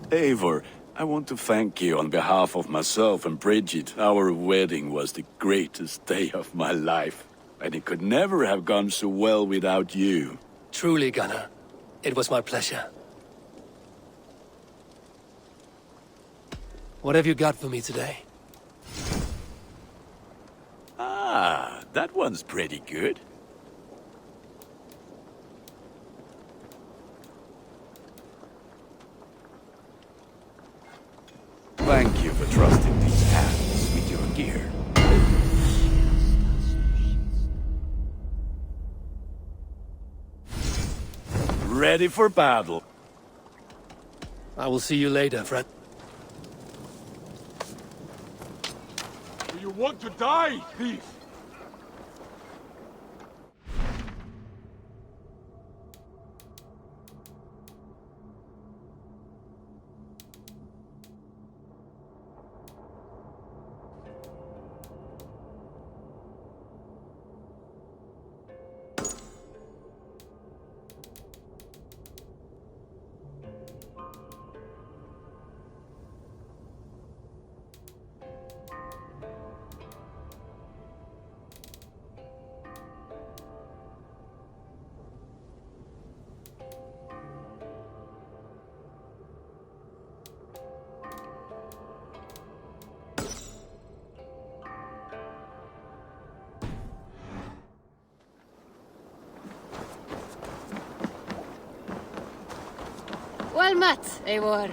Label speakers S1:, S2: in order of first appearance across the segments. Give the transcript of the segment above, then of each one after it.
S1: Eivor, I want to thank you on behalf of myself and Bridget. Our wedding was the greatest day of my life, and it could never have gone so well without you.
S2: Truly, Gunnar. It was my pleasure. What have you got for me today?
S1: Ah, that one's pretty good. Thank you for trusting these hands with your gear. Ready for battle.
S2: I will see you later, Fred.
S3: Do you want to die, thief?
S4: Well met, Eivor.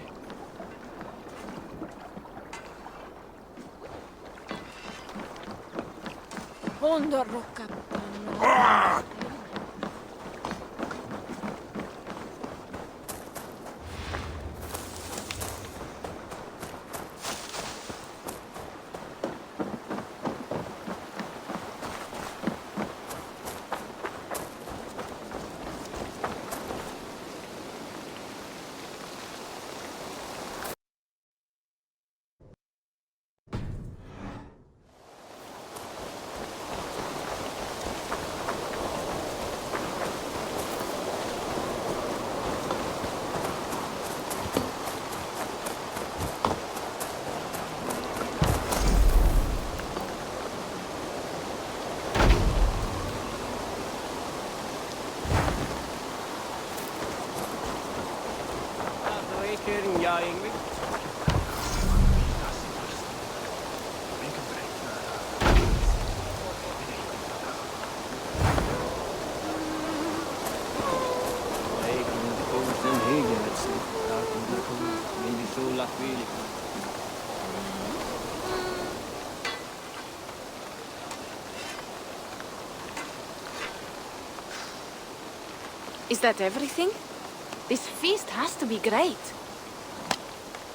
S4: Is that everything? This feast has to be great.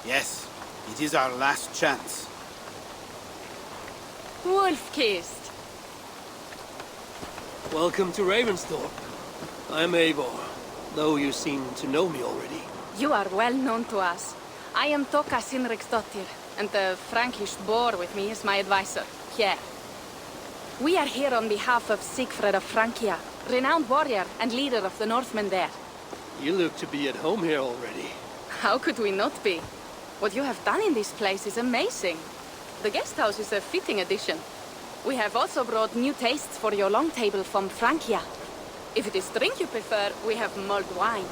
S5: Yes, it is our last chance.
S4: Wolf-kissed.
S2: Welcome to Ravensthorpe. I'm Eivor, though you seem to know me already.
S4: You are well known to us. I am Toka Sinriksdottir, and the Frankish boar with me is my advisor, Here. We are here on behalf of Sigfred of Francia, renowned warrior and leader of the Northmen there.
S2: You look to be at home here already.
S4: How could we not be? What you have done in this place is amazing. The guest house is a fitting addition. We have also brought new tastes for your long table from Francia. If it is drink you prefer, we have mulled wine.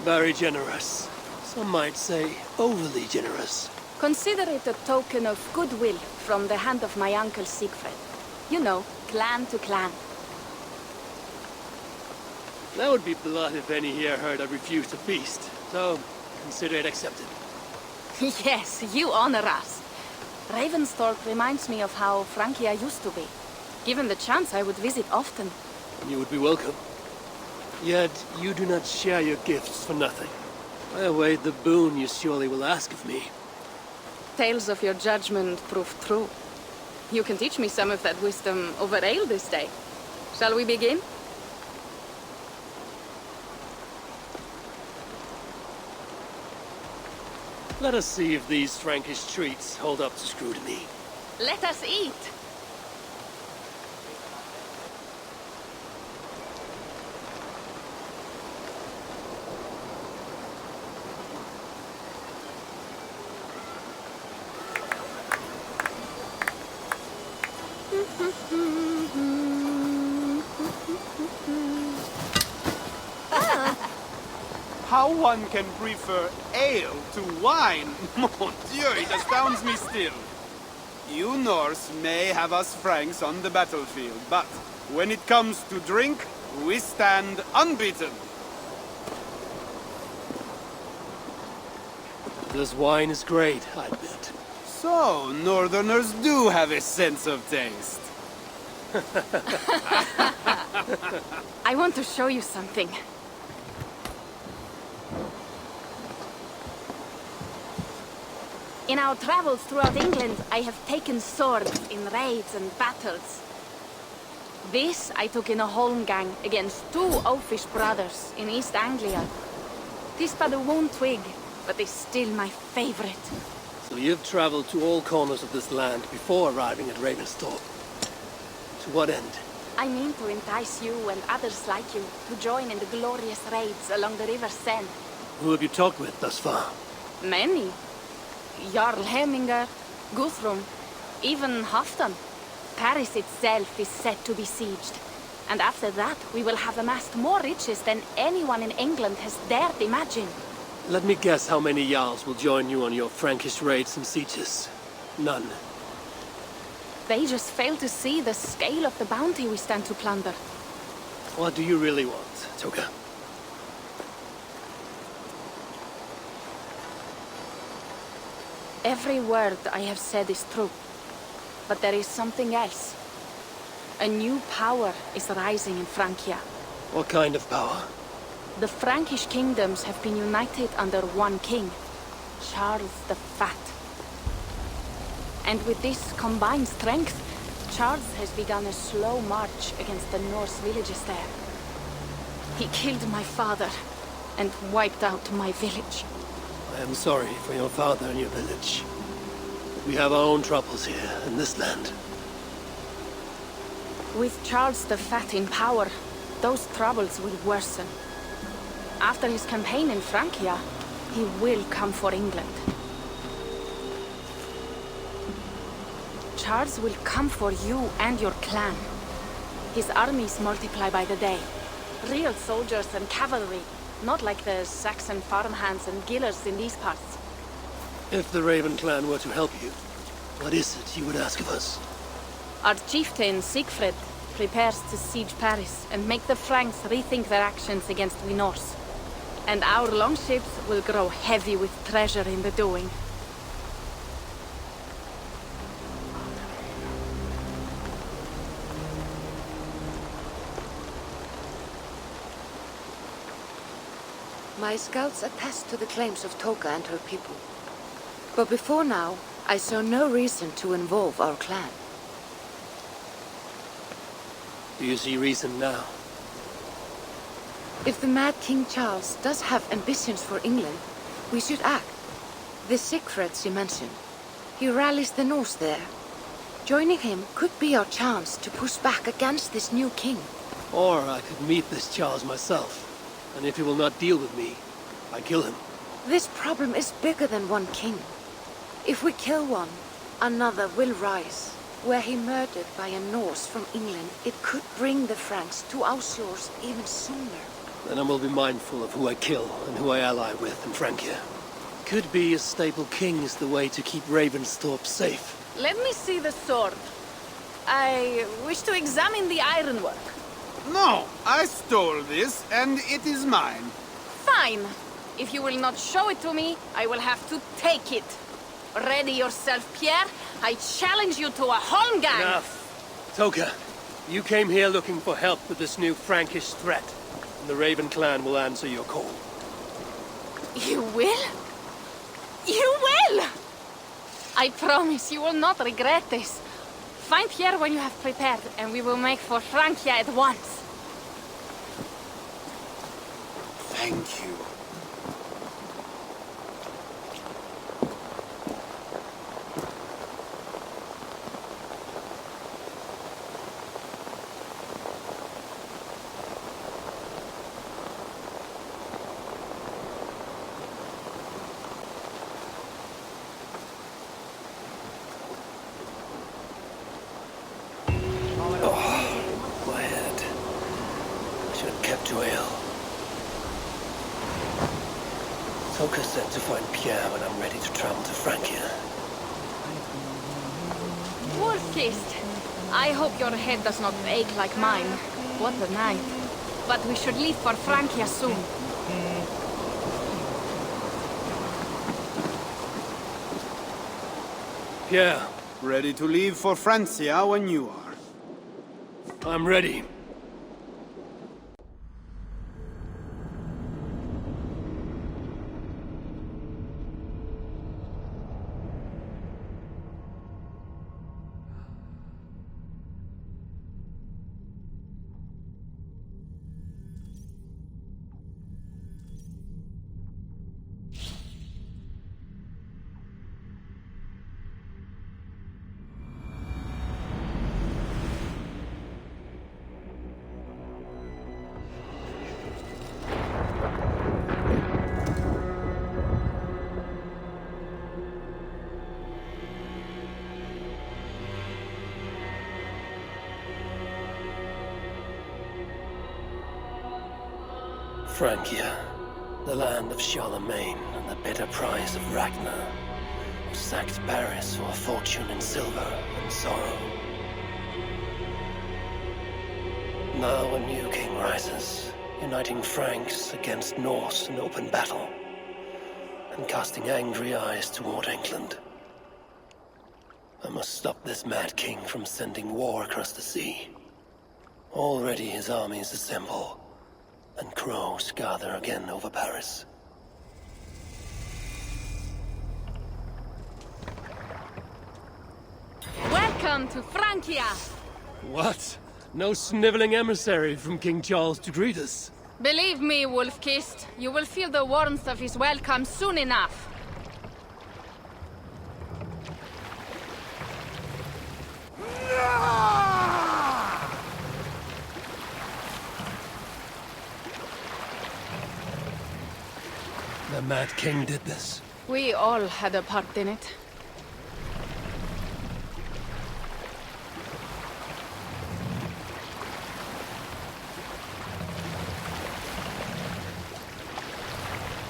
S2: Very generous. Some might say overly generous.
S4: Consider it a token of goodwill from the hand of my uncle Sigfred. You know, clan to clan.
S2: That would be blood if any here heard I refused to feast. So, consider it accepted.
S4: Yes, you honor us. Ravensthorpe reminds me of how Francia used to be. Given the chance, I would visit often.
S2: You would be welcome. Yet, you do not share your gifts for nothing. I await the boon you surely will ask of me.
S4: Tales of your judgment prove true. You can teach me some of that wisdom over ale this day. Shall we begin?
S2: Let us see if these Frankish treats hold up to scrutiny.
S4: Let us eat!
S5: How one can prefer ale to wine? Mon Dieu, it astounds me still. You Norse may have us Franks on the battlefield, but when it comes to drink, we stand unbeaten.
S2: This wine is great, I bet.
S5: So, Northerners do have a sense of taste.
S4: I want to show you something. In our travels throughout England, I have taken swords in raids and battles. This I took in a holmgang against 2 oafish brothers in East Anglia. 'Tis but a worn twig, but is still my favorite.
S2: So you've traveled to all corners of this land before arriving at Ravensthorpe. To what end?
S4: I mean to entice you and others like you to join in the glorious raids along the River Seine.
S2: Who have you talked with thus far?
S4: Many. Jarl Hemminger, Guthrum, even Halfdan. Paris itself is set to be sieged. And after that, we will have amassed more riches than anyone in England has dared imagine.
S2: Let me guess how many Jarls will join you on your Frankish raids and sieges. None.
S4: They just fail to see the scale of the bounty we stand to plunder.
S2: What do you really want, Toka?
S4: Every word I have said is true. But there is something else. A new power is rising in Francia.
S2: What kind of power?
S4: The Frankish kingdoms have been united under one king, Charles the Fat. And with this combined strength, Charles has begun a slow march against the Norse villages there. He killed my father and wiped out my village.
S2: I am sorry for your father and your village. We have our own troubles here in this land.
S4: With Charles the Fat in power, those troubles will worsen. After his campaign in Francia, he will come for England. Charles will come for you and your clan. His armies multiply by the day. Real soldiers and cavalry, not like the Saxon farmhands and gillers in these parts.
S2: If the Raven clan were to help you, what is it you would ask of us?
S4: Our chieftain, Siegfried, prepares to siege Paris and make the Franks rethink their actions against we Norse. And our longships will grow heavy with treasure in the doing.
S6: My scouts attest to the claims of Toka and her people. But before now, I saw no reason to involve our clan.
S2: Do you see reason now?
S6: If the mad King Charles does have ambitions for England, we should act. The Siegfrieds you mentioned, he rallies the Norse there. Joining him could be our chance to push back against this new king.
S2: Or I could meet this Charles myself, and if he will not deal with me, I kill him.
S6: This problem is bigger than one king. If we kill one, another will rise. Were he murdered by a Norse from England, it could bring the Franks to our shores even sooner.
S2: Then I will be mindful of who I kill and who I ally with in Francia. Could be a stable king is the way to keep Ravensthorpe safe.
S4: Let me see the sword. I wish to examine the ironwork.
S5: No, I stole this, and it is mine.
S4: Fine. If you will not show it to me, I will have to take it. Ready yourself, Pierre. I challenge you to a holmgang.
S2: Enough. Toka, you came here looking for help with this new Frankish threat, and the Raven clan will answer your call.
S4: You will? You will! I promise you will not regret this. Find Pierre when you have prepared, and we will make for Francia at once.
S5: Thank you.
S2: Toka said to find Pierre when I'm ready to travel to Francia.
S4: Wolf-kissed. I hope your head does not ache like mine. What a night. But we should leave for Francia soon.
S2: Pierre,
S5: Ready to leave for Francia when you are.
S2: I'm ready. Francia, the land of Charlemagne and the bitter price of Ragnar, who sacked Paris for a fortune in silver and sorrow. Now a new king rises, uniting Franks against Norse in open battle, and casting angry eyes toward England. I must stop this mad king from sending war across the sea. Already his armies assemble, and crows gather again over Paris.
S4: Welcome to Francia!
S2: What? No sniveling emissary from King Charles to greet us?
S4: Believe me, Wolf-kissed, you will feel the warmth of his welcome soon enough.
S2: The Mad King did this.
S4: We all had a part in it.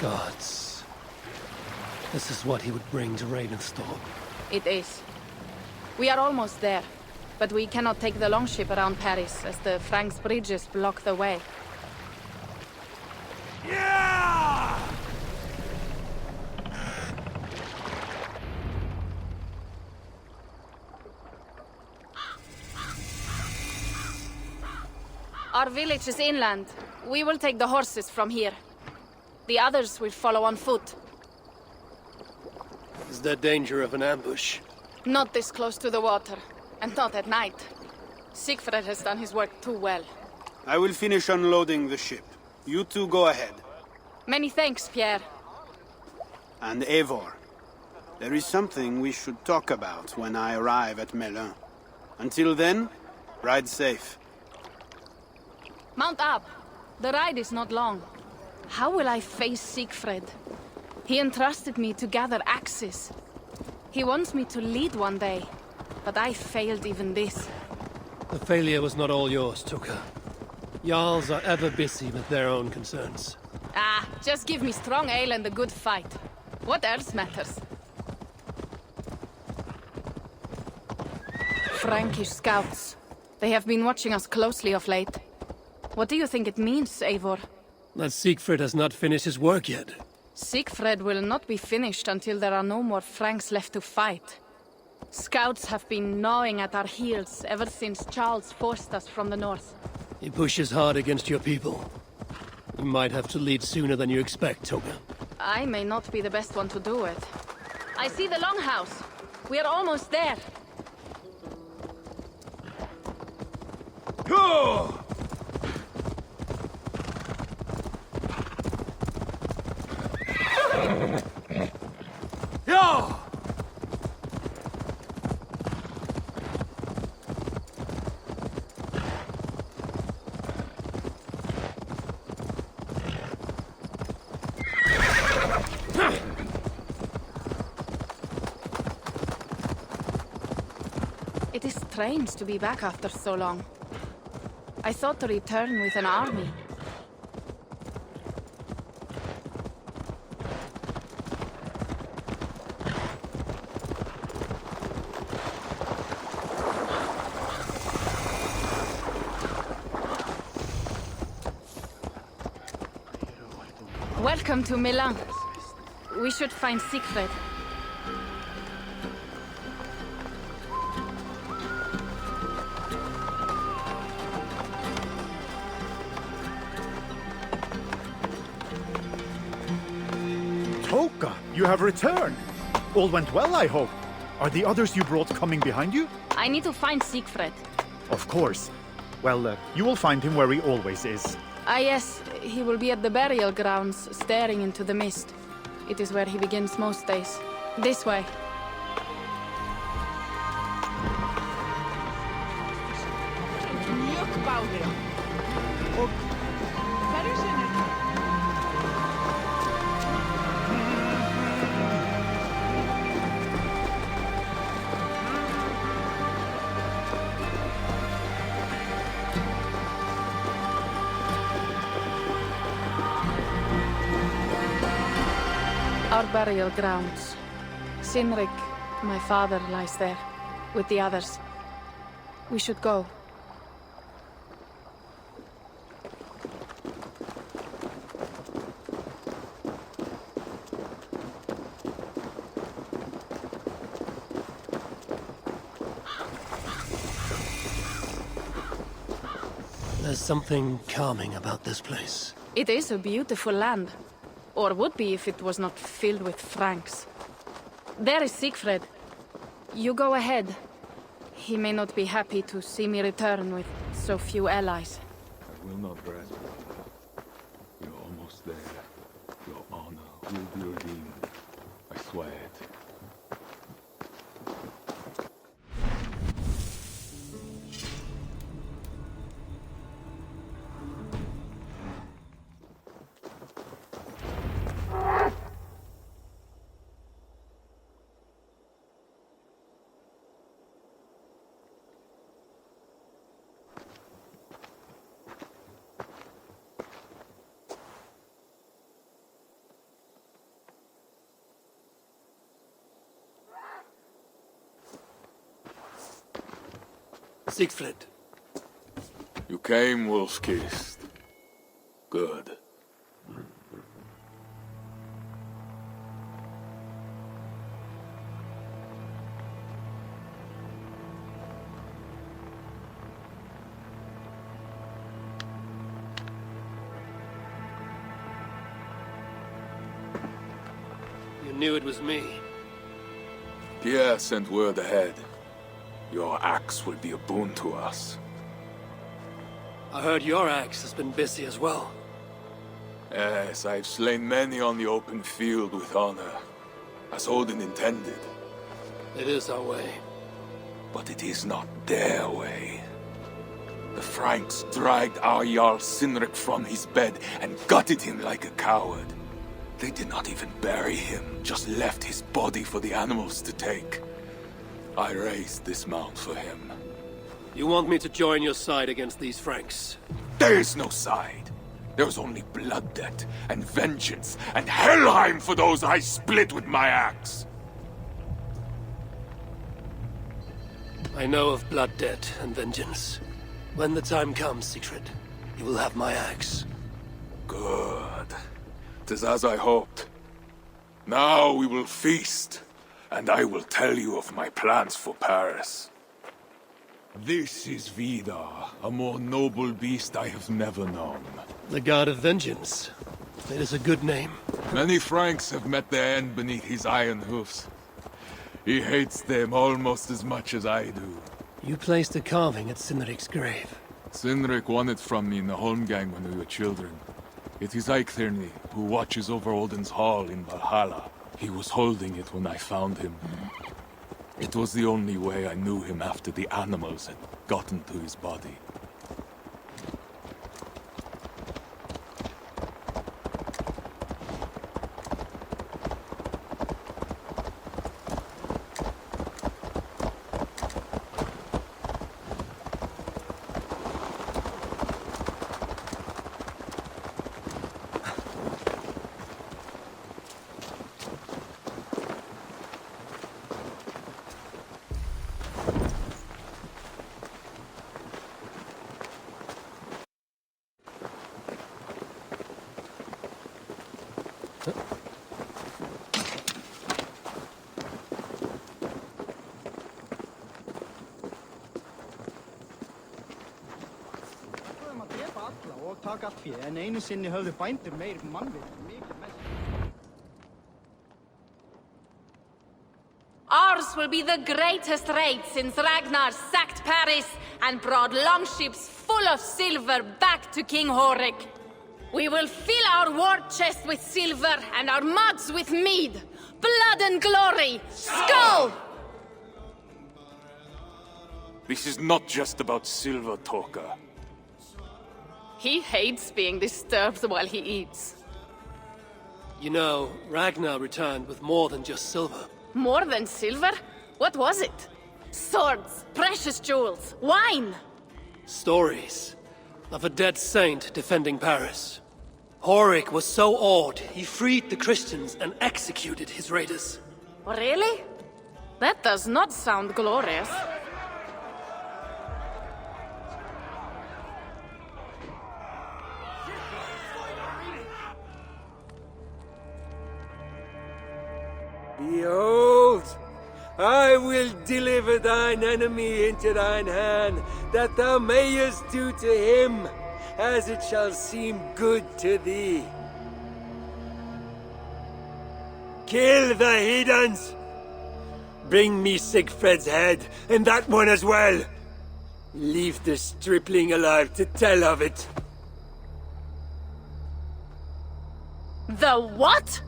S2: Gods. This is what he would bring to Ravensthorpe.
S4: It is. We are almost there, but we cannot take the longship around Paris as the Franks' bridges block the way. Our village is inland. We will take the horses from here. The others will follow on foot.
S2: Is there danger of an ambush?
S4: Not this close to the water, and not at night. Siegfried has done his work too well.
S5: I will finish unloading the ship. You two go ahead.
S4: Many thanks, Pierre.
S5: And Eivor, there is something we should talk about when I arrive at Melun. Until then, ride safe.
S4: Mount up. The ride is not long. How will I face Siegfried? He entrusted me to gather axes. He wants me to lead one day, but I failed even this.
S2: The failure was not all yours, Tuka. Jarls are ever busy with their own concerns.
S4: Ah, just give me strong ale and a good fight. What else matters? Frankish scouts. They have been watching us closely of late. What do you think it means, Eivor?
S2: That Siegfried has not finished his work yet.
S4: Siegfried will not be finished until there are no more Franks left to fight. Scouts have been gnawing at our heels ever since Charles forced us from the north.
S2: He pushes hard against your people. You might have to lead sooner than you expect, Toga.
S4: I may not be the best one to do it. I see the longhouse. We are almost there.
S3: Go! Yeah!
S4: It is strange to be back after so long. I thought to return with an army. Welcome to Milan. We should find Siegfried.
S7: Toka, you have returned. All went well, I hope. Are the others you brought coming behind you?
S4: I need to find Siegfried.
S7: Of course. Well, you will find him where he always is.
S4: Ah yes, he will be at the burial grounds, staring into the mist. It is where he begins most days. This way. Our burial grounds. Sinrik, my father, lies there, with the others. We should go.
S2: There's something calming about this place.
S4: It is a beautiful land. Or would be if it was not filled with Franks. There is Siegfried. You go ahead. He may not be happy to see me return with so few allies.
S3: I will not rest. You're almost there. Your honor will be redeemed. I swear it.
S2: Siegfried.
S1: You came, wolf-kissed. Good.
S2: You knew it was me.
S1: Pierre sent word ahead. Your axe will be a boon to us.
S2: I heard your axe has been busy as well.
S1: Yes, I've slain many on the open field with honor, as Odin intended.
S2: It is our way.
S1: But it is not their way. The Franks dragged our Jarl Sinrik from his bed and gutted him like a coward. They did not even bury him, just left his body for the animals to take. I raised this mound for him.
S2: You want me to join your side against these Franks?
S1: There is no side. There is only blood debt and vengeance and Helheim for those I split with my axe.
S2: I know of blood debt and vengeance. When the time comes, Siegfried, you will have my axe.
S1: Good. 'Tis as I hoped. Now we will feast, and I will tell you of my plans for Paris. This is Vidar, a more noble beast I have never known.
S2: The God of Vengeance. It is a good name.
S1: Many Franks have met their end beneath his iron hoofs. He hates them almost as much as I do.
S2: You placed a carving at Sinrik's grave.
S1: Sinrik won it from me in the Holmgang when we were children. It is Eiktherni, who watches over Odin's hall in Valhalla. He was holding it when I found him. It was the only way I knew him after the animals had gotten to his body.
S4: Ours will be the greatest raid since Ragnar sacked Paris and brought longships full of silver back to King Horik. We will fill our war chest with silver and our mugs with mead. Blood and glory! Skull!
S1: This is not just about silver, Toka.
S4: He hates being disturbed while he eats.
S2: You know, Ragnar returned with more than just silver.
S4: More than silver? What was it? Swords, precious jewels, wine!
S2: Stories of a dead saint defending Paris. Horik was so awed, he freed the Christians and executed his raiders.
S4: Really? That does not sound glorious.
S8: Behold, I will deliver thine enemy into thine hand, that thou mayest do to him as it shall seem good to thee. Kill the heathens! Bring me Sigfred's head, and that one as well. Leave the stripling alive to tell of it.
S4: The what?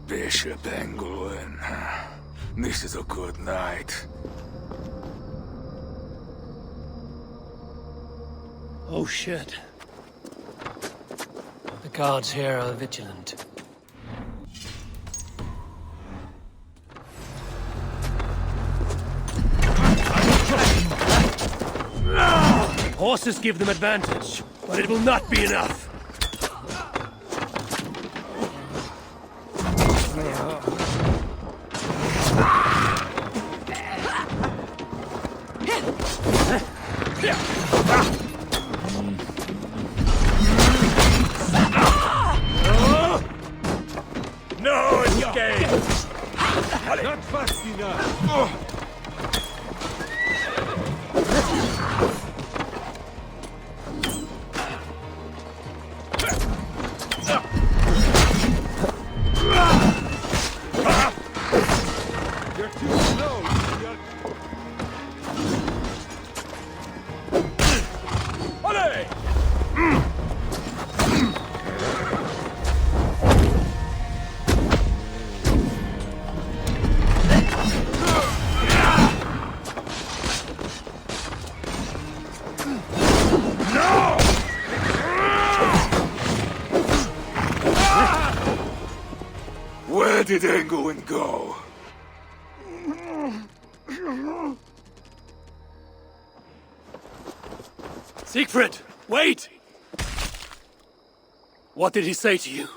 S1: Bishop Engelwin. This is a good night.
S2: Oh shit. The guards here are vigilant. Horses give them advantage, but it will not be enough.
S8: No escape! Not fast enough! You're too slow! Allez!
S1: Where did Engelwin go?
S2: Siegfried, wait! What did he say to you?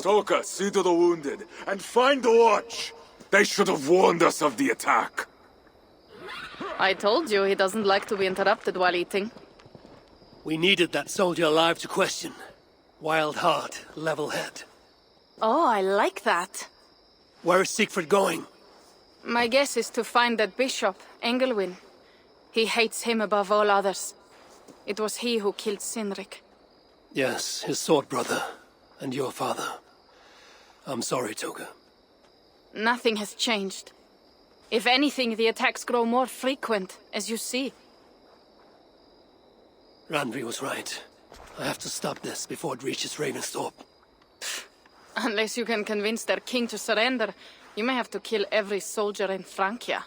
S1: Toka, see to the wounded, and find the watch! They should have warned us of the attack.
S4: I told you he doesn't like to be interrupted while eating.
S2: We needed that soldier alive to question. Wild heart, level head.
S4: Oh, I like that.
S2: Where is Siegfried going?
S4: My guess is to find that bishop, Engelwin. He hates him above all others. It was he who killed Cynric.
S2: Yes, his sword brother. And your father. I'm sorry, Toga.
S4: Nothing has changed. If anything, the attacks grow more frequent, as you see.
S2: Randvi was right. I have to stop this before it reaches Ravensthorpe.
S4: Unless you can convince their king to surrender, you may have to kill every soldier in Francia.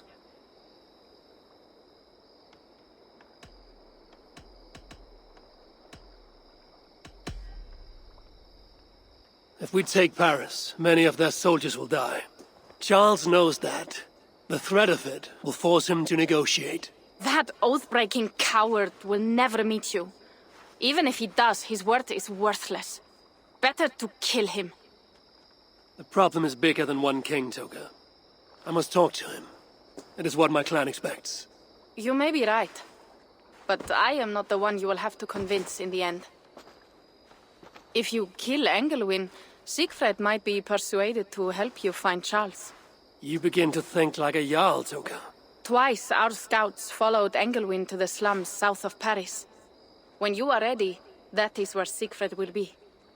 S2: If we take Paris, many of their soldiers will die. Charles knows that. The threat of it will force him to negotiate.
S4: That oath-breaking coward will never meet you. Even if he does, his word is worthless. Better to kill him.
S2: The problem is bigger than one king, Toga. I must talk to him. It is what my clan expects.
S4: You may be right. but I am not the one you will have to convince in the end. If you kill Engelwin, Siegfried might be persuaded to help you find Charles.
S2: You begin to think like a Jarl, Toka.
S4: Twice our scouts followed Engelwin to the slums south of Paris. When you are ready, that is where Siegfried will be.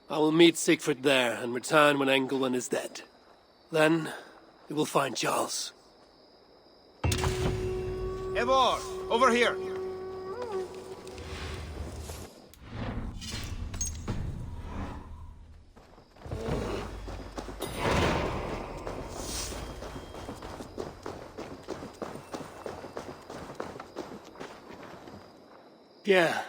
S2: I will meet Siegfried there and return when Engelwin is dead. Then, we will find Charles.
S5: Eivor, over here.
S2: Yeah.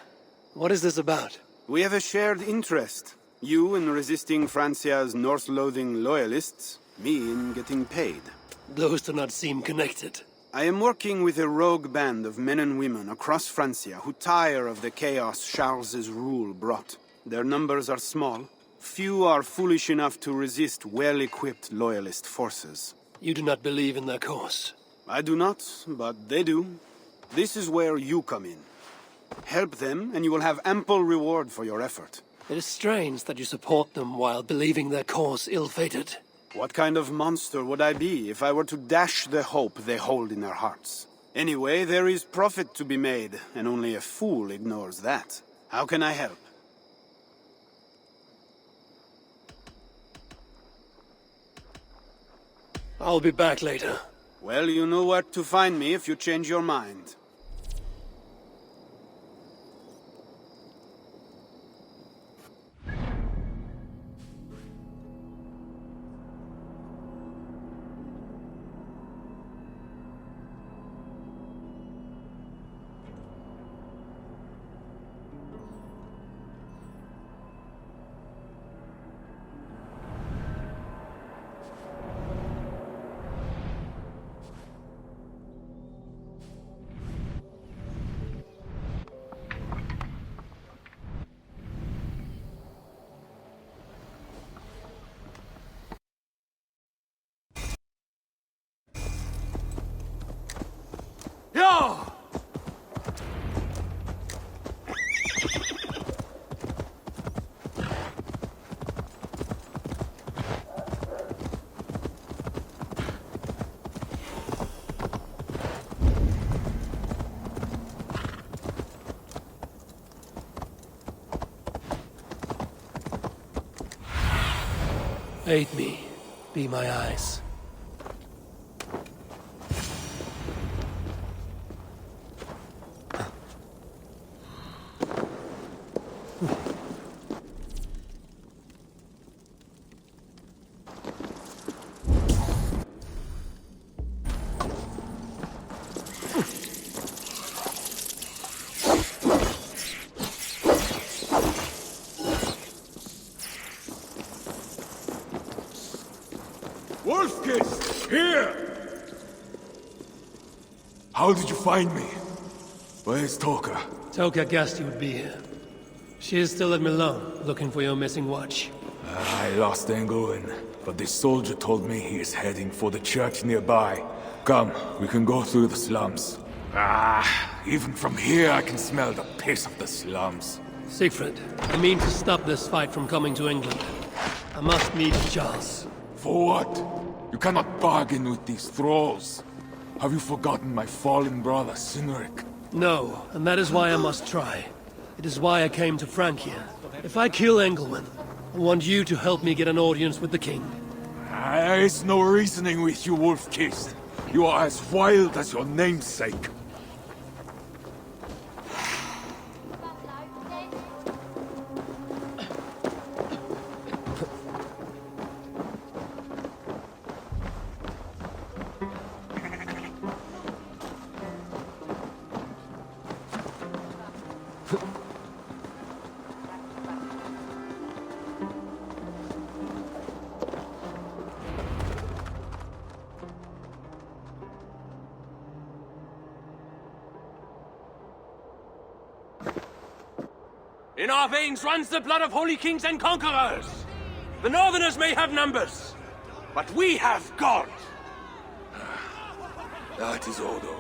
S2: What is this about?
S5: We have a shared interest. You in resisting Francia's Norse-loathing loyalists, me in getting paid.
S2: Those do not seem connected.
S5: I am working with a rogue band of men and women across Francia who tire of the chaos Charles's rule brought. Their numbers are small. Few are foolish enough to resist well-equipped loyalist forces.
S2: You do not believe in their cause.
S5: I do not, but they do. This is where you come in. Help them, and you will have ample reward for your effort.
S2: It is strange that you support them while believing their cause ill-fated.
S5: What kind of monster would I be if I were to dash the hope they hold in their hearts? Anyway, there is profit to be made, and only a fool ignores that. How can I help?
S2: I'll be back later.
S5: Well, you know where to find me if you change your mind.
S8: Yo!
S2: Aid me. Be my eyes.
S1: Wolfkiss! Here! How did you find me? Where's Toka?
S2: Toka guessed you would be here. She is still at Milan, looking for your missing watch.
S1: I lost Engelwin, but this soldier told me he is heading for the church nearby. Come, we can go through the slums. Even from here I can smell the piss of the slums.
S2: Siegfried, I mean to stop this fight from coming to England. I must meet Charles.
S1: For what? You cannot bargain with these thralls. Have you forgotten my fallen brother, Cynric?
S2: No, and that is why I must try. It is why I came to Francia. If I kill Engelwin, I want you to help me get an audience with the king.
S1: There is no reasoning with you, Wolf-Kissed. You are as wild as your namesake.
S8: In our veins runs the blood of holy kings and conquerors. The Northerners may have numbers, but we have God.
S1: That is Odo.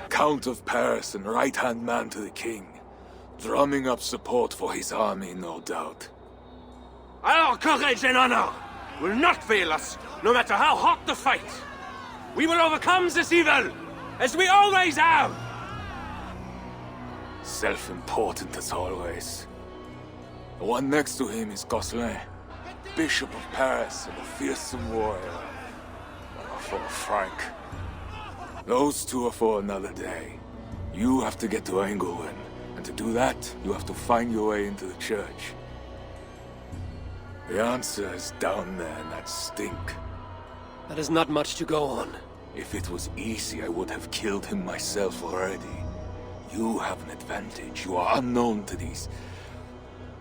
S1: Count of Paris and right-hand man to the king. Drumming up support for his army, no doubt.
S8: Our courage and honor will not fail us, no matter how hot the fight. We will overcome this evil, as we always have.
S1: Self-important as always. The one next to him is Gosselin, Bishop of Paris and a fearsome warrior. For Frank. Those two are for another day. You have to get to Engelwin, and to do that, you have to find your way into the church. The answer is down there in that stink.
S2: That is not much to go on.
S1: If it was easy, I would have killed him myself already. You have an advantage. You are unknown to these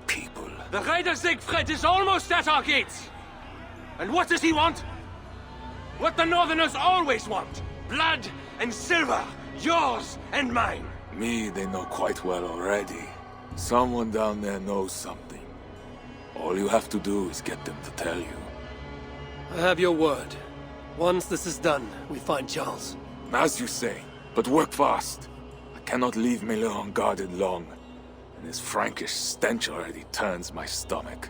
S1: people.
S8: The Raider Siegfried is almost at our gates. And what does he want? What the Northerners always want. Blood and silver. Yours and mine.
S1: Me, they know quite well already. Someone down there knows something. All you have to do is get them to tell you.
S2: I have your word. Once this is done, we find Charles.
S1: As you say, but work fast. I cannot leave Miller unguarded long. And his Frankish stench already turns my stomach.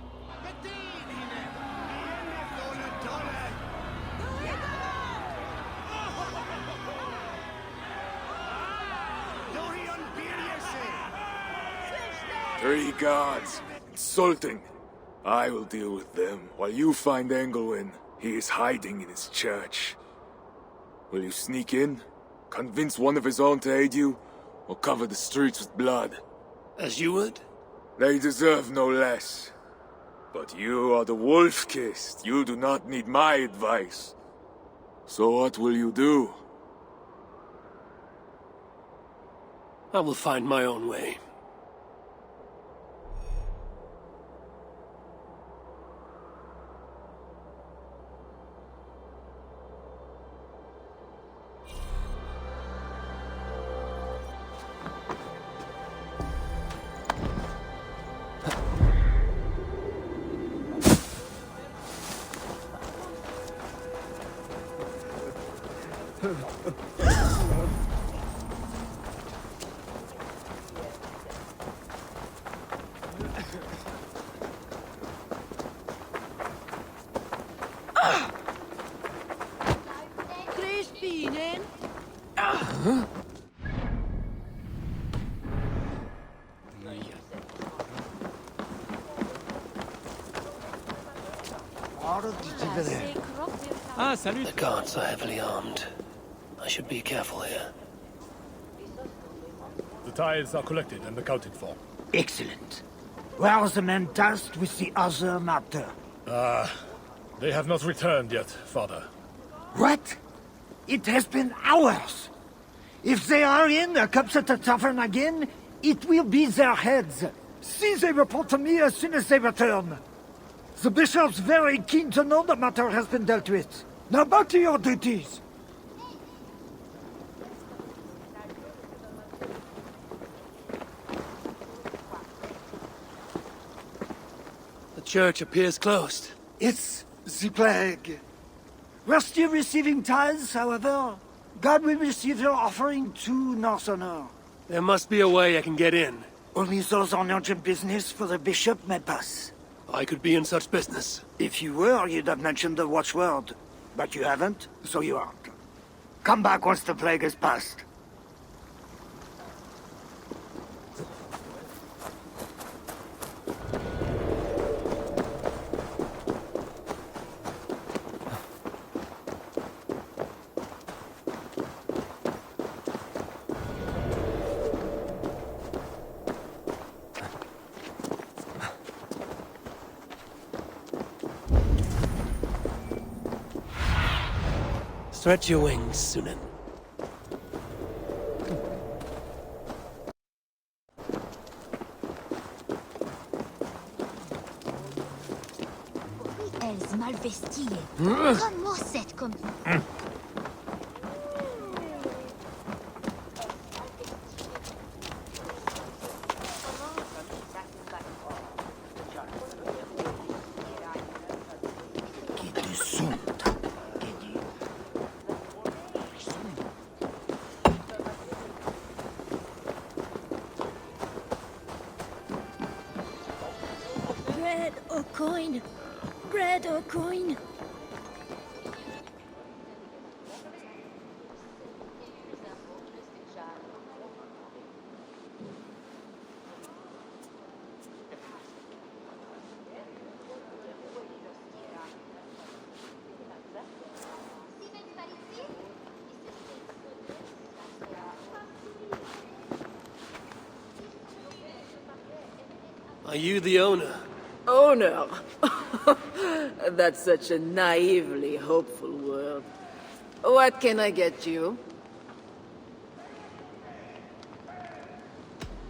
S1: Three guards. Insulting. I will deal with them, while you find Engelwin. He is hiding in his church. Will you sneak in? Convince one of his own to aid you? Or cover the streets with blood?
S2: As you would?
S1: They deserve no less. But you are the wolf-kissed. You do not need my advice. So what will you do?
S2: I will find my own way. The guards are heavily armed. I should be careful here.
S9: The tithes are collected and accounted for.
S10: Excellent. Where are the men tasked with the other matter?
S9: They have not returned yet, Father.
S10: What? It has been hours. If they are in or comes at the tavern again, it will be their heads. See they report to me as soon as they return. The bishop's very keen to know the matter has been dealt with. Now back to your duties.
S2: The church appears closed.
S10: It's the plague. We're still receiving tithes, however. God will receive your offering too, Northerner.
S2: There must be a way I can get in.
S10: Only those on urgent business for the bishop may pass.
S2: I could be in such business.
S10: If you were, you'd have mentioned the watchword. But you haven't, so you aren't. Come back once the plague has passed.
S2: Stretch your wings, Sunan.
S11: Elles mal vestille. Comment c'est comme... Bread or coin? Bread or coin?
S2: Are you the owner?
S12: Owner? That's such a naively hopeful word. What can I get you?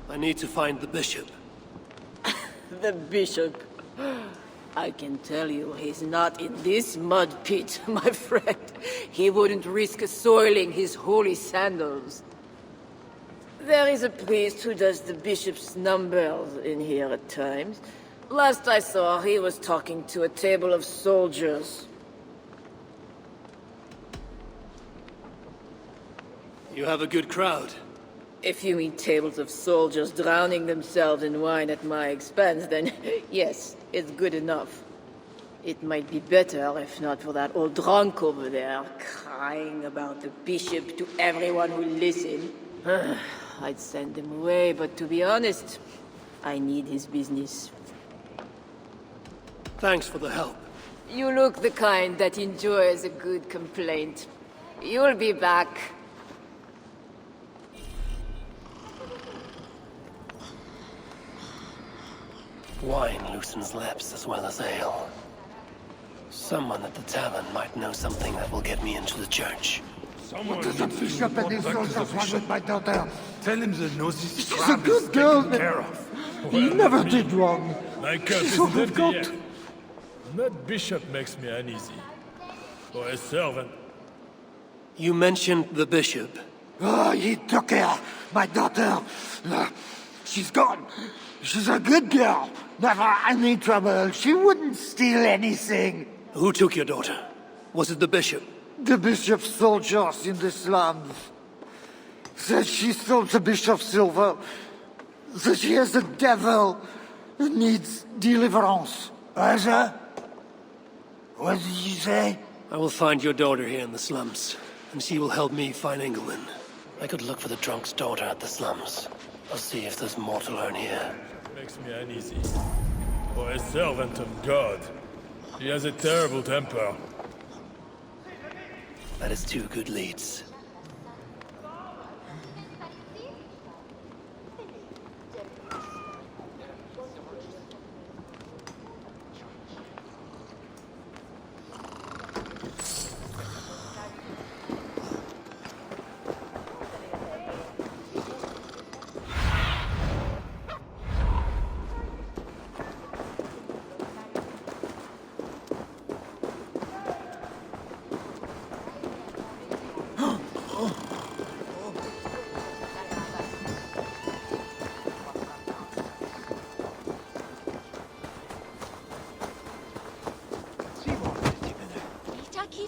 S2: I need to find the bishop.
S12: The bishop? I can tell you he's not in this mud pit, my friend. He wouldn't risk soiling his holy sandals. There is a priest who does the bishop's numbers in here at times. Last I saw, he was talking to a table of soldiers.
S2: You have a good crowd.
S12: If you mean tables of soldiers drowning themselves in wine at my expense, then yes, it's good enough. It might be better if not for that old drunk over there, crying about the bishop to everyone who listened. I'd send him away, but to be honest, I need his business.
S2: Thanks for the help.
S12: You look the kind that enjoys a good complaint. You'll be back.
S2: Wine loosens lips as well as ale. Someone at the tavern might know something that will get me into the church.
S10: What does the bishop and his soldiers want with my daughter?
S9: Tell him the nosy
S10: She's a
S9: scrap is
S10: good girl.
S9: taken care of.
S10: He never did wrong.
S9: My cup
S10: She's
S9: isn't
S10: so
S9: empty
S10: forgot.
S9: yet. That bishop makes me uneasy. For a servant.
S2: You mentioned the bishop.
S10: Oh, he took her, my daughter. She's gone. She's a good girl. Never any trouble. She wouldn't steal anything.
S2: Who took your daughter? Was it the bishop?
S10: The bishop's soldiers in the slums. Said she stole the bishop's silver. Said she has a devil who needs deliverance. What did you say?
S2: I will find your daughter here in the slums, and she will help me find England. I could look for the drunk's daughter at the slums. I'll see if there's more to learn here.
S9: Makes me uneasy. For a servant of God. He has a terrible temper.
S2: That is two good leads.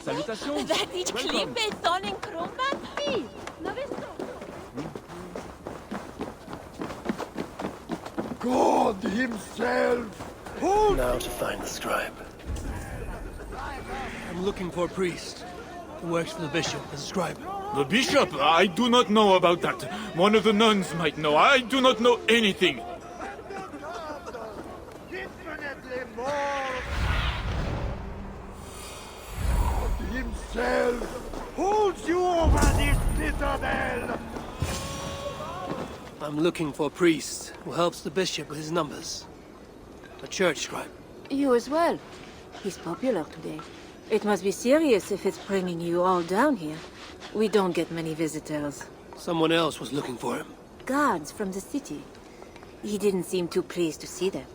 S11: Salutations! That is klippet on krummen? Fy! Nå visst
S10: God himself!
S2: Now to find the scribe. I'm looking for a priest who works for the bishop as a scribe.
S1: The bishop? I do not know about that. One of the nuns might know. I do not know anything.
S10: Infinitely more! God himself holds you over this citadel!
S2: I'm looking for a priest who helps the bishop with his numbers. A church scribe.
S6: You as well. He's popular today. It must be serious if it's bringing you all down here. We don't get many visitors.
S2: Someone else was looking for him.
S6: Guards from the city. He didn't seem too pleased to see them.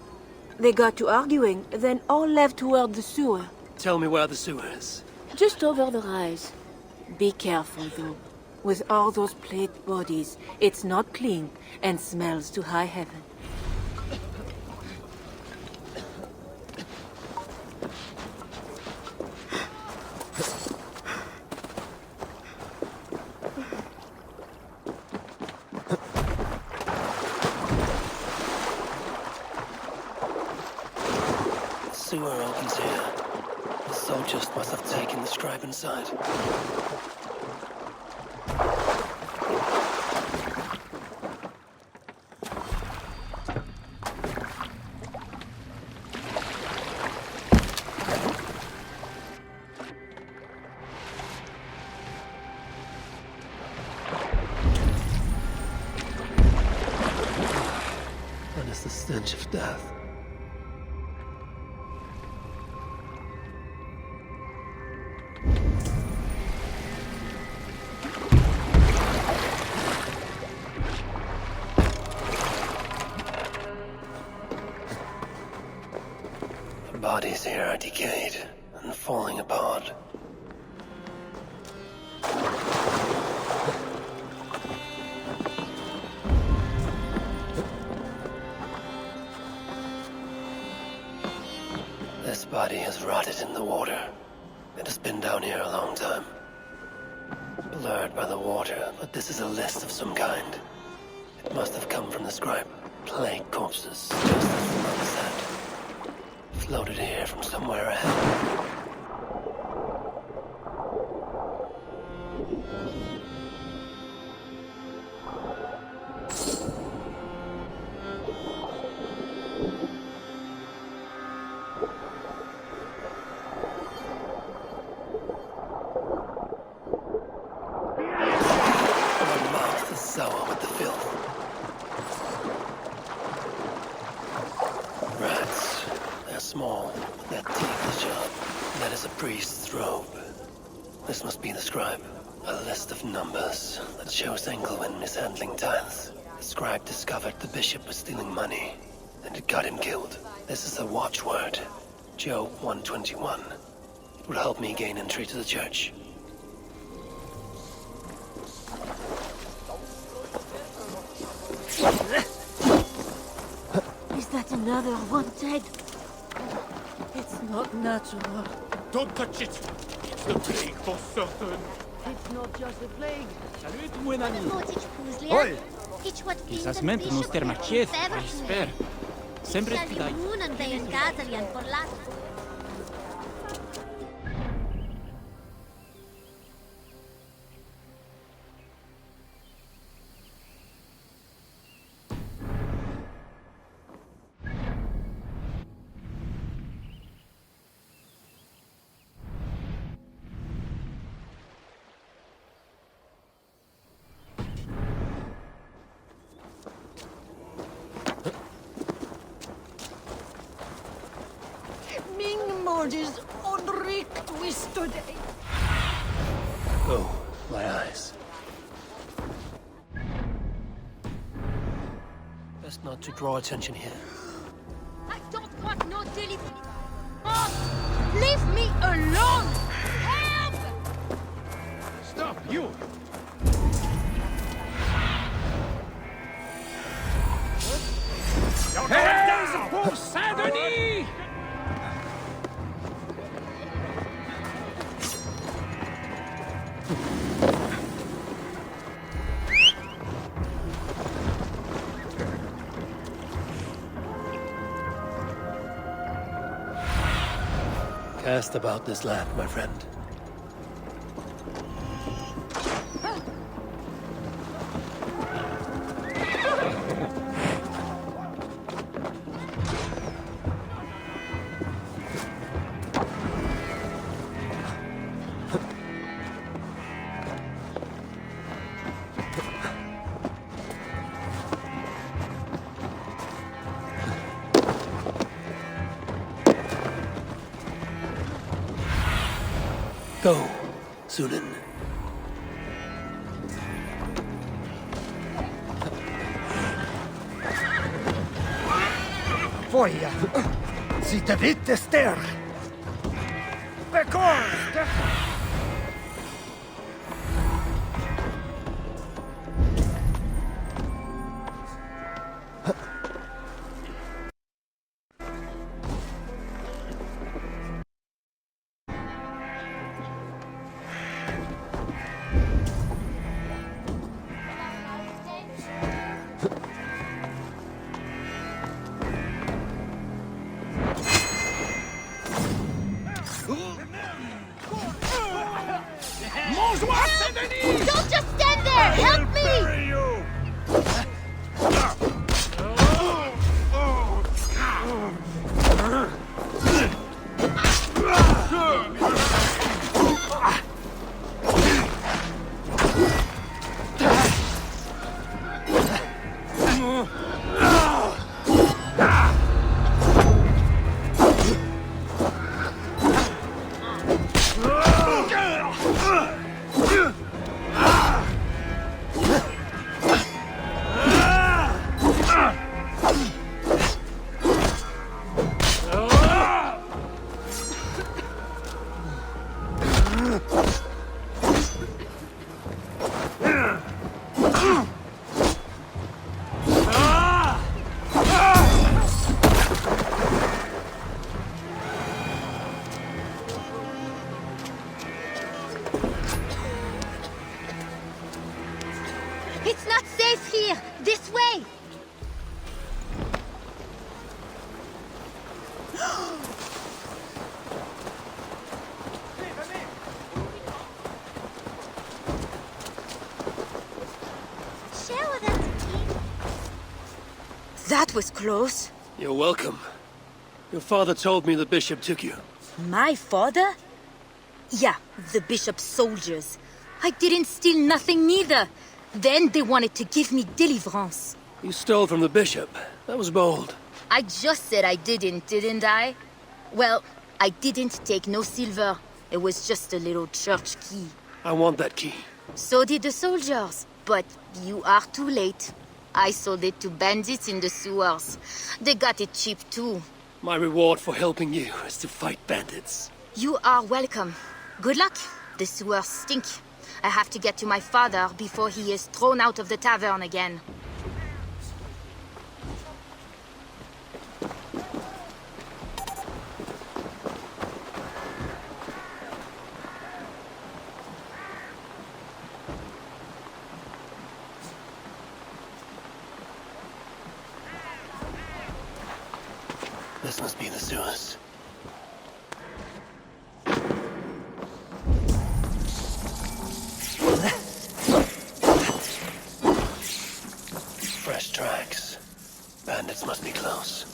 S6: They got to arguing, then all left toward the sewer.
S2: Tell me where the sewer is.
S6: Just over the rise. Be careful, though. With all those plate bodies, it's not clean and smells to high heaven.
S2: sewer opens here. The soldiers must have taken the scribe inside. That is the stench of death. The bodies here are decayed and falling apart. This body has rotted in the water. It has been down here a long time. Blurred by the water, but this is a list of some kind. It must have come from the scribe. Plague corpses, just as the mother said. Floated here from somewhere ahead. My mouth is sour with the filth. Rats. They're small, but their teeth are sharp. That is a priest's robe. This must be the scribe. A list of numbers that shows Engelwin mishandling tithes. The scribe discovered the bishop was stealing money, and it got him killed. This is a watchword. Job 121. It will help me gain entry to the church.
S11: Is that another one dead? It's not natural.
S1: Don't touch it! It's the plague for certain.
S11: It's not just a plague.
S13: Salut, mon ami!
S7: Oi!
S13: Chissasment nu ster maciet, ai sper. Sempre ti dai.
S11: Mordis Ulrich twisted.
S2: Oh, my eyes. Best not to draw attention here.
S11: I don't want no delivery. Oh, leave me alone! Help!
S7: Stop, you!
S8: Hey, pour Saint-Denis!
S2: Cast about this land, my friend. Go, Sunan.
S10: Foia! Si te vitte ster! Bekorst!
S11: there! Help me!
S9: Bury you!
S11: It's not safe here! This way! Share with us, King.
S12: That was close.
S2: You're welcome. Your father told me the bishop took you.
S11: My father? Yeah, the bishop's soldiers. I didn't steal nothing neither. Then they wanted to give me deliverance.
S2: You stole from the bishop. That was bold.
S11: I just said I didn't I? Well, I didn't take no silver. It was just a little church key.
S2: I want that key.
S11: So did the soldiers. But you are too late. I sold it to bandits in the sewers. They got it cheap too.
S2: My reward for helping you is to fight bandits.
S11: You are welcome. Good luck. The sewers stink. I have to get to my father before he is thrown out of the tavern again.
S2: This must be the sewers. Fresh tracks. Bandits must be close.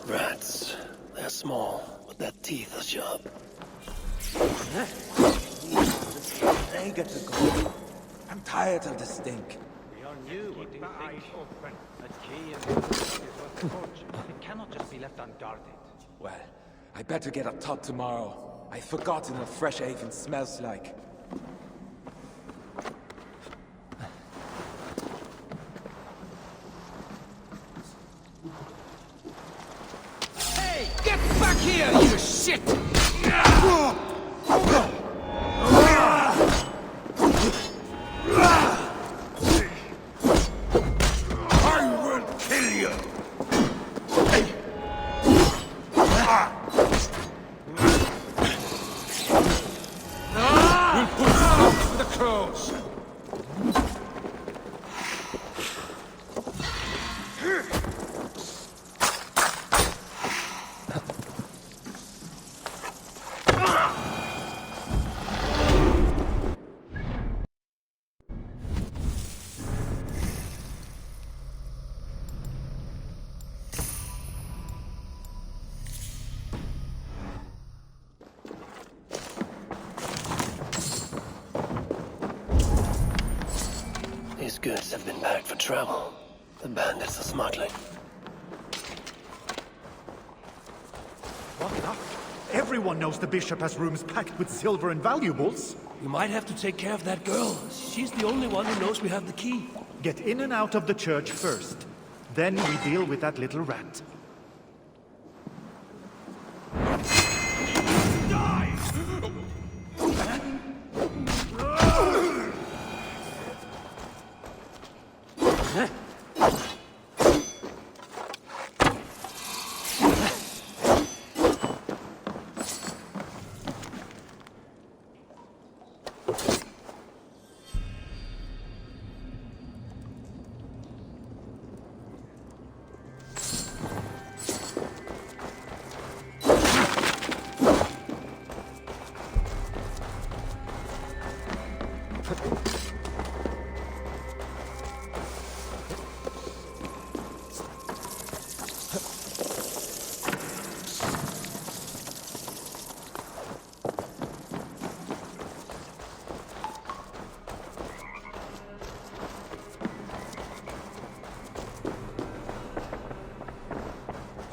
S2: Rats. They're small, but their teeth are sharp.
S14: They get to go. I'm tired of the stink.
S13: We are new. What do you think? Open. A key in the is worth a fortune. It cannot just be left unguarded.
S14: Well, I better get up top tomorrow. I've forgotten what fresh haven smells like.
S13: Hey! Get back here, you shit!
S2: These goods have been packed for travel. The bandits are smuggling.
S7: What the? Everyone knows the bishop has rooms packed with silver and valuables.
S2: We might have to take care of that girl. She's the only one who knows we have the key.
S7: Get in and out of the church first. Then we deal with that little rat.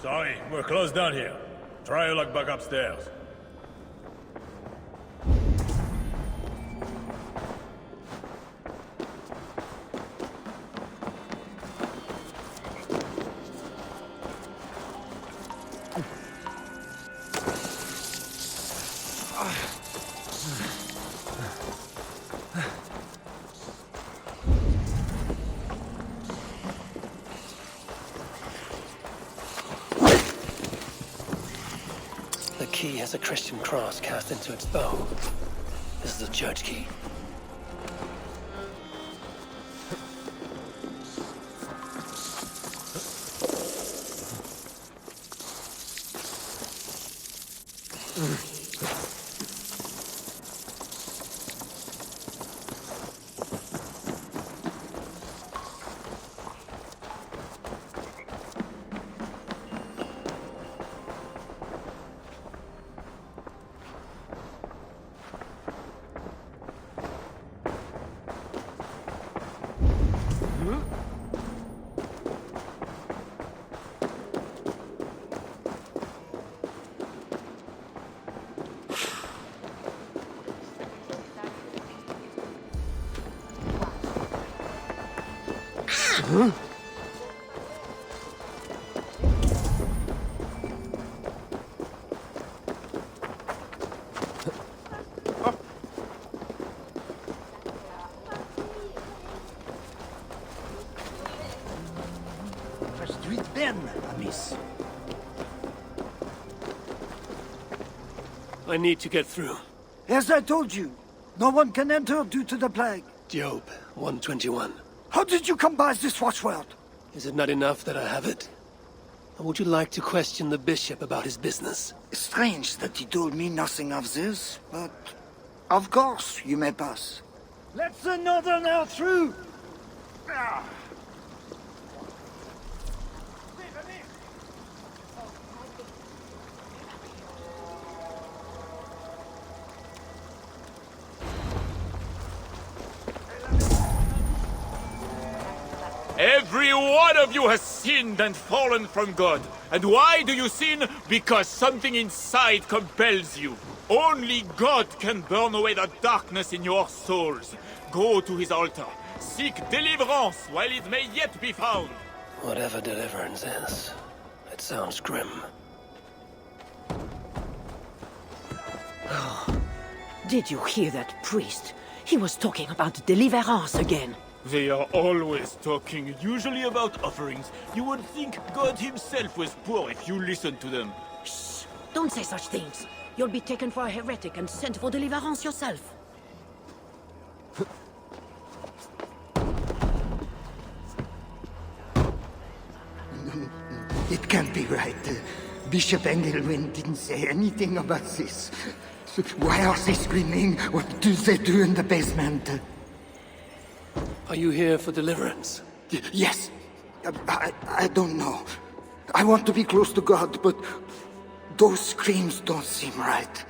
S9: Sorry, we're closed down here. Try your luck back upstairs.
S2: The key has a Christian cross cast into its bow. This is the church key.
S10: First do it then, Amice.
S8: I need to get through.
S10: As I told you, no one can enter due to the plague.
S2: Job 121.
S10: How did you come by this watchword?
S2: Is it not enough that I have it? Or would you like to question the bishop about his business?
S10: Strange that he told me nothing of this, but of course you may pass. Let the northerner through!
S1: Every one of you has sinned and fallen from God. And why do you sin? Because something inside compels you. Only God can burn away the darkness in your souls. Go to his altar. Seek deliverance while it may yet be found.
S2: Whatever deliverance is, it sounds grim.
S12: Did you hear that priest? He was talking about deliverance again.
S1: They are always talking, usually about offerings. You would think God himself was poor if you listened to them.
S12: Shh! Don't say such things. You'll be taken for a heretic and sent for deliverance yourself.
S10: It can't be right. Bishop Engelwin didn't say anything about this. Why are they screaming? What do they do in the basement?
S2: Are you here for deliverance?
S10: Yes. I don't know. I want to be close to God, but those screams don't seem right.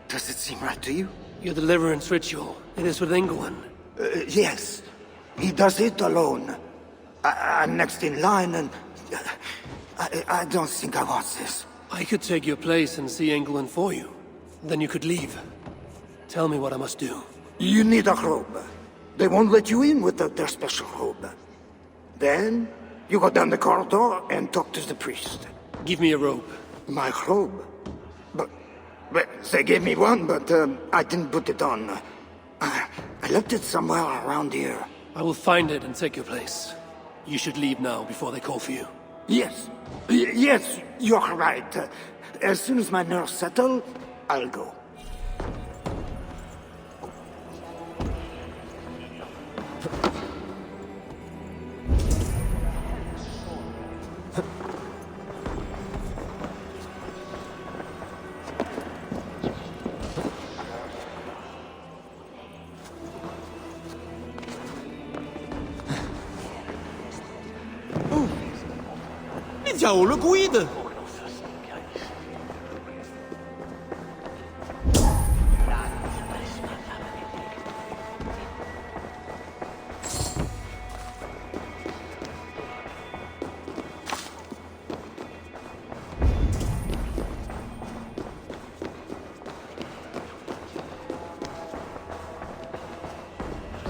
S10: Does it seem right to you?
S2: Your deliverance ritual. It is with Engelwin.
S10: Yes. He does it alone. I'm next in line, and I don't think I want this.
S2: I could take your place and see Engelwin for you. Then you could leave. Tell me what I must do.
S10: You need a robe. They won't let you in without their special robe. Then, you go down the corridor and talk to the priest.
S2: Give me a robe.
S10: My robe? But they gave me one, but I didn't put it on. I left it somewhere around here.
S2: I will find it and take your place. You should leave now before they call for you.
S10: Yes. Yes, you're right. As soon as my nerves settle, I'll go.
S5: Diavolo, guida!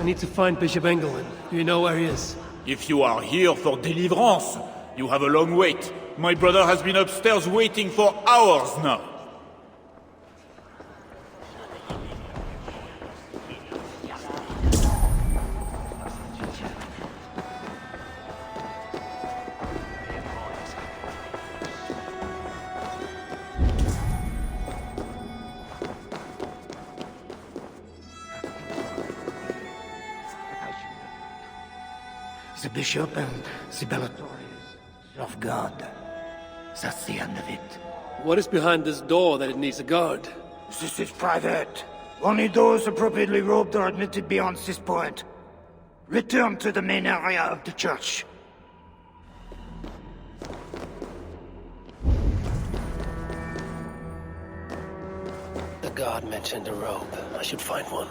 S15: I need to find Bishop Engelman. Do you know where he is?
S9: If you are here for deliverance, you have a long wait. My brother has been upstairs waiting for hours now.
S10: The bishop and the Bellatorians of God. That's the end of it.
S15: What is behind this door that it needs a guard?
S10: This is private. Only those appropriately robed are admitted beyond this point. Return to the main area of the church.
S2: The guard mentioned a robe. I should find one.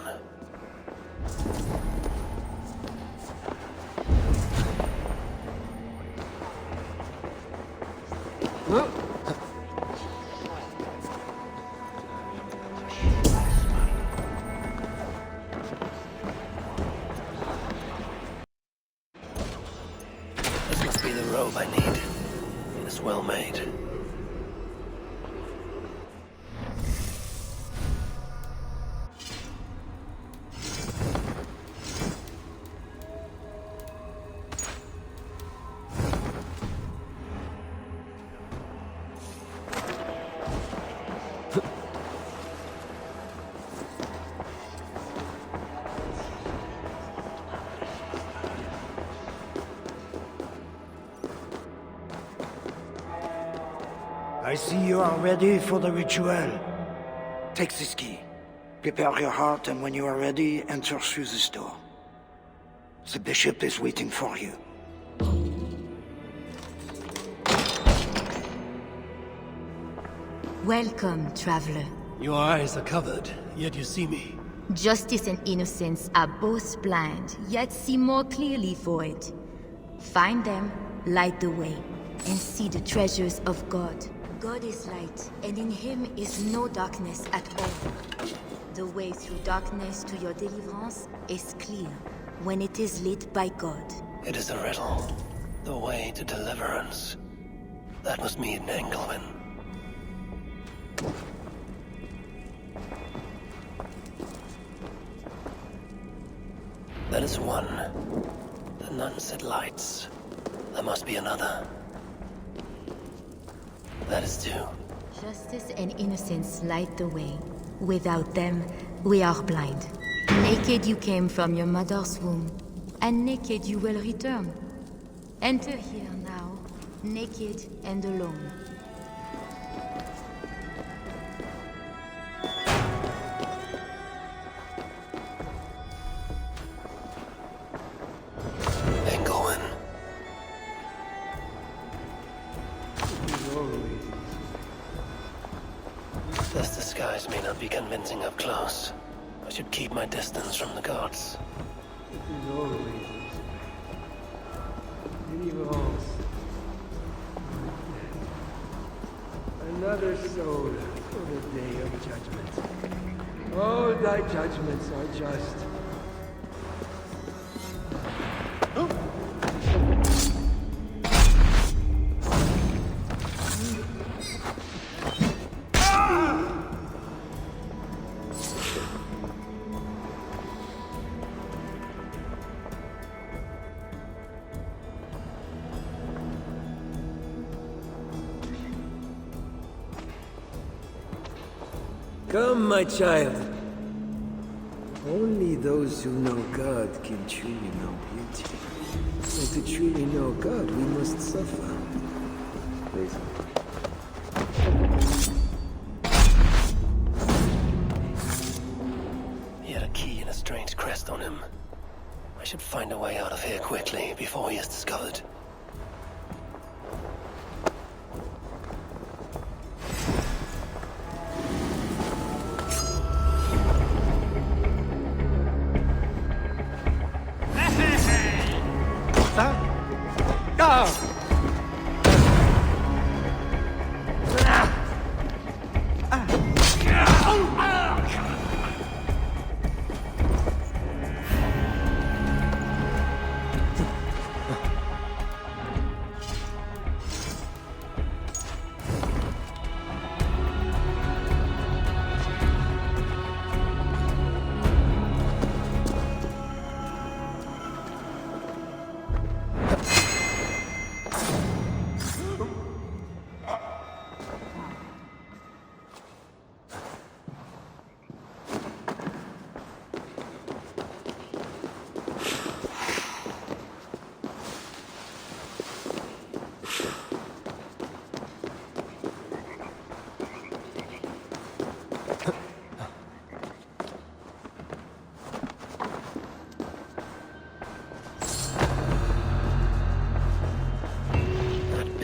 S2: This must be the robe I need. It's well made.
S10: I see you are ready for the ritual. Take this key. Prepare your heart, and when you are ready, enter through this door. The bishop is waiting for you.
S11: Welcome, traveler.
S15: Your eyes are covered, yet you see me.
S11: Justice and innocence are both blind, yet see more clearly for it. Find them, light the way, and see the treasures of God. God is light, and in him is no darkness at all. The way through darkness to your deliverance is clear when it is lit by God.
S2: It is a riddle. The way to deliverance. That must mean Engelman. That is one. The nun said lights. There must be another. That is two.
S11: Justice and innocence light the way. Without them, we are blind. Naked you came from your mother's womb, and naked you will return. Enter here now, naked and alone.
S2: Engelman. This disguise may not be convincing up close. I should keep my distance from the gods.
S8: Another soul for the day of judgment. All thy judgments are just. Come, my child. Only those who know God can truly know beauty. And to truly know God, we must suffer. Please.
S2: He had a key and a strange crest on him. I should find a way out of here quickly before he is discovered.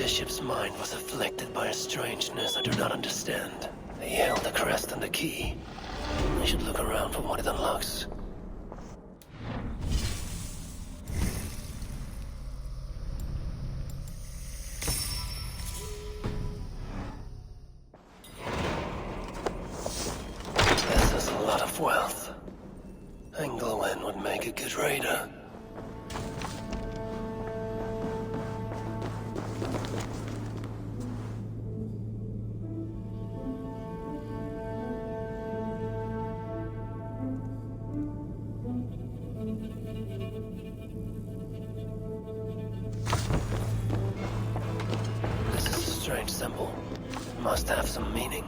S2: bishop's mind was afflicted by a strangeness I do not understand. He held the crest and the key. I should look around for what it unlocks. This is a lot of wealth. Engelwin would make a good raider. This is a strange symbol. It must have some meaning.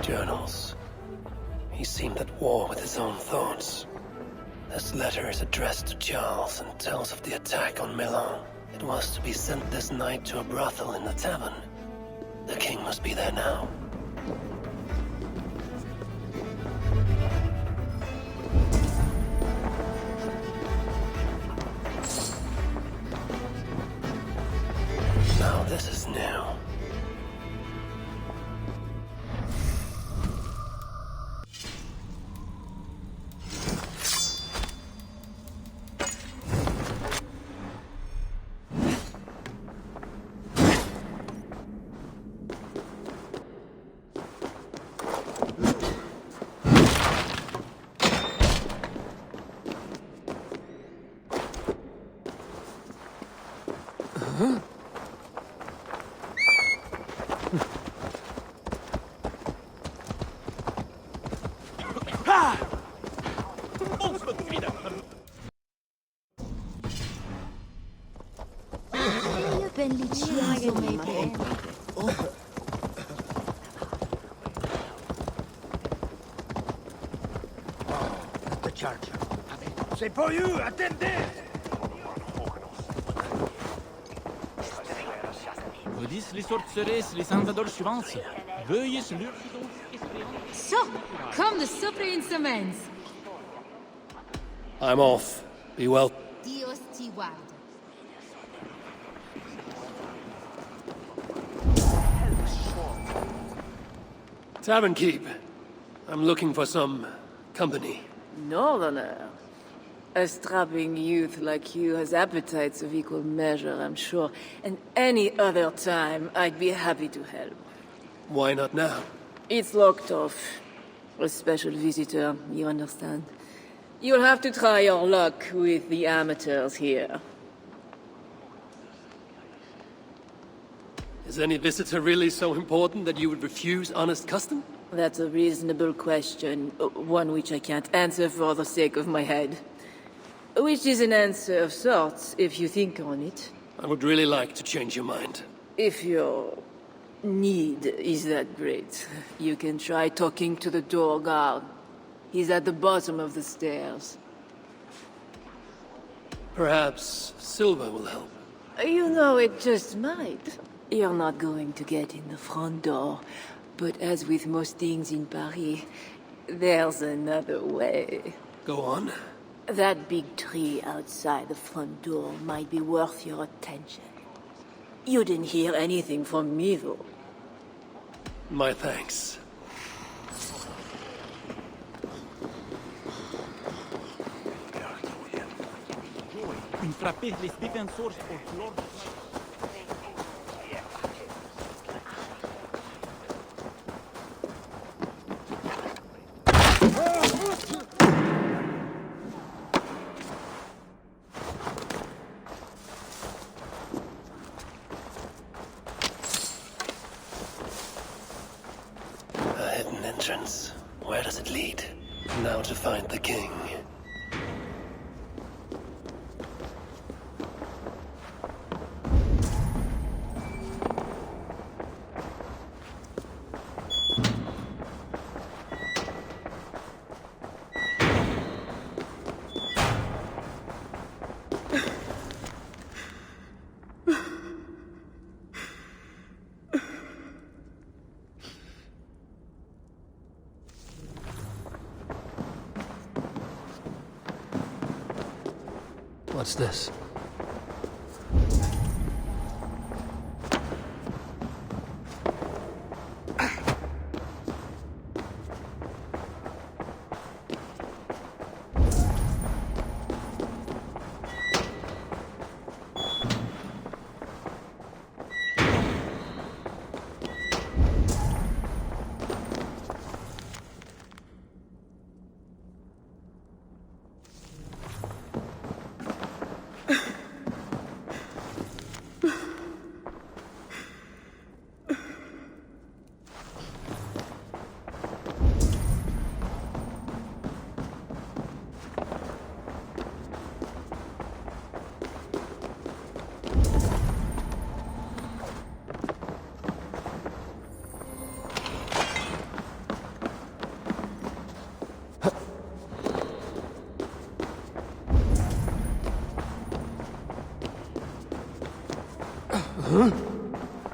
S2: Journals. He seemed at war with his own thoughts. This letter is addressed to Charles and tells of the attack on Milan. It was to be sent this night to a brothel in the tavern. The king must be there now. Now this is new.
S10: The charger. C'est pour you, attendez!
S16: Redis les sorceresses, les salvadors suivantes. Veuillez sur leur
S11: So, come the supper instruments.
S15: I'm off. Be well.
S11: Dios te guarde.
S15: Tavern keep. I'm looking for some company.
S12: Northerner. A strapping youth like you has appetites of equal measure, I'm sure. And any other time, I'd be happy to help.
S15: Why not now?
S12: It's locked off. A special visitor, you understand. You'll have to try your luck with the amateurs here.
S15: Is any visitor really so important that you would refuse honest custom?
S12: That's a reasonable question, one which I can't answer for the sake of my head. Which is an answer of sorts, if you think on it.
S15: I would really like to change your mind.
S12: If your need is that great, you can try talking to the door guard. He's at the bottom of the stairs.
S15: Perhaps silver will help.
S12: You know, it just might. You're not going to get in the front door, but as with most things in Paris, there's another way.
S15: Go on.
S12: That big tree outside the front door might be worth your attention. You didn't hear anything from me, though.
S15: My thanks.
S16: Une frappée, les défenseurs au Lord.
S2: A hidden entrance. Where does it lead? Now to find the king.
S15: What's this?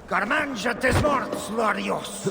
S10: Carmanja tes morts, Larios!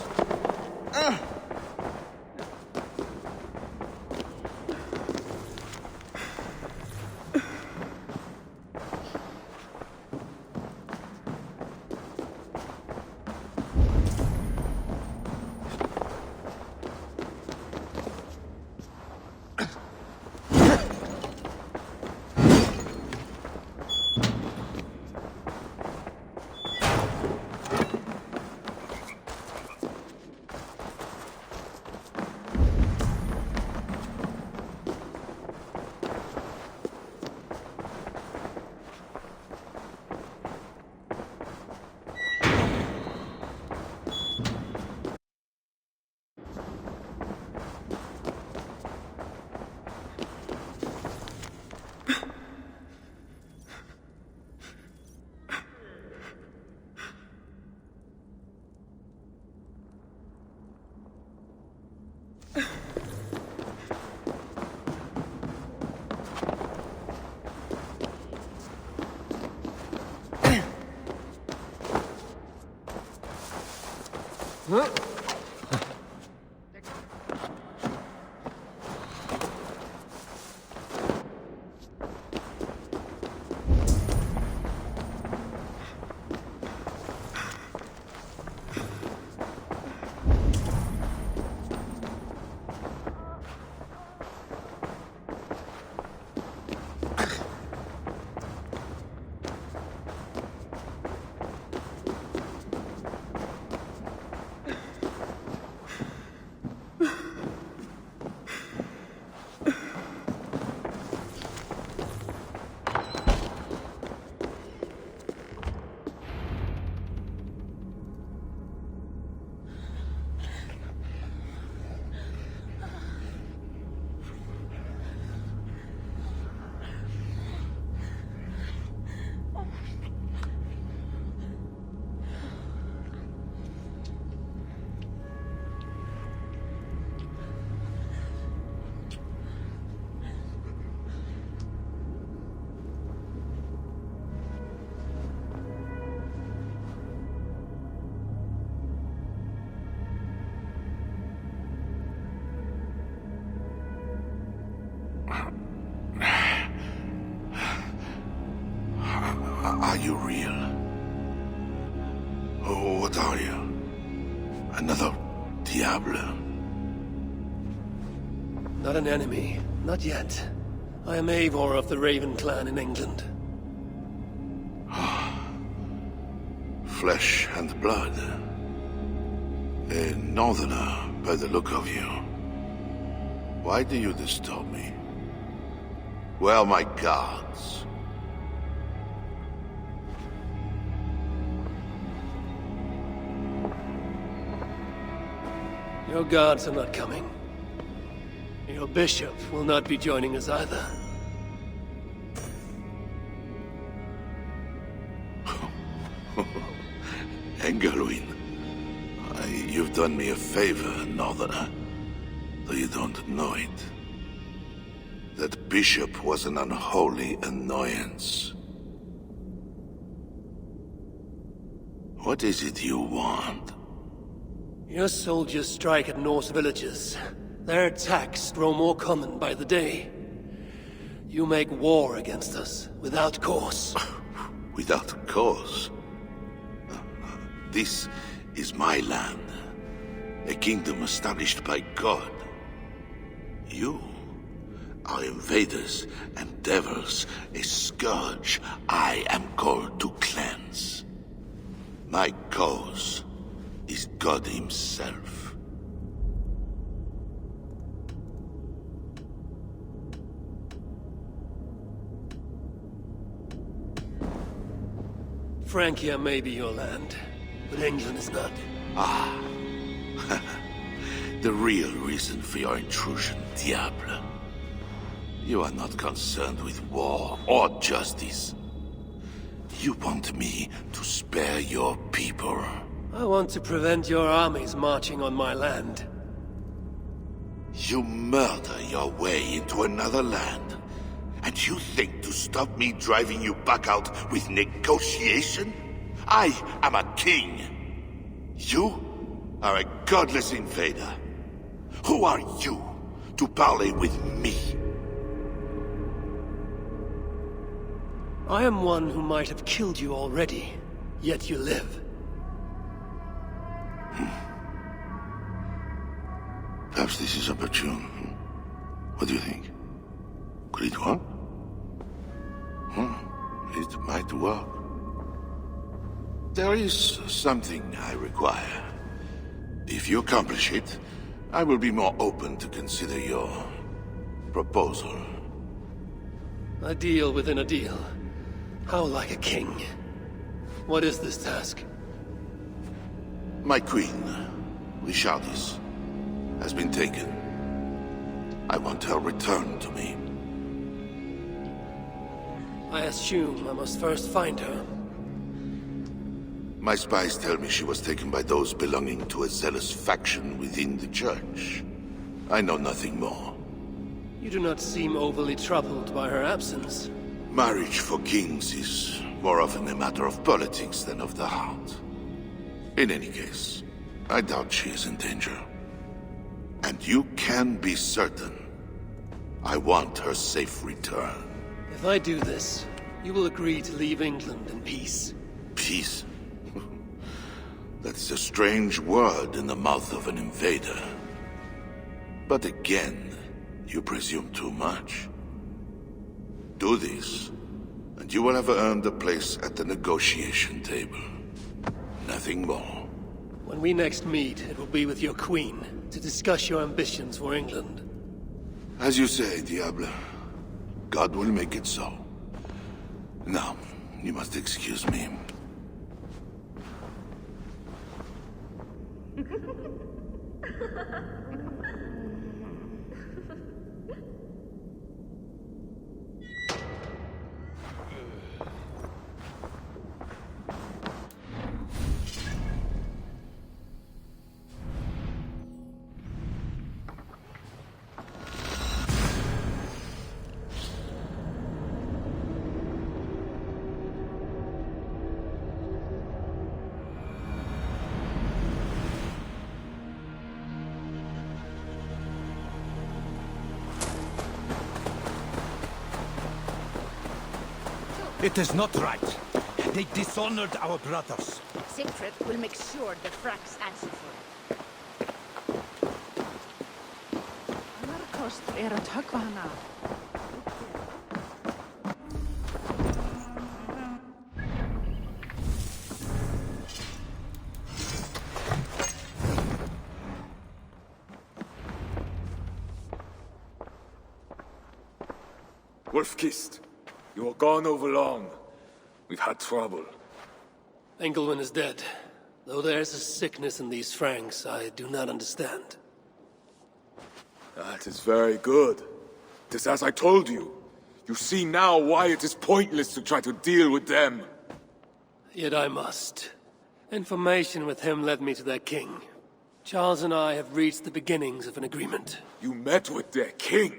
S1: Are you real? Oh, what are you? Another Diablo?
S2: Not an enemy. Not yet. I am Eivor of the Raven clan in England.
S1: Flesh and blood. A northerner, by the look of you. Why do you disturb me? Where are my guards?
S2: Your guards are not coming. Your bishop will not be joining us either.
S1: Engelwin, you've done me a favor, northerner. Though you don't know it. That bishop was an unholy annoyance. What is it you want?
S2: Your soldiers strike at Norse villages. Their attacks grow more common by the day.
S15: You make war against us, without cause.
S17: Without cause? This is my land. A kingdom established by God. You are invaders and devils, a scourge I am called to cleanse. My cause is God himself.
S15: Francia may be your land, but England is not.
S17: Ah. The real reason for your intrusion, Diable. You are not concerned with war or justice. You want me to spare your people.
S15: I want to prevent your armies marching on my land.
S17: You murder your way into another land. And you think to stop me driving you back out with negotiation? I am a king. You are a godless invader. Who are you to parley with me?
S15: I am one who might have killed you already, yet you live.
S17: Perhaps this is opportune. What do you think? Could it work? It might work. There is something I require. If you accomplish it, I will be more open to consider your proposal.
S15: A deal within a deal. How like a king. What is this task?
S17: My queen, Richardis, has been taken. I want her returned to me.
S15: I assume I must first find her.
S17: My spies tell me she was taken by those belonging to a zealous faction within the church. I know nothing more.
S15: You do not seem overly troubled by her absence.
S17: Marriage for kings is more often a matter of politics than of the heart. In any case, I doubt she is in danger. And you can be certain I want her safe return.
S15: If I do this, you will agree to leave England in peace.
S17: Peace? That's a strange word in the mouth of an invader. But again, you presume too much. Do this, and you will have earned a place at the negotiation table. Nothing more.
S15: When we next meet, it will be with your queen, to discuss your ambitions for England.
S17: As you say, Diable. God will make it so. Now, you must excuse me.
S13: It is not right. They dishonored our brothers.
S6: Siegfried will make sure the Franks answer for it.
S18: Annar kostur að höggva hana af.
S1: Wolf-Kissed, you are gone over long. We've had trouble.
S15: Engelwin is dead. Though there's a sickness in these Franks I do not understand.
S1: That is very good. It is as I told you. You see now why it is pointless to try to deal with them.
S15: Yet I must. Information with him led me to their king. Charles and I have reached the beginnings of an agreement.
S1: You met with their king?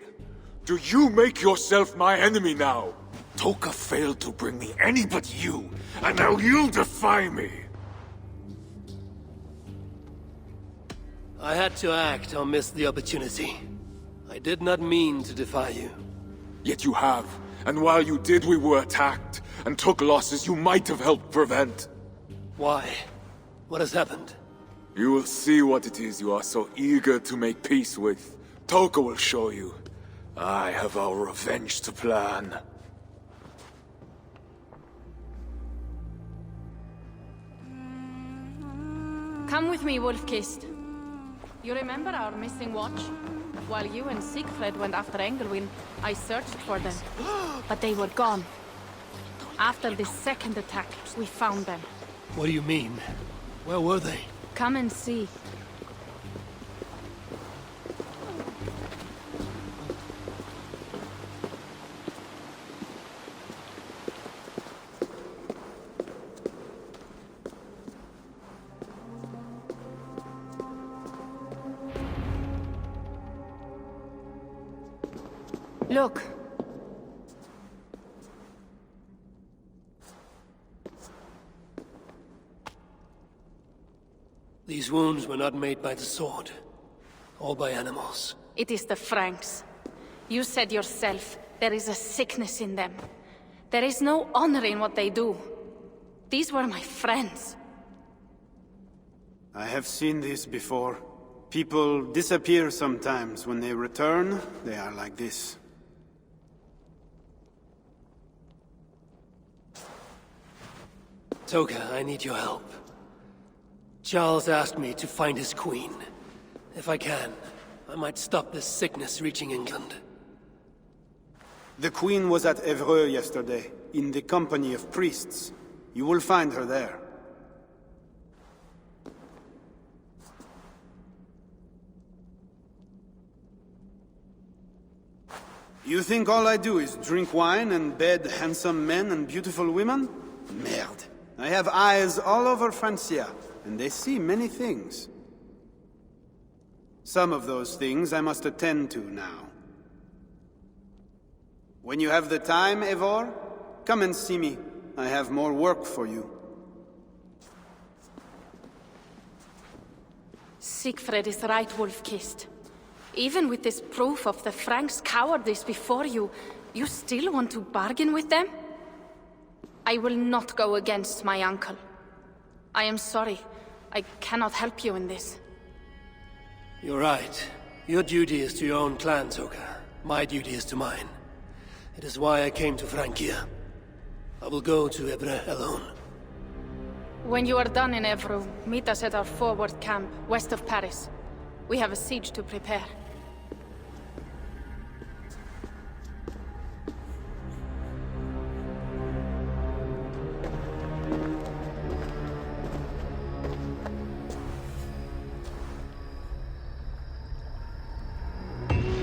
S1: Do you make yourself my enemy now? Toka failed to bring me any but you, and now you defy me!
S15: I had to act or miss the opportunity. I did not mean to defy you.
S1: Yet you have, and while you did, we were attacked, and took losses you might have helped prevent.
S15: Why? What has happened?
S1: You will see what it is you are so eager to make peace with. Toka will show you. I have our revenge to plan.
S4: Come with me, Wolf-Kissed. You remember our missing watch? While you and Siegfried went after Engelwin, I searched for them. But they were gone. After the second attack, we found them.
S15: What do you mean? Where were they?
S4: Come and see. Look.
S15: These wounds were not made by the sword, or by animals.
S4: It is the Franks. You said yourself, there is a sickness in them. There is no honor in what they do. These were my friends.
S5: I have seen this before. People disappear sometimes. When they return, they are like this.
S15: Toka, I need your help. Charles asked me to find his queen. If I can, I might stop this sickness reaching England.
S5: The queen was at Evreux yesterday, in the company of priests. You will find her there. You think all I do is drink wine and bed handsome men and beautiful women? Merde. I have eyes all over Francia, and they see many things. Some of those things I must attend to now. When you have the time, Eivor, come and see me. I have more work for you.
S4: Siegfried is right, Wolf-Kissed. Even with this proof of the Franks' cowardice before you, you still want to bargain with them? I will not go against my uncle. I am sorry. I cannot help you in this.
S15: You're right. Your duty is to your own clan, Toka. My duty is to mine. It is why I came to Francia. I will go to Evreux alone.
S4: When you are done in Evreux, meet us at our forward camp, west of Paris. We have a siege to prepare.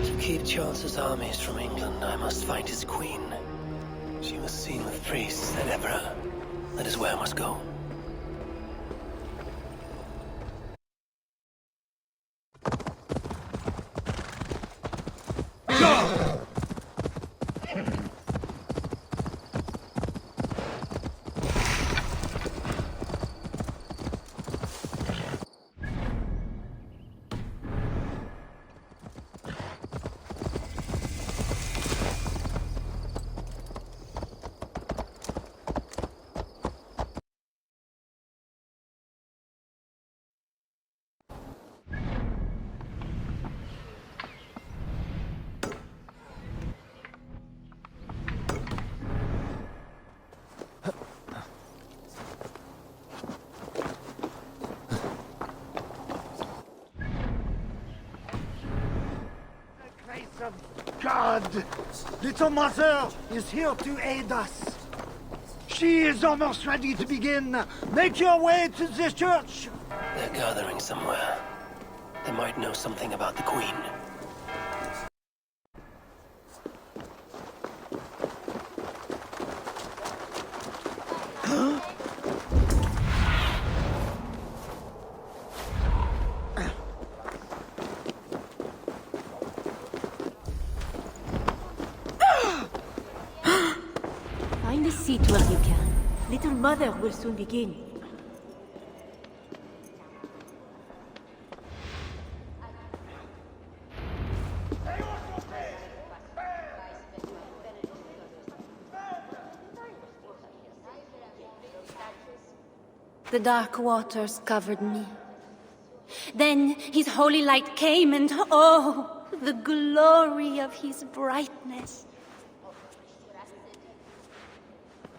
S2: To keep Charles's armies from England, I must find his queen. She was seen with priests at Evreux. That is where I must go.
S10: God! Little Mother is here to aid us. She is almost ready to begin. Make your way to the church.
S2: They're gathering somewhere. They might know something about the Queen.
S11: Find a seat where you can. Little Mother will soon begin.
S19: The dark waters covered me. Then his holy light came and oh, the glory of his brightness.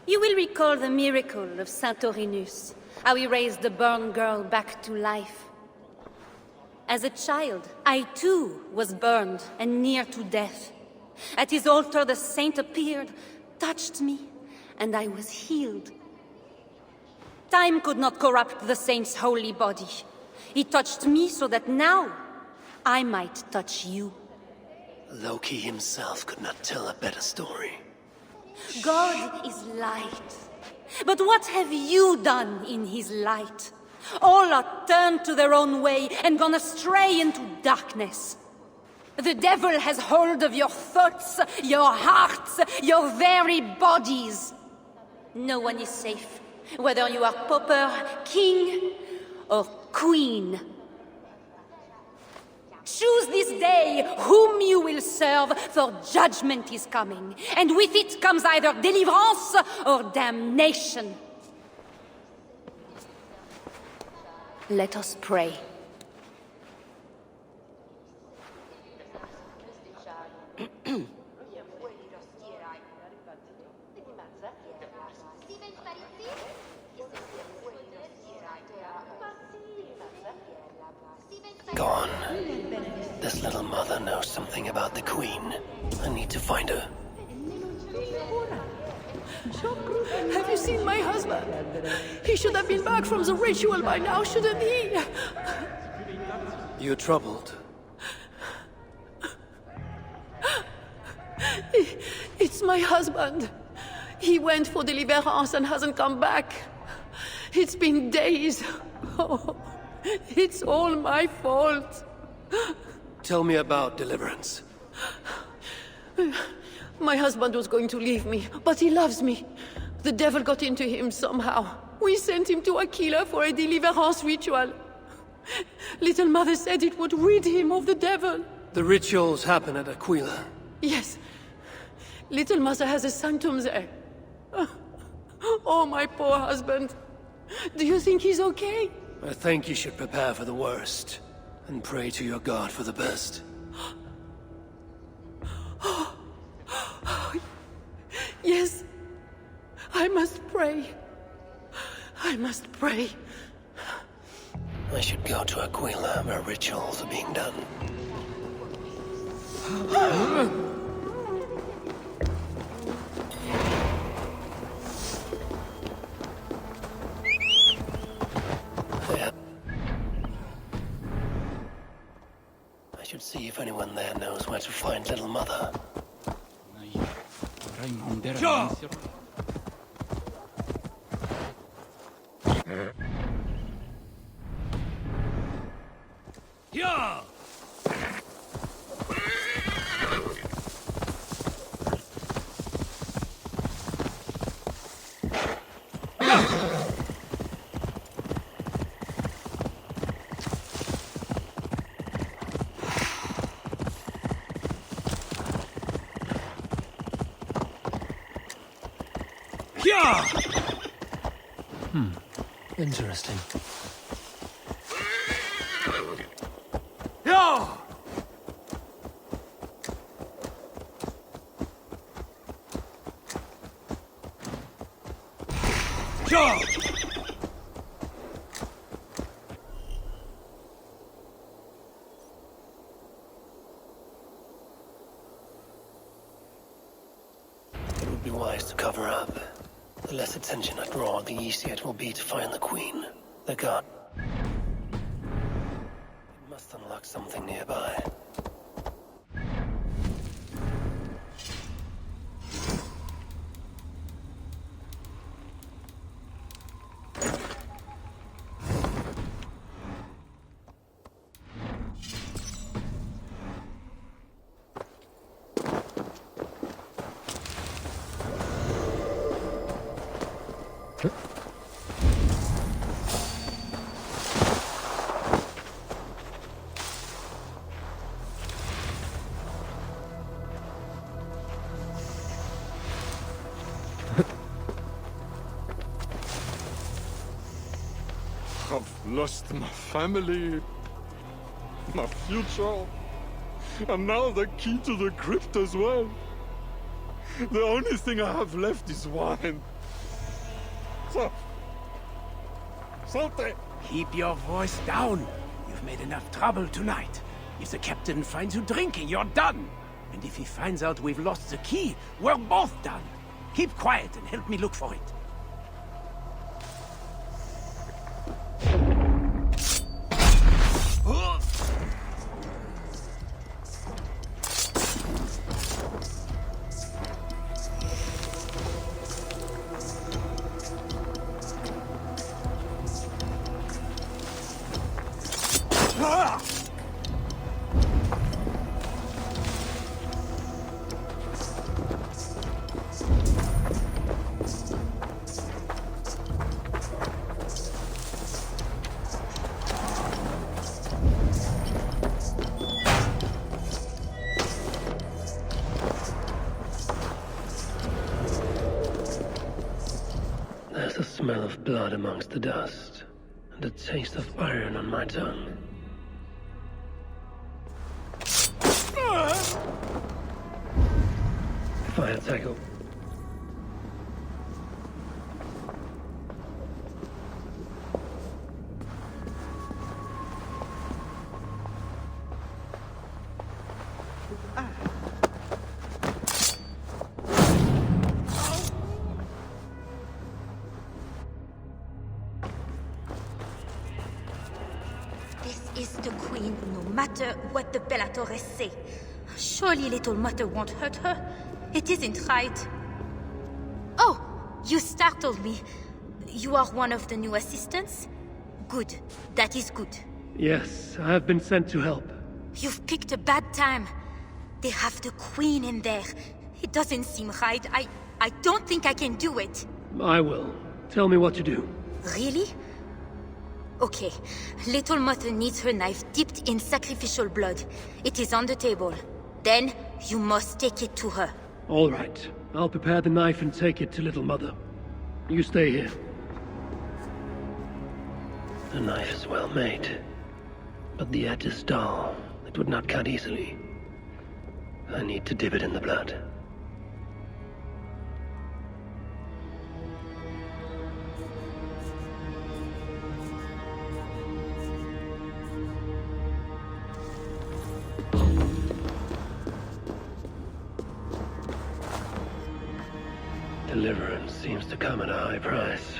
S19: You will recall the miracle of Saint Orinus, how he raised the burned girl back to life. As a child, I too was burned and near to death. At his altar the saint appeared, touched me, and I was healed. Time could not corrupt the saint's holy body. He touched me so that now I might touch you.
S2: Loki himself could not tell a better story.
S19: God is light. But what have you done in his light? All are turned to their own way and gone astray into darkness. The devil has hold of your thoughts, your hearts, your very bodies. No one is safe, whether you are pauper, king, or queen. Choose this day whom you will serve, for judgment is coming, and with it comes either deliverance or damnation. Let us pray.
S2: Gone. This little mother knows something about the Queen. I need to find her.
S18: Have you seen my husband? He should have been back from the ritual by now, shouldn't he?
S2: You're troubled.
S18: It's my husband. He went for deliverance and hasn't come back. It's been days. Oh, it's all my fault.
S2: Tell me about deliverance.
S18: My husband was going to leave me, but he loves me. The devil got into him somehow. We sent him to Aquila for a deliverance ritual. Little Mother said it would rid him of the devil.
S2: The rituals happen at Aquila.
S18: Yes. Little Mother has a sanctum there. Oh, my poor husband. Do you think he's okay?
S2: I think you should prepare for the worst, and pray to your God for the best.
S18: Yes. I must pray. I must pray.
S2: I should go to Aquila, where rituals are being done. I should see if anyone there knows where to find Little Mother.
S16: Sure.
S8: Yeah!
S2: Interesting.
S8: Yeah! Sure!
S2: It would be wise to cover up. The less attention I draw, the easier it will be to find the Queen, the god. It must unlock something nearby.
S3: lost my family, my future, and now the key to the crypt as well. The only thing I have left is wine. So, something.
S20: Keep your voice down. You've made enough trouble tonight. If the captain finds you drinking, you're done. And if he finds out we've lost the key, we're both done. Keep quiet and help me look for it.
S2: There's a smell of blood amongst the dust, and a taste of iron on my tongue. Fire tackle.
S11: Is the queen, no matter what the Bellatores say. Surely little mother won't hurt her. It isn't right. Oh, you startled me. You are one of the new assistants? Good. That is good.
S2: Yes, I have been sent to help.
S11: You've picked a bad time. They have the queen in there. It doesn't seem right. I don't think I can do it.
S2: I will. Tell me what to do.
S11: Really? Okay. Little Mother needs her knife dipped in sacrificial blood. It is on the table. Then, you must take it to her.
S2: All right. I'll prepare the knife and take it to Little Mother. You stay here. The knife is well made, but the edge is dull. It would not cut easily. I need to dip it in the blood. Deliverance seems to come at a high price.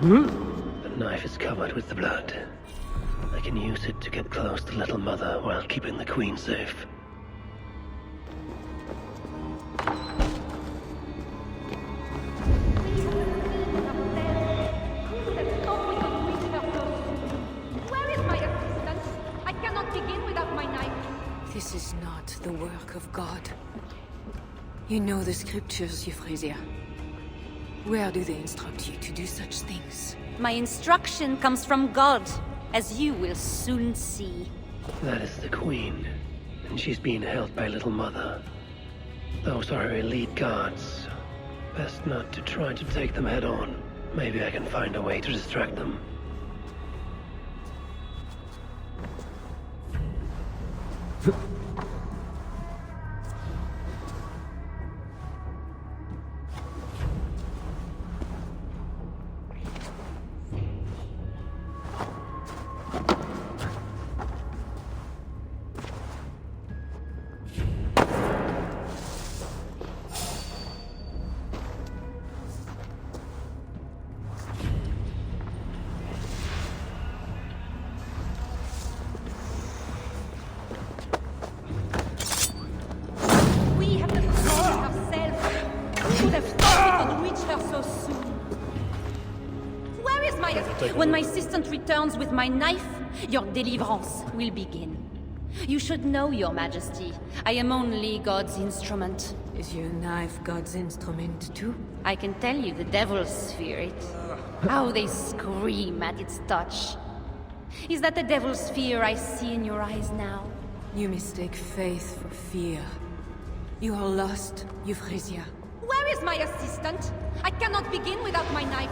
S2: The knife is covered with the blood. I can use it to get close to Little Mother while keeping the Queen safe.
S18: This is not the work of God. You know the scriptures, Euphrasia. Where do they instruct you to do such things?
S19: My instruction comes from God, as you will soon see.
S2: That is the Queen, and she's being held by Little Mother. Those are her elite guards. Best not to try to take them head on. Maybe I can find a way to distract them.
S19: When my assistant returns with my knife, your deliverance will begin. You should know, Your Majesty. I am only God's instrument.
S18: Is your knife God's instrument too?
S19: I can tell you the devils fear it. How they scream at its touch. Is that the devil's fear I see in your eyes now?
S18: You mistake faith for fear. You are lost, Euphrasia.
S19: Where is my assistant? I cannot begin without my knife.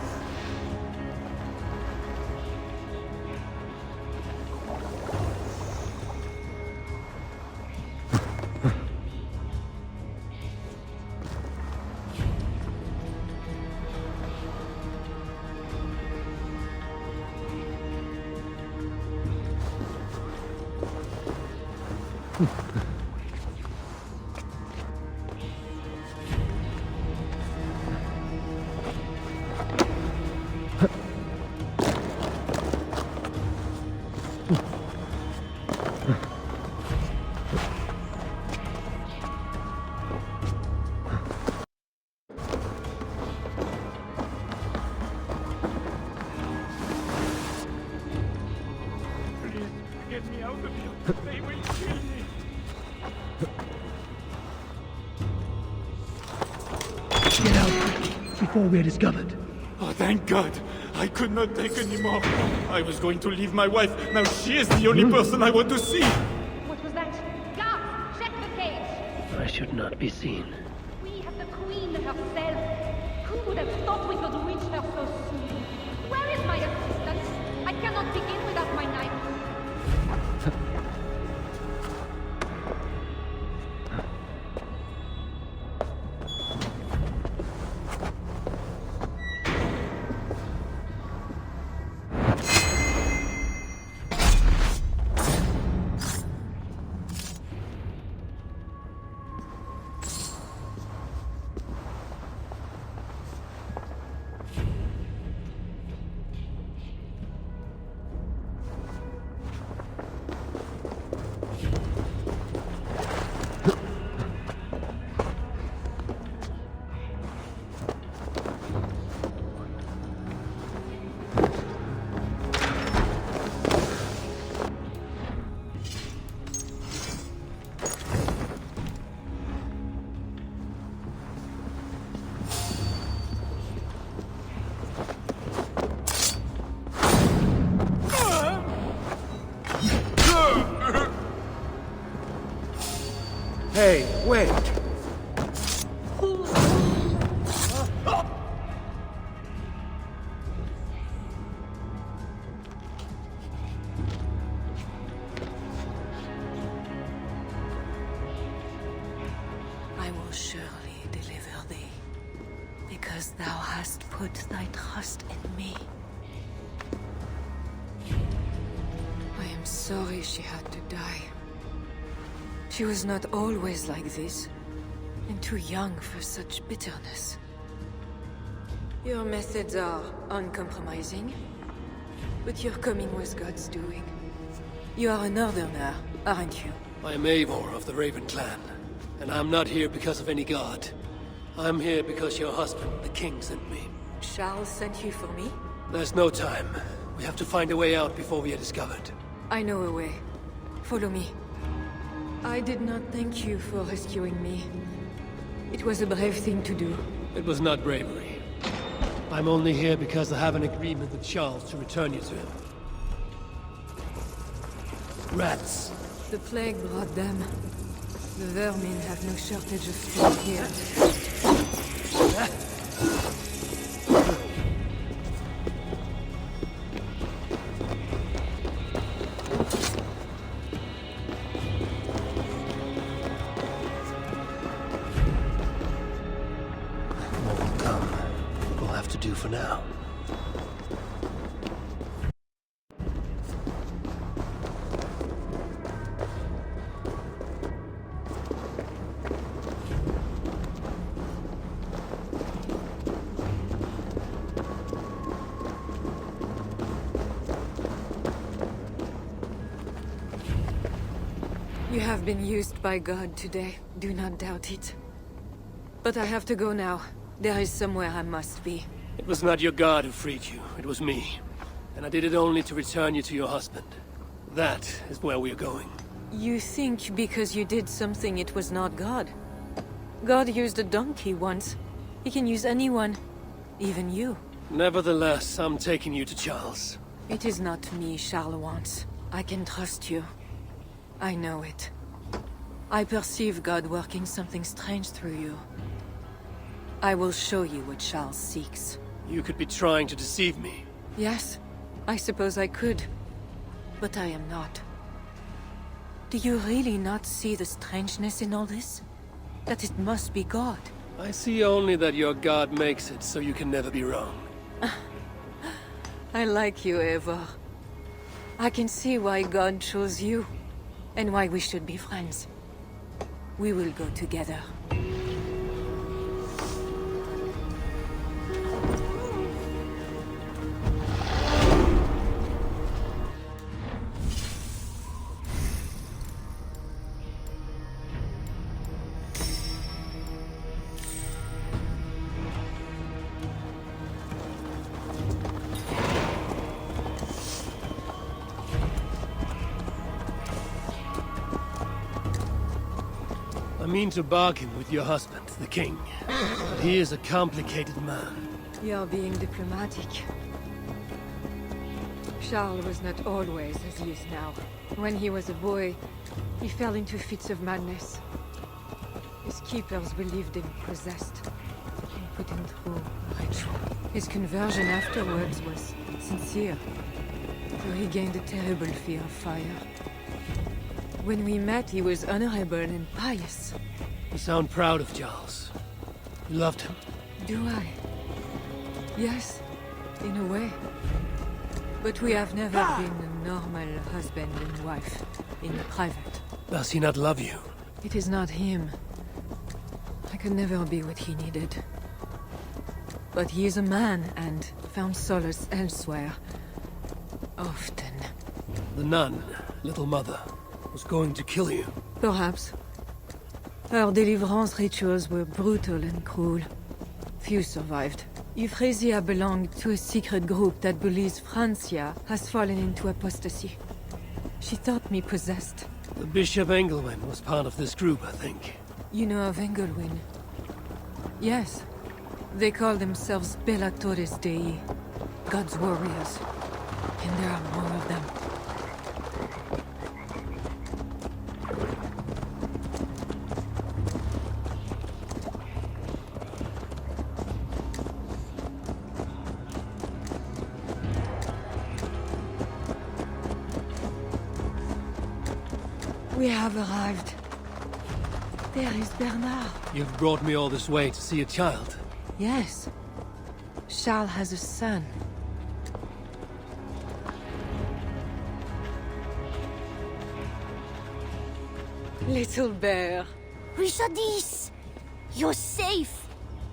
S3: Get me out of here! They will kill me!
S10: Get out before we're discovered.
S9: Oh, thank God! I could not take any more. I was going to leave my wife. Now she is the only person I want to see.
S19: What was that? Guards, check the cage!
S2: I should not be seen.
S19: We have the queen herself. Who would have thought we could reach her so soon? Where is my assistant? I cannot begin without my knife.
S8: Hey, wait!
S6: I will surely deliver thee, because thou hast put thy trust in me. I am sorry she had to die. She was not always like this, and too young for such bitterness. Your methods are uncompromising, but your coming was God's doing. You are a northerner, aren't you?
S15: I am Eivor of the Raven clan, and I'm not here because of any god. I'm here because your husband, the king, sent me.
S6: Charles sent you for me?
S15: There's no time. We have to find a way out before we are discovered.
S6: I know a way. Follow me. I did not thank you for rescuing me. It was a brave thing to do.
S15: It was not bravery. I'm only here because I have an agreement with Charles to return you to him. Rats.
S6: The plague brought them. The vermin have no shortage of food here.
S15: More will come. We'll have to do for now.
S6: You have been used by God today. Do not doubt it. But I have to go now. There is somewhere I must be.
S15: It was not your god who freed you. It was me. And I did it only to return you to your husband. That is where we are going.
S6: You think because you did something it was not God? God used a donkey once. He can use anyone. Even you.
S15: Nevertheless, I'm taking you to Charles.
S6: It is not me Charles wants. I can trust you. I know it. I perceive God working something strange through you.
S18: I will show you what Charles seeks.
S15: You could be trying to deceive me.
S18: Yes, I suppose I could. But I am not. Do you really not see the strangeness in all this? That it must be God?
S15: I see only that your god makes it so you can never be wrong.
S18: I like you, Eivor. I can see why God chose you, and why we should be friends. We will go together.
S15: I mean to bargain with your husband, the king. But he is a complicated man.
S18: You're being diplomatic. Charles was not always as he is now. When he was a boy, he fell into fits of madness. His keepers believed him possessed and put him through a ritual. His conversion afterwards was sincere, though he gained a terrible fear of fire. When we met, he was honorable and pious.
S15: You sound proud of Charles. You loved him.
S18: Do I? Yes, in a way. But we have never been a normal husband and wife, in private.
S15: Does he not love you?
S18: It is not him. I could never be what he needed. But he is a man and found solace elsewhere. Often.
S15: The nun, little mother, was going to kill you.
S18: Perhaps. Her deliverance rituals were brutal and cruel. Few survived. Euphrasia belonged to a secret group that believes Francia has fallen into apostasy. She thought me possessed.
S15: The Bishop Engelwin was part of this group, I think.
S18: You know of Engelwin? Yes. They call themselves Bellatores Dei, God's warriors. And there are more of them. We have arrived. There is Bernard.
S15: You've brought me all this way to see a child.
S18: Yes. Charles has a son. Little bear.
S19: Richardis! You're safe!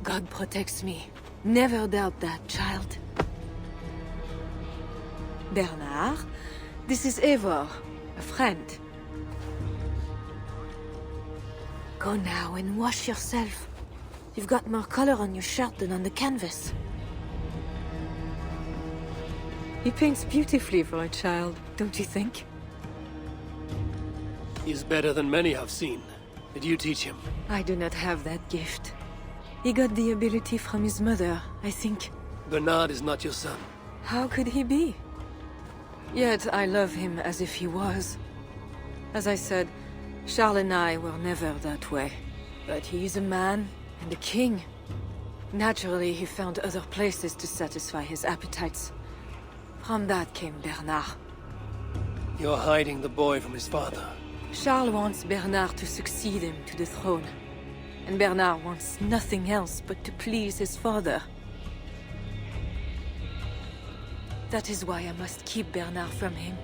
S18: God protects me. Never doubt that, child. Bernard, this is Eivor, a friend. Go now and wash yourself. You've got more color on your shirt than on the canvas. He paints beautifully for a child, don't you think?
S15: He's better than many I've seen. Did you teach him?
S18: I do not have that gift. He got the ability from his mother, I think.
S15: Bernard is not your son.
S18: How could he be? Yet I love him as if he was. As I said, Charles and I were never that way. But he is a man and a king. Naturally, he found other places to satisfy his appetites. From that came Bernard.
S15: You're hiding the boy from his father.
S18: Charles wants Bernard to succeed him to the throne. And Bernard wants nothing else but to please his father. That is why I must keep Bernard from him.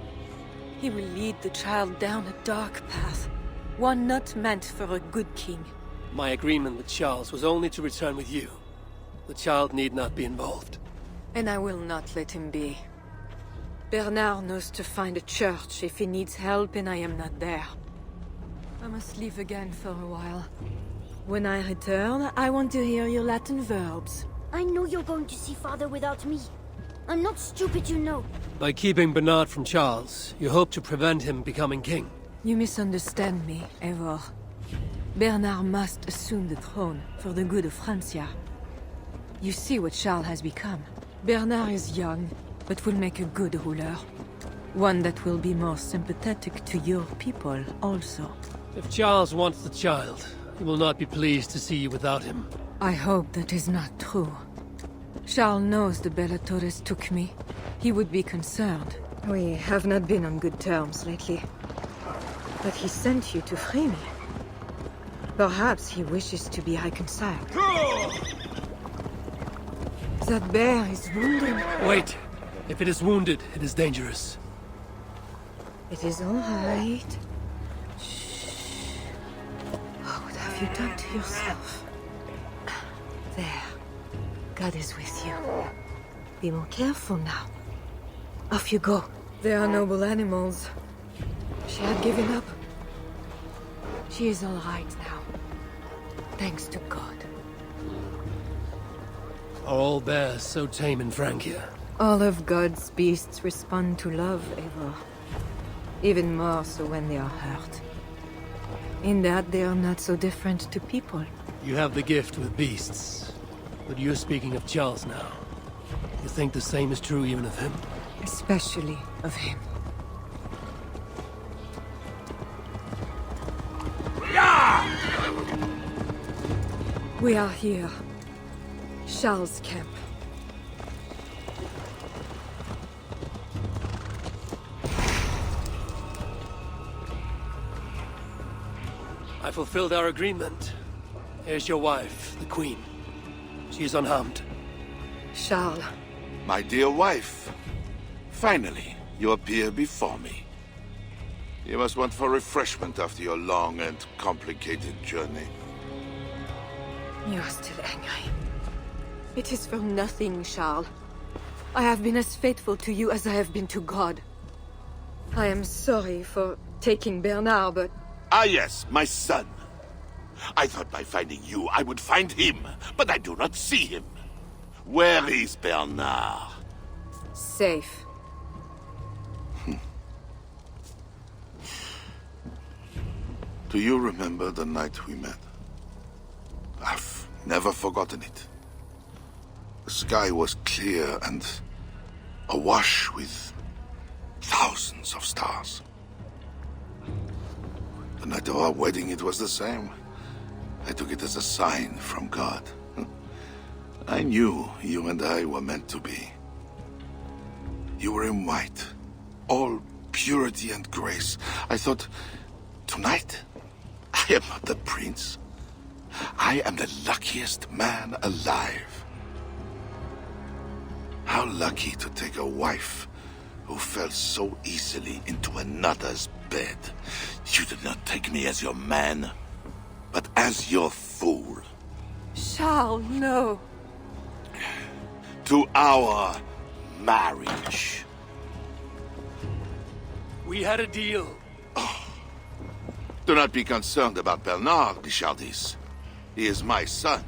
S18: He will lead the child down a dark path. One not meant for a good king.
S15: My agreement with Charles was only to return with you. The child need not be involved.
S18: And I will not let him be. Bernard knows to find a church if he needs help and I am not there. I must leave again for a while. When I return, I want to hear your Latin verbs.
S19: I know you're going to see Father without me. I'm not stupid, you know.
S15: By keeping Bernard from Charles, you hope to prevent him becoming king.
S18: You misunderstand me, Eivor. Bernard must assume the throne for the good of Francia. You see what Charles has become. Bernard is young, but will make a good ruler. One that will be more sympathetic to your people also.
S15: If Charles wants the child, he will not be pleased to see you without him.
S6: I hope that is not true. Charles knows the Bellatores took me. He would be concerned. We have not been on good terms lately. But he sent you to free me. Perhaps he wishes to be reconciled. That bear is wounded.
S15: Wait. If it is wounded, it is dangerous.
S6: It is all right. Shh. Oh, what have you done to yourself? There. God is with you. Be more careful now. Off you go. They are noble animals. She had given up. She is all right now. Thanks to God.
S15: Are all bears so tame in Francia?
S6: All of God's beasts respond to love, Eivor. Even more so when they are hurt. In that they are not so different to people.
S15: You have the gift with beasts. But you're speaking of Charles now. You think the same is true even of him?
S6: Especially of him. We are here. Charles' camp.
S15: I fulfilled our agreement. Here's your wife, the Queen. She is unharmed.
S6: Charles.
S17: My dear wife, finally, you appear before me. You must want for refreshment after your long and complicated journey.
S6: You are still angry. It is for nothing, Charles. I have been as faithful to you as I have been to God. I am sorry for taking Bernard, but...
S17: Ah yes, my son. I thought by finding you, I would find him, but I do not see him. Where is Bernard?
S6: Safe.
S17: Do you remember the night we met? I've never forgotten it. The sky was clear and awash with thousands of stars. The night of our wedding, it was the same. I took it as a sign from God. I knew you and I were meant to be. You were in white, all purity and grace. I thought, tonight, I am not the prince. I am the luckiest man alive. How lucky to take a wife who fell so easily into another's bed. You did not take me as your man, but as your fool.
S6: Charles, no.
S17: To our marriage.
S15: We had a deal.
S17: Do not be concerned about Bernard, Richardis. He is my son.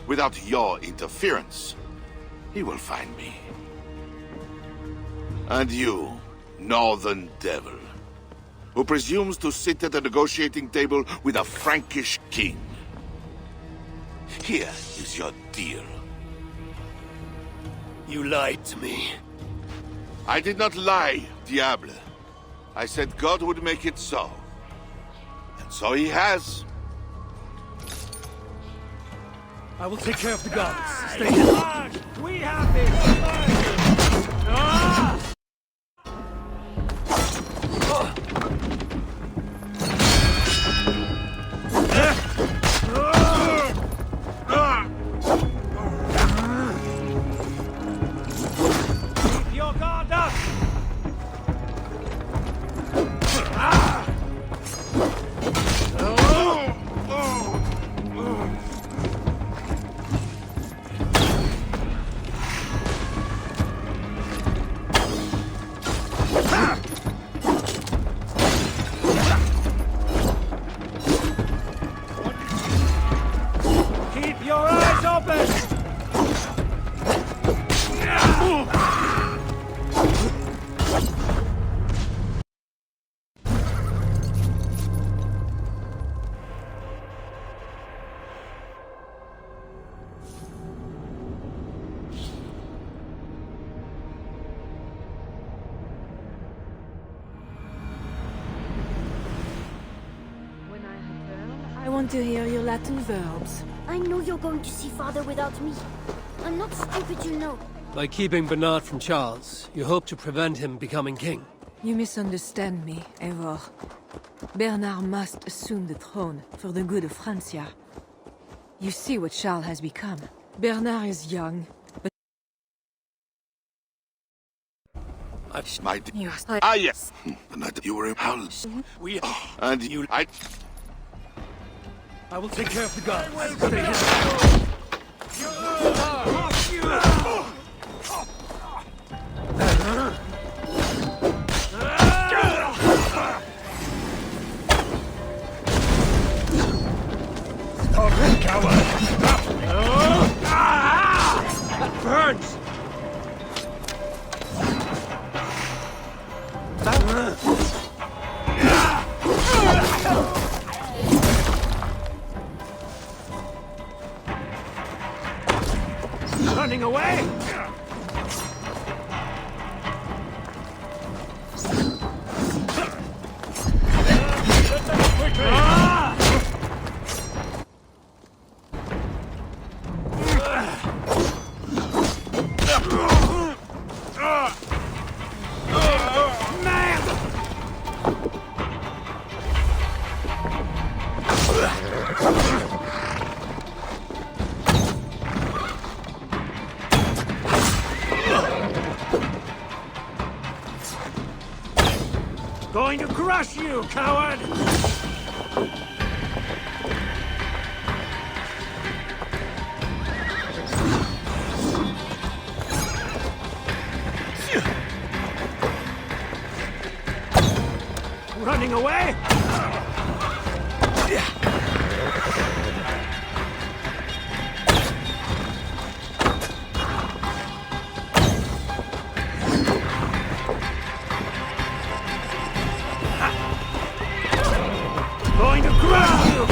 S17: Without your interference, he will find me. And you, northern devil, who presumes to sit at a negotiating table with a Frankish king. Here is your deal.
S15: You lied to me.
S17: I did not lie, Diable. I said God would make it so. And so he has.
S15: I will take care of the gods. Stay here.
S20: We have this! Ah! Keep your guard up! Keep your eyes open!
S6: When I return, I want to hear your Latin verbs.
S21: I know you're going to see Father without me. I'm not stupid, you know.
S15: By keeping Bernard from Charles, you hope to prevent him becoming king.
S18: You misunderstand me, Eivor. Bernard must assume the throne for the good of Francia. You see what Charles has become. Bernard is young, but...
S17: Yes. Bernard, you were in house. And you... I
S10: will take care of the guards. Stay here.
S8: Stop it, coward! That burns!
S10: Running away?
S8: Going to crush you, coward!
S10: Running away?
S8: Going to crush you!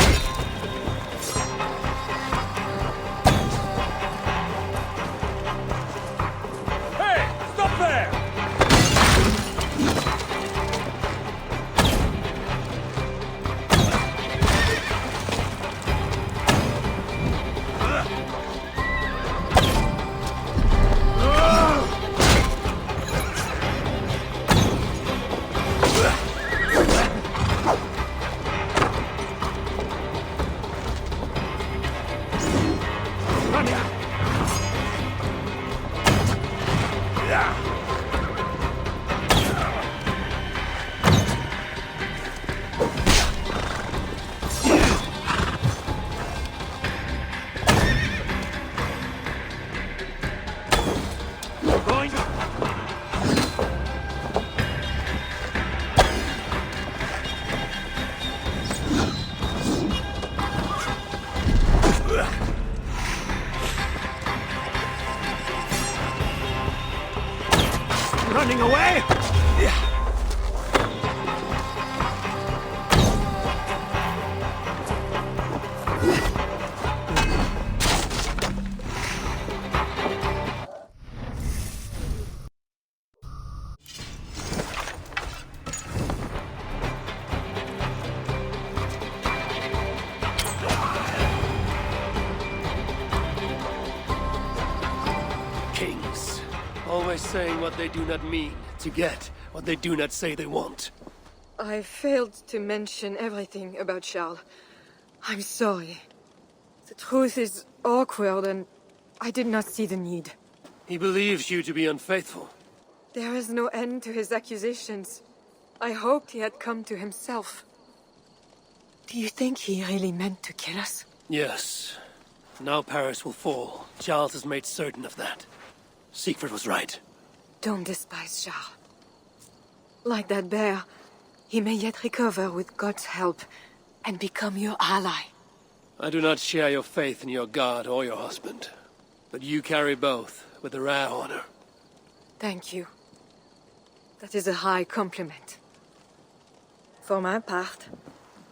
S8: Hey! Stop there!
S10: Running away?
S15: Kings, always saying what they do not mean, to get what they do not say they want.
S18: I failed to mention everything about Charles. I'm sorry. The truth is awkward and I did not see the need.
S15: He believes you to be unfaithful.
S18: There is no end to his accusations. I hoped he had come to himself. Do you think he really meant to kill us?
S15: Yes. Now Paris will fall. Charles has made certain of that. Siegfried was right.
S18: Don't despise Charles. Like that bear, he may yet recover with God's help and become your ally.
S15: I do not share your faith in your god or your husband. But you carry both with a rare honor.
S18: Thank you. That is a high compliment. For my part,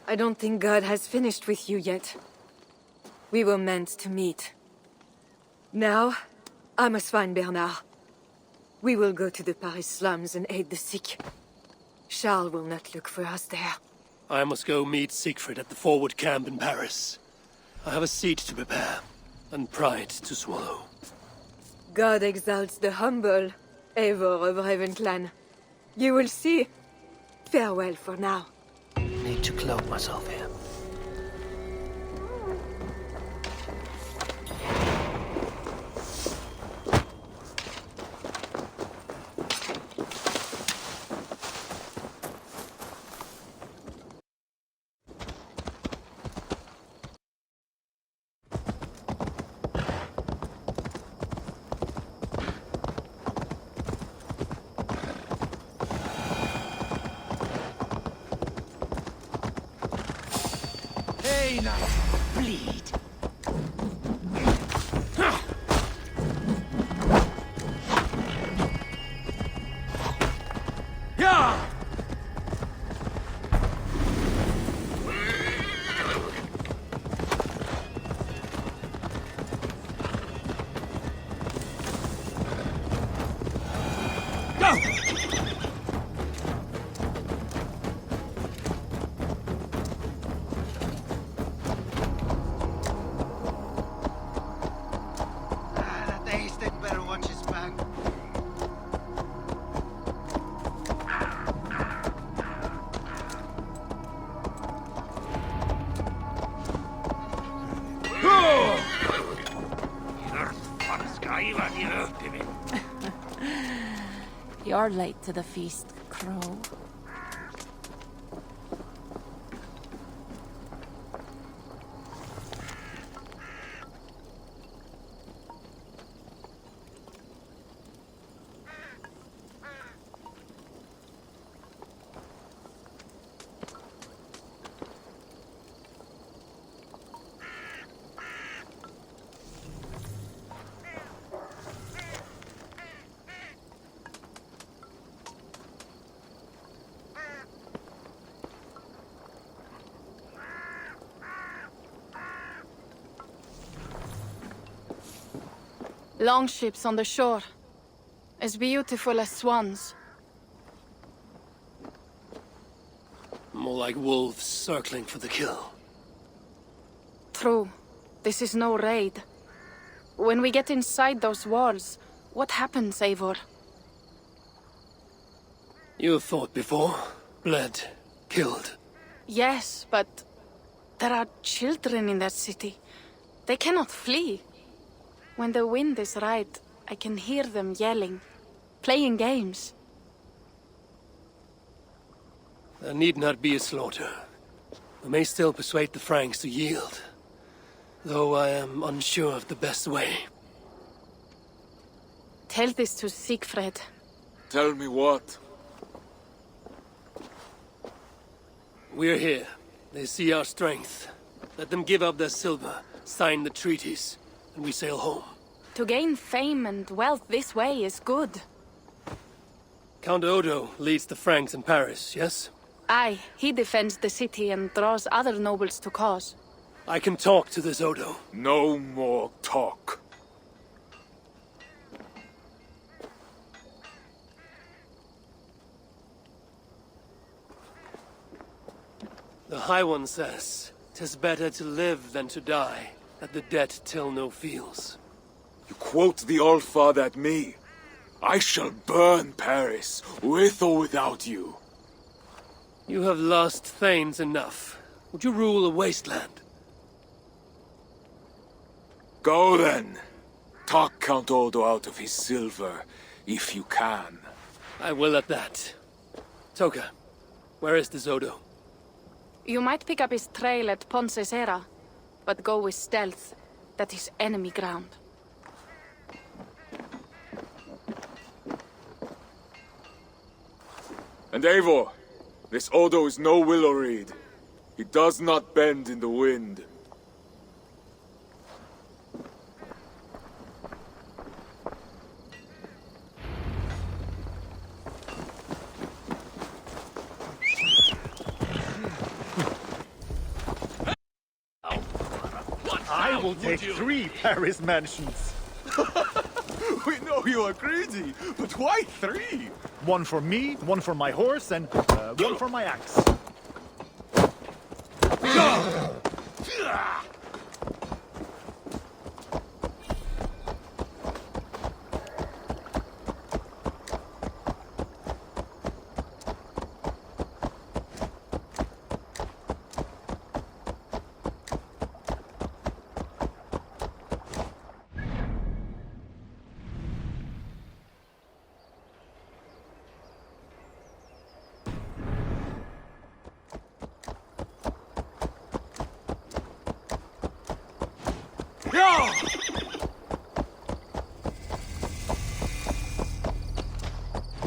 S18: I don't think God has finished with you yet. We were meant to meet. Now, I must find Bernard. We will go to the Paris slums and aid the sick. Charles will not look for us there.
S15: I must go meet Siegfried at the forward camp in Paris. I have a seed to prepare, and pride to swallow.
S6: God exalts the humble, Eivor of Ravenclan. You will see. Farewell for now.
S2: Need to cloak myself here.
S20: Hey, now, bleed. Yeah!
S11: You're late to the feast, Crow.
S4: Longships on the shore. As beautiful as swans.
S15: More like wolves circling for the kill.
S4: True. This is no raid. When we get inside those walls, what happens, Eivor?
S15: You have fought before, bled, killed.
S4: Yes, but there are children in that city. They cannot flee. When the wind is right, I can hear them yelling, playing games.
S15: There need not be a slaughter. We may still persuade the Franks to yield, though I am unsure of the best way.
S4: Tell this to Siegfried.
S1: Tell me what?
S15: We're here. They see our strength. Let them give up their silver, sign the treaties, and we sail home.
S4: To gain fame and wealth this way is good.
S15: Count Odo leads the Franks in Paris, yes?
S4: Aye, he defends the city and draws other nobles to cause.
S15: I can talk to this Odo.
S1: No more talk.
S15: The High One says, 'tis better to live than to die, that the dead tell no feels.
S1: You quote the All-Father at me. I shall burn Paris, with or without you.
S15: You have lost thanes enough. Would you rule a wasteland?
S1: Go then. Talk Count Odo out of his silver, if you can.
S15: I will at that. Toka, where is this Odo?
S4: You might pick up his trail at Poncesera, but go with stealth. That is enemy ground.
S1: And Eivor, this Odo is no willow reed. He does not bend in the wind.
S7: I will take 3 Paris mansions.
S3: We know you are greedy, but why 3?
S7: 1 for me, 1 for my horse, and 1 for my axe.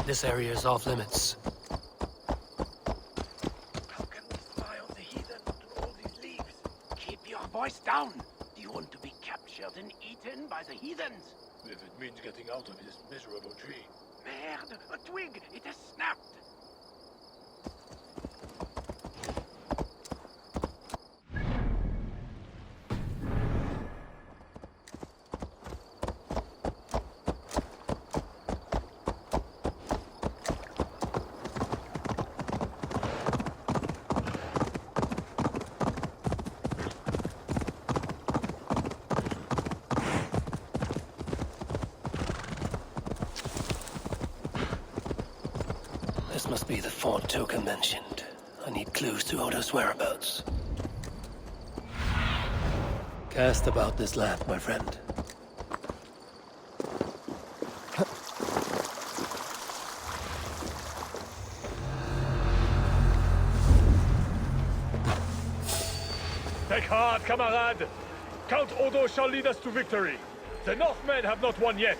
S2: This area is off limits.
S20: How can we spy on the heathen under all these leaves? Keep your voice down. Do you want to be captured and eaten by the heathens?
S3: If it means getting out of this miserable tree.
S20: Merde, a twig! It has snapped!
S2: This must be the fort Toka mentioned. I need clues to Odo's whereabouts. Cast about this land, my friend.
S3: Take heart, camarade! Count Odo shall lead us to victory. The Northmen have not won yet.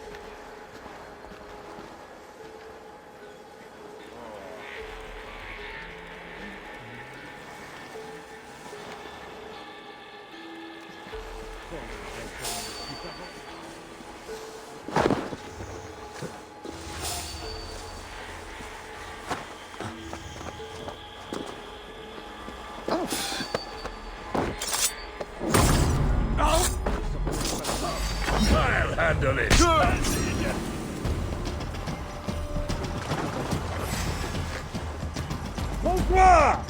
S3: I'll handle it. Bonsoir!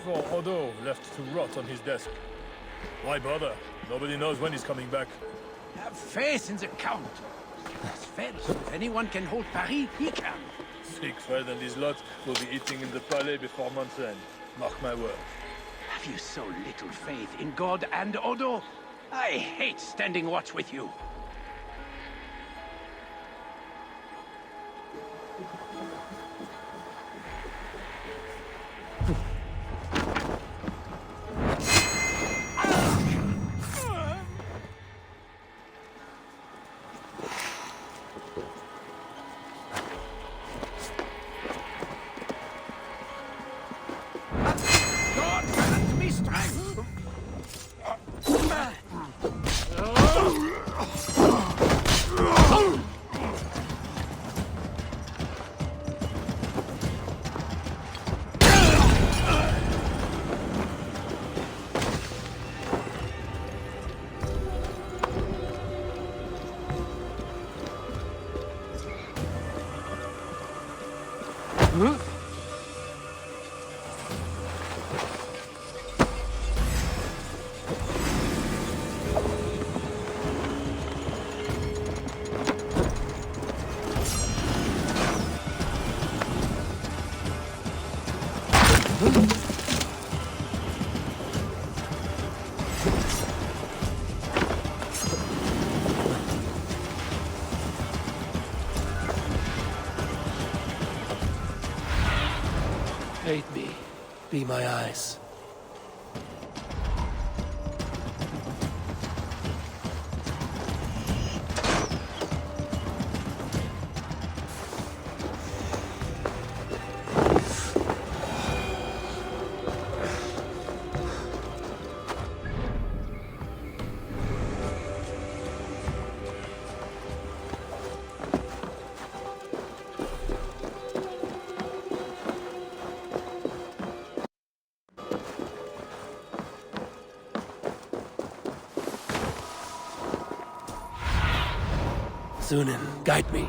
S3: For Odo left to rot on his desk. Why bother? Nobody knows when he's coming back.
S20: Have faith in the Count. Fed, if anyone can hold Paris, he can.
S3: Siegfried and his lot will be eating in the Palais before month's end. Mark my word.
S20: Have you so little faith in God and Odo? I hate standing watch with you.
S15: Aid me. Be my eyes. Zunin, guide me.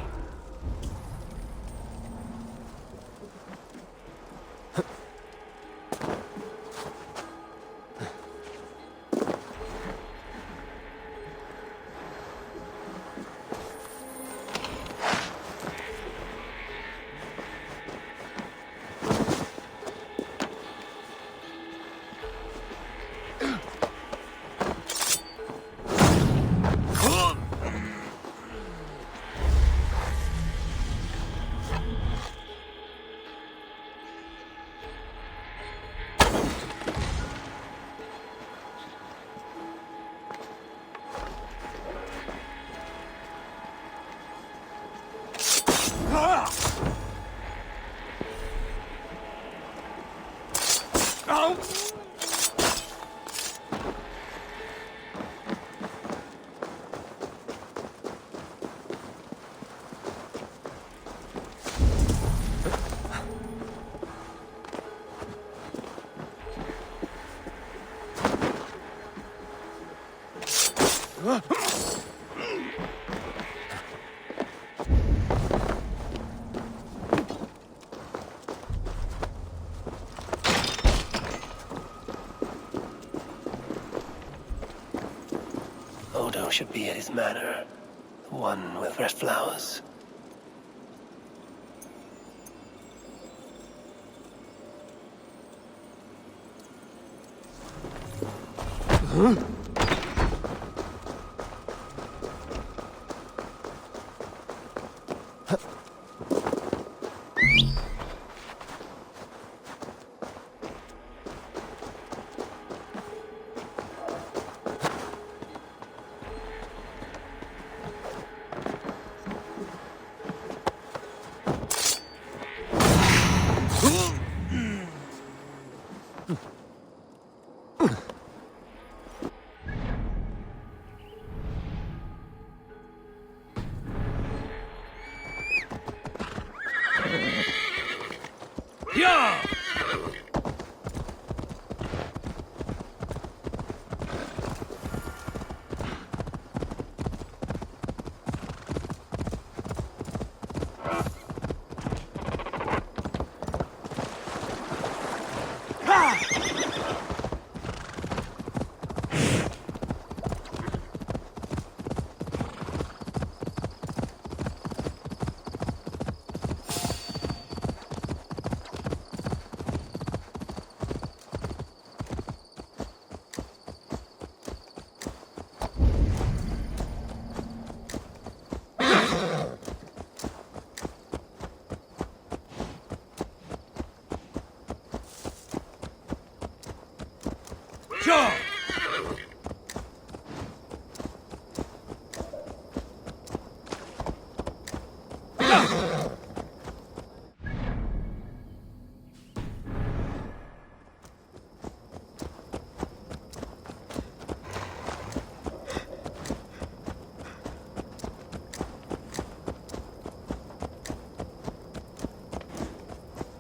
S15: Odo should be at his manor. The one with red flowers. Huh?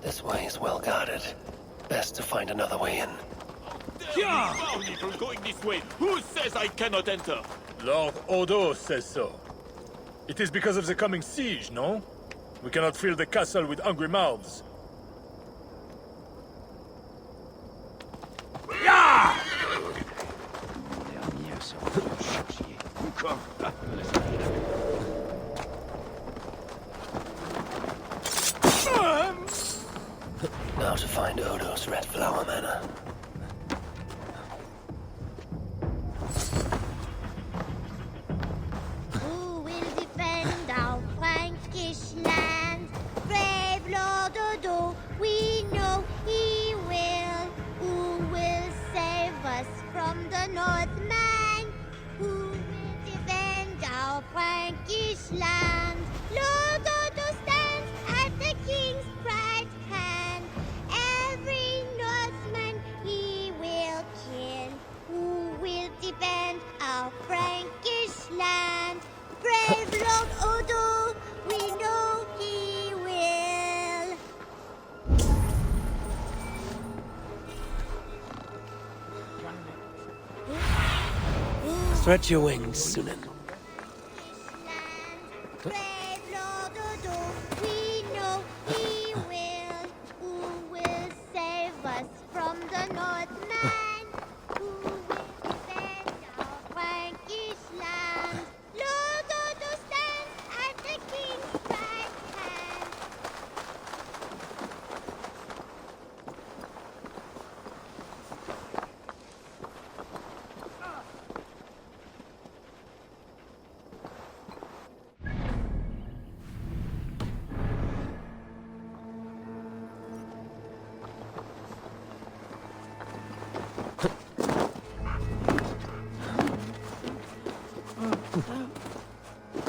S15: This way is well guarded. Best to find another way in.
S9: Bounty from going this way. Who says I cannot enter?
S14: Lord Odo says so. It is because of the coming siege, no? We cannot fill the castle with hungry mouths.
S15: Now to find Odo's Red Flower Manor.
S22: Who will defend our Frankish land? Brave Lord Odo, we know he Northman, who will defend our Frankish land. Lord Odo stands at the king's right hand. Every Northman he will kill. Who will defend our Frankish land? Brave Lord Odo, we know he will.
S15: Stretch your wings, Sunan.
S22: Brave Lord Odo, we know he will. Who will save us from the Northman? Who will defend our Frankish land? Lord Odo stands at the king's right hand.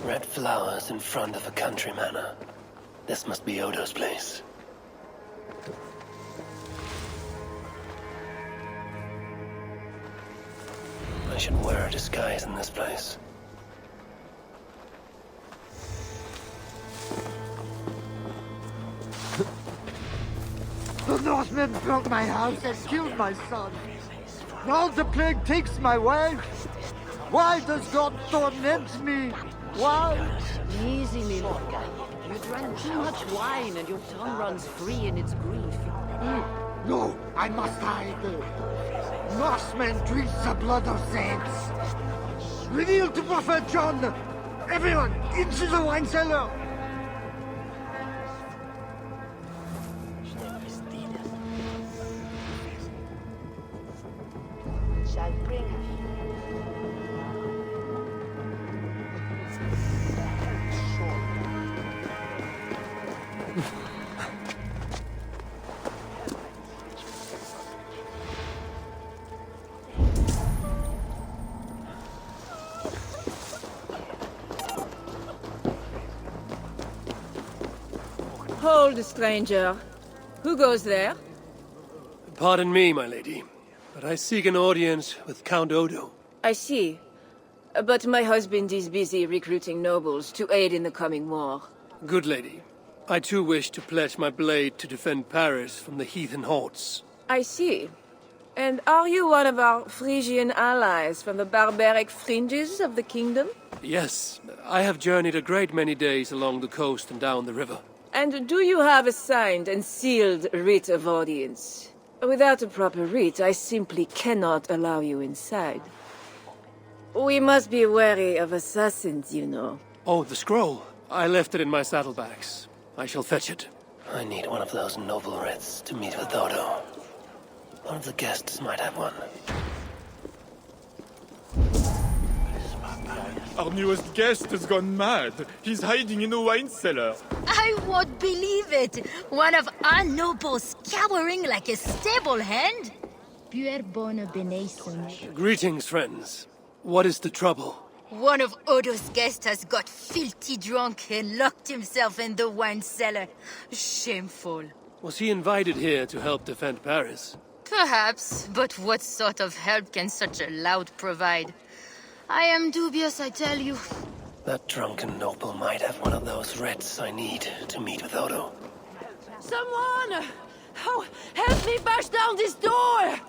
S2: Red flowers in front of a country manor. This must be Odo's place. I should wear a disguise in this place.
S10: The Northmen broke my house and killed my son. Now the plague takes my wife. Why does God torment me? Why?
S18: Easy, me little guy. You drank too much wine and your tongue runs free in its grief.
S10: No, I must hide. Norsemen drink the blood of saints. Reveal to Prophet John. Everyone, into the wine cellar.
S6: Shall bring
S18: Hold, stranger. Who goes there?
S15: Pardon me, my lady, but I seek an audience with Count Odo.
S18: I see. But my husband is busy recruiting nobles to aid in the coming war.
S15: Good lady, I too wish to pledge my blade to defend Paris from the heathen hordes.
S18: I see. And are you one of our Frisian allies from the barbaric fringes of the kingdom?
S15: Yes, I have journeyed a great many days along the coast and down the river.
S18: And do you have a signed and sealed writ of audience? Without a proper writ, I simply cannot allow you inside. We must be wary of assassins, you know.
S15: Oh, the scroll. I left it in my saddlebags. I shall fetch it.
S2: I need one of those noble writs to meet with Odo. One of the guests might have one.
S3: Our newest guest has gone mad. He's hiding in a wine cellar.
S11: I won't believe it! One of our nobles cowering like a stable hand? Puer bono benation.
S15: Greetings, friends. What is the trouble?
S11: One of Odo's guests has got filthy drunk and locked himself in the wine cellar. Shameful.
S15: Was he invited here to help defend Paris?
S11: Perhaps, but what sort of help can such a lout provide? I am dubious, I tell you.
S2: That drunken noble might have one of those writs I need to meet with Odo.
S18: Someone! Oh, help me bash down this door!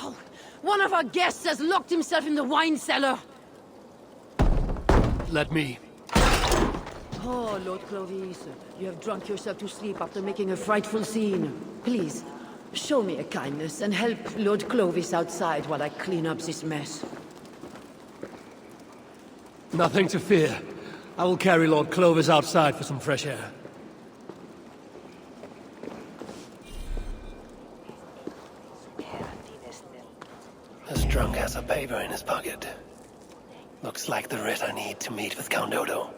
S18: Oh, one of our guests has locked himself in the wine cellar.
S15: Let me.
S18: Oh, Lord Clovis, you have drunk yourself to sleep after making a frightful scene. Please, show me a kindness and help Lord Clovis outside while I clean up this mess.
S15: Nothing to fear. I will carry Lord Clovis outside for some fresh air.
S2: This drunk has a paper in his pocket. Looks like the writ I need to meet with Count Odo.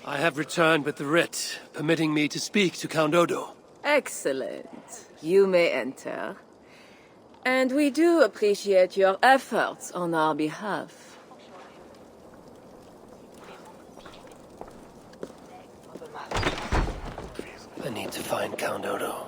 S15: I have returned with the writ, permitting me to speak to Count Odo.
S18: Excellent.
S12: You may enter. And we do appreciate your efforts on our behalf.
S2: I need to find Count Odo.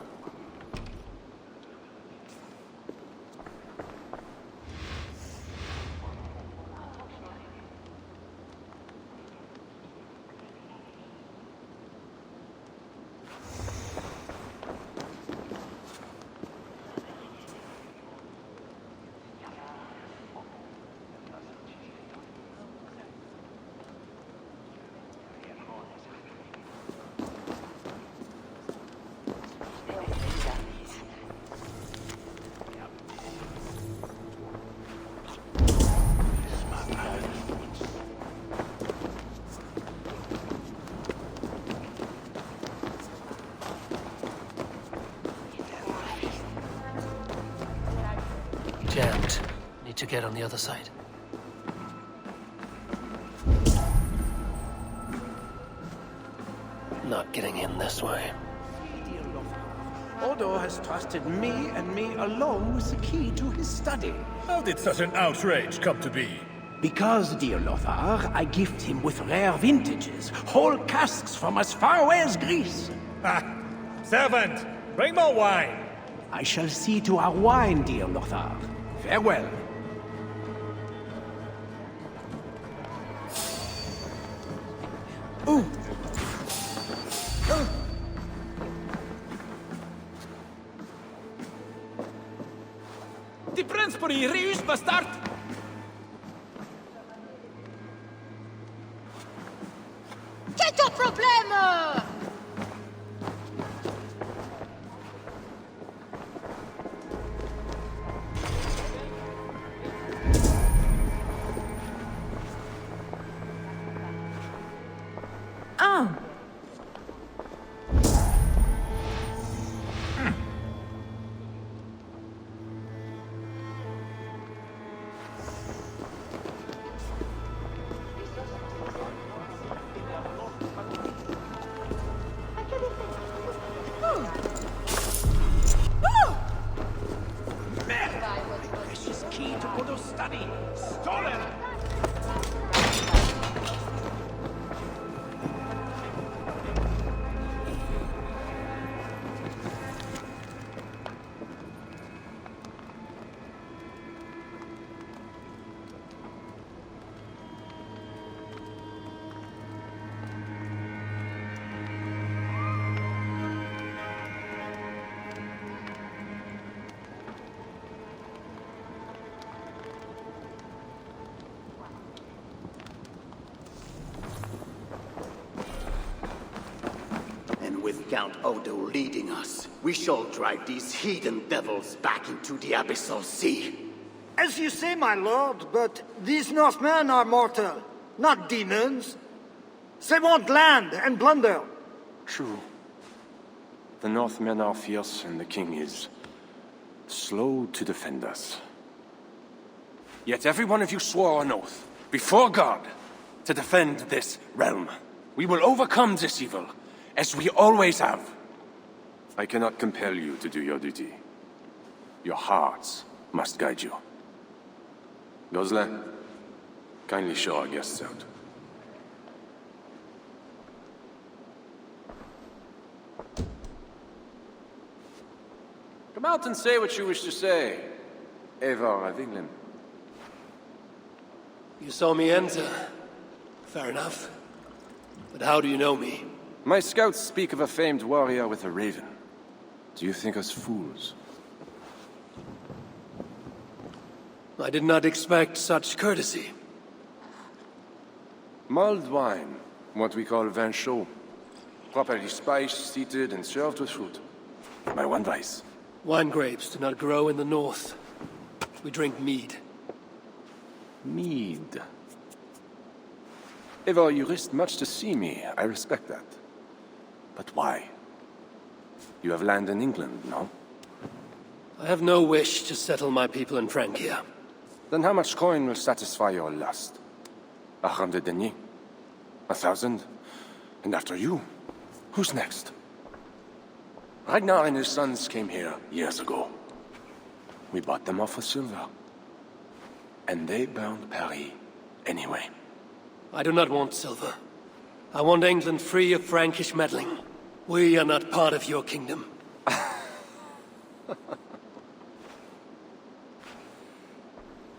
S2: Jammed. Need to get on the other side. Not getting in this way.
S20: Odo has trusted me and me alone with the key to his study.
S14: How did such an outrage come to be?
S20: Because, dear Lothar, I gift him with rare vintages, whole casks from as far away as Greece.
S14: Ah! Servant, bring more wine!
S20: I shall see to our wine, dear Lothar. Farewell. Ooh!
S16: Die prins pour y réus, bastard!
S21: Qu'est ton problème?
S12: Ah!
S20: Precious key to Odo's study. Stolen!
S13: With Count Odo leading us, we shall drive these heathen devils back into the abyssal sea.
S10: As you say, my lord, but these Northmen are mortal, not demons. They want land and plunder.
S23: True. The Northmen are fierce, and the king is slow to defend us. Yet every one of you swore an oath, before God, to defend this realm. We will overcome this evil, as we always have. I cannot compel you to do your duty. Your hearts must guide you. Gosselin, kindly show our guests out. Come out and say what you wish to say, Eivor of England.
S2: You saw me enter. Fair enough. But how do you know me?
S23: My scouts speak of a famed warrior with a raven. Do you think us fools?
S2: I did not expect such courtesy.
S23: Mulled wine, what we call vin chaud. Properly spiced, seated, and served with fruit. My one vice.
S2: Wine grapes do not grow in the north. We drink mead.
S23: Mead. Eivor, you risked much to see me. I respect that. But why? You have land in England, no?
S2: I have no wish to settle my people in Francia.
S23: Then how much coin will satisfy your lust? 100 deniers? 1,000? And after you, who's next? Ragnar and his sons came here years ago. We bought them off for silver. And they burned Paris anyway.
S2: I do not want silver. I want England free of Frankish meddling. We are not part of your kingdom.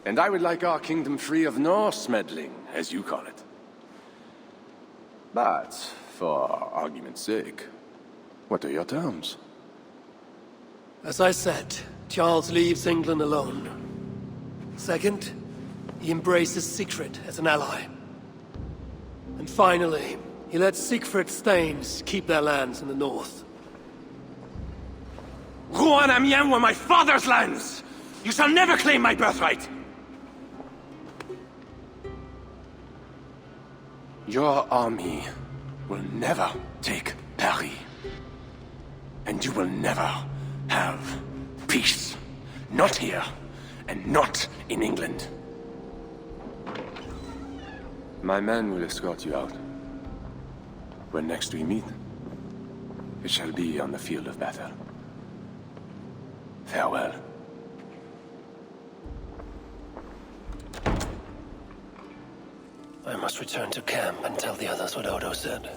S23: And I would like our kingdom free of Norse meddling, as you call it. But, for argument's sake, what are your terms?
S2: As I said, Charles leaves England alone. Second, he embraces Siegfried as an ally. And finally, he lets Siegfried's Thanes keep their lands in the north.
S23: Rouen and Amiens were my father's lands! You shall never claim my birthright! Your army will never take Paris. And you will never have peace. Not here, and not in England. My men will escort you out. When next we meet, it shall be on the field of battle. Farewell.
S2: I must return to camp and tell the others what Odo said.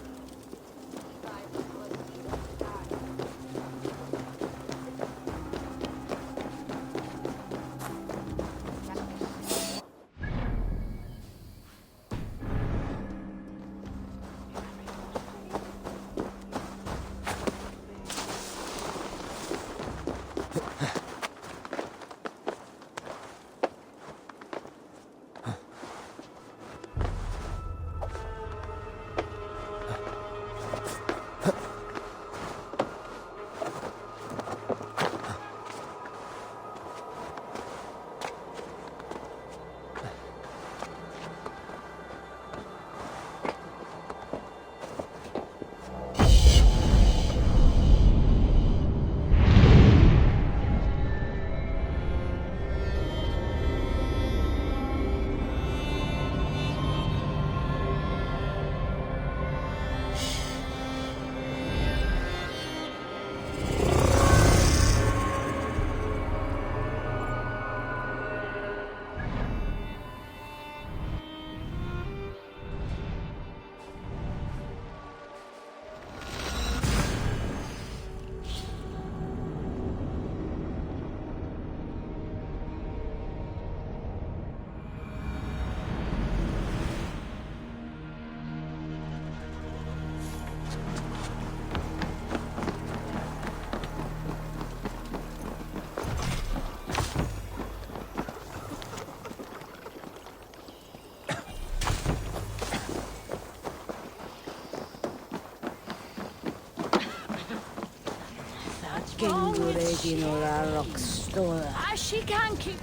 S21: She can keep.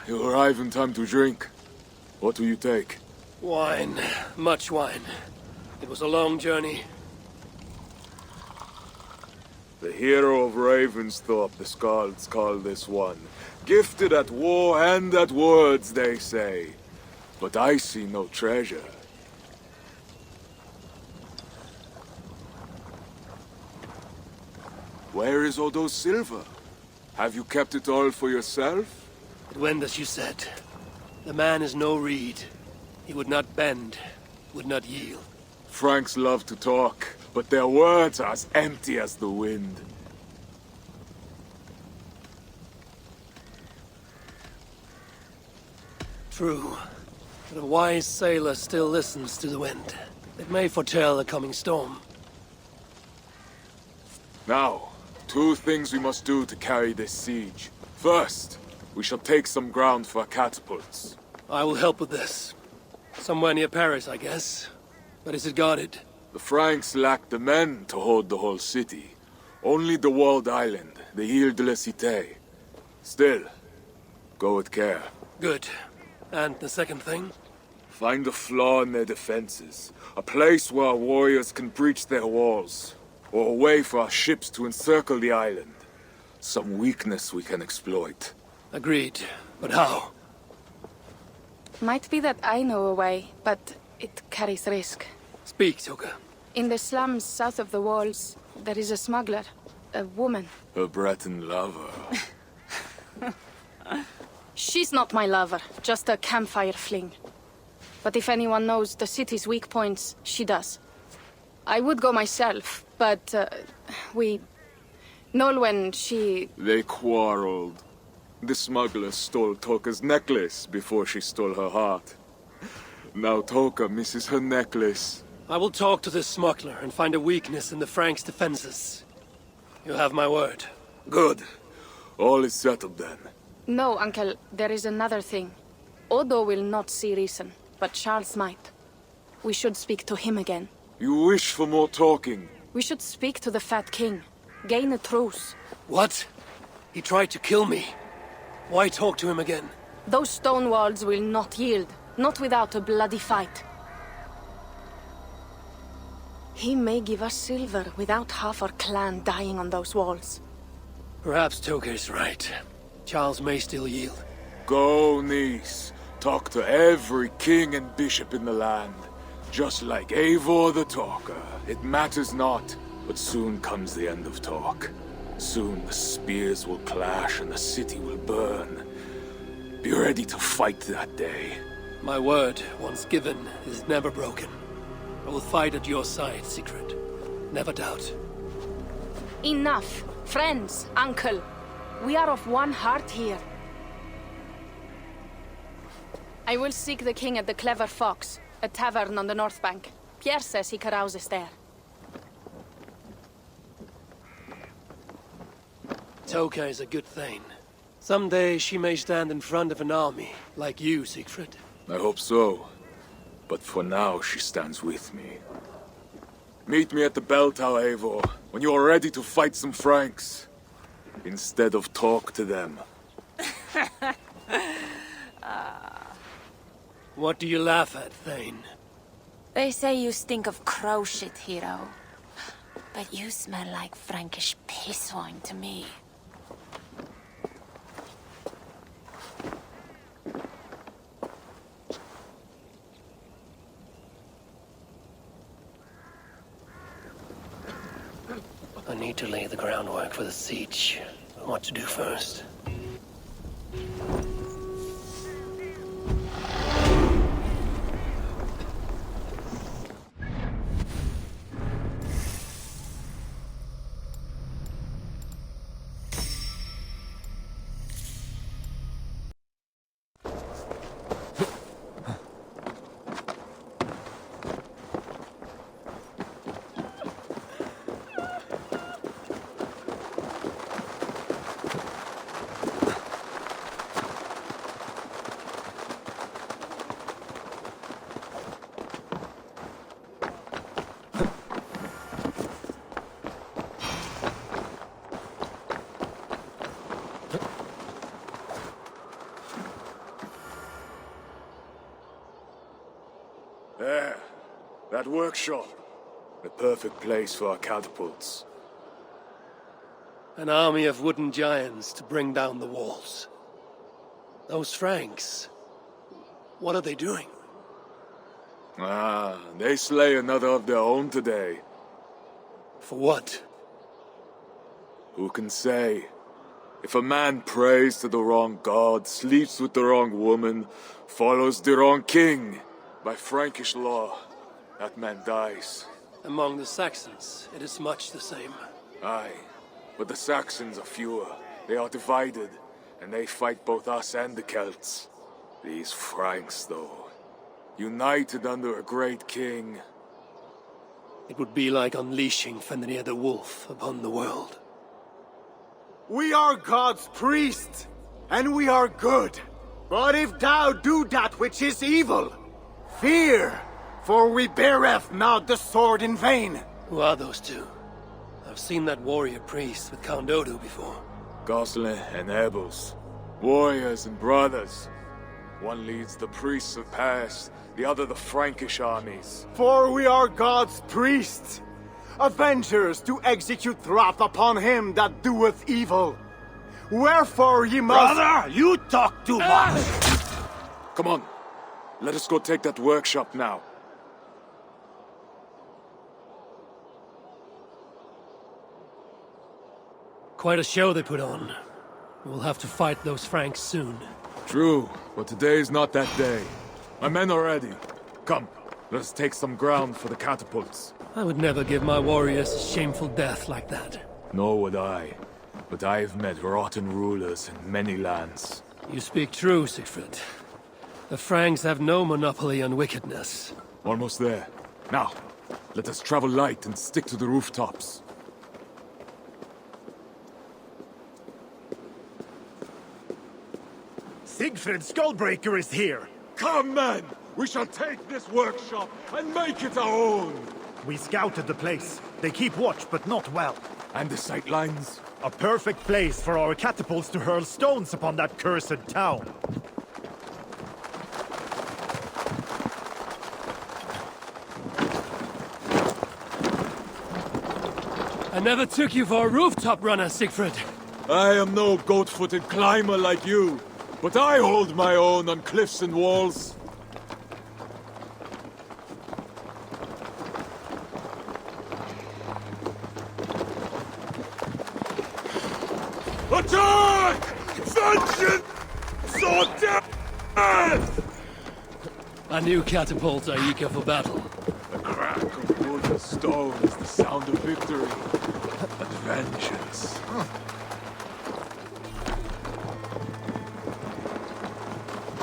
S1: You arrive in time to drink. What will you take?
S2: Wine. Much wine. It was a long journey.
S1: The hero of Ravensthorpe, the Skalds call this one. Gifted at war and at words, they say. But I see no treasure. Where is Odo's silver? Have you kept it all for yourself?
S2: It went as you said. The man is no reed. He would not bend, would not yield.
S1: Franks love to talk, but their words are as empty as the wind.
S2: True. But a wise sailor still listens to the wind. It may foretell a coming storm.
S1: Now, two things we must do to carry this siege. First, we shall take some ground for catapults.
S2: I will help with this. Somewhere near Paris, I guess. But is it guarded?
S1: The Franks lack the men to hold the whole city. Only the walled island, the Ile de la Cité. Still, go with care.
S2: Good. And the second thing?
S1: Find a flaw in their defenses. A place where our warriors can breach their walls. Or a way for our ships to encircle the island. Some weakness we can exploit.
S2: Agreed. But how?
S4: Might be that I know a way, but it carries risk.
S2: Speak, Toka.
S4: In the slums south of the walls, There is a smuggler. A woman.
S1: Her Breton lover.
S4: She's not my lover, just a campfire fling. But if anyone knows the city's weak points, she does. I would go myself, but, we... Nolwenn, she...
S1: They quarreled. The smuggler stole Toka's necklace before she stole her heart. Now Toka misses her necklace.
S15: I will talk to this smuggler and find a weakness in the Franks' defenses. You have my word.
S1: Good. All is settled then.
S4: No, Uncle, there is another thing. Odo will not see reason, but Charles might. We should speak to him again.
S1: You wish for more talking?
S4: We should speak to the Fat King. Gain a truce.
S15: What? He tried to kill me. Why talk to him again?
S4: Those stone walls will not yield. Not without a bloody fight. He may give us silver without half our clan dying on those walls.
S15: Perhaps Toka is right. Charles may still yield.
S1: Go, niece. Talk to every king and bishop in the land. Just like Eivor the Talker. It matters not, but soon comes the end of talk. Soon the spears will clash and the city will burn. Be ready to fight that day.
S15: My word, once given, is never broken. I will fight at your side, Sigrid. Never doubt.
S4: Enough. Friends, uncle. We are of one heart here. I will seek the king at the Clever Fox, a tavern on the north bank. Pierre says he carouses there.
S15: Toka is a good thane. Someday she may stand in front of an army, like you, Siegfried.
S1: I hope so. But for now, she stands with me. Meet me at the bell tower, Eivor, when you are ready to fight some Franks. Instead of talk to them.
S15: What do you laugh at, Thane?
S11: They say you stink of crow shit, hero. But you smell like Frankish piss wine to me.
S2: I need to lay the groundwork for the siege. What to do first?
S1: There. That workshop. The perfect place for our catapults.
S15: An army of wooden giants to bring down the walls. Those Franks, what are they doing?
S1: Ah, they slay another of their own today.
S15: For what?
S1: Who can say? If a man prays to the wrong god, sleeps with the wrong woman, follows the wrong king, by Frankish law, that man dies.
S15: Among the Saxons, it is much the same.
S1: Aye, but the Saxons are fewer. They are divided, and they fight both us and the Celts. These Franks, though, united under a great king.
S15: It would be like unleashing Fenrir the Wolf upon the world.
S13: We are God's priests, and we are good. But if thou do that which is evil, fear, for we beareth not the sword in vain.
S15: Who are those two? I've seen that warrior priest with Count Odo before.
S1: Gosselin and Ebels, warriors and brothers. One leads the priests of past, the other the Frankish armies.
S13: For we are God's priests, avengers to execute wrath upon him that doeth evil. Wherefore ye must—
S10: Brother, you talk too much!
S1: Come on, let us go take that workshop now.
S2: Quite a show they put on. We'll have to fight those Franks soon.
S1: True, but today's not that day. My men are ready. Come, let us take some ground for the catapults.
S2: I would never give my warriors a shameful death like that.
S1: Nor would I. But I have met rotten rulers in many lands.
S2: You speak true, Siegfried. The Franks have no monopoly on wickedness.
S1: Almost there. Now, let us travel light and stick to the rooftops.
S7: Siegfried Skullbreaker is here!
S1: Come, men! We shall take this workshop and make it our own!
S7: We scouted the place. They keep watch, but not well.
S1: And the sight lines?
S7: A perfect place for our catapults to hurl stones upon that cursed town.
S2: I never took you for a rooftop runner, Siegfried.
S1: I am no goat-footed climber like you, but I hold my own on cliffs and walls. Attack! Vengeance! Or death!
S2: A new catapult are eager for battle.
S1: The crack of wood and stone is the sound of victory and vengeance.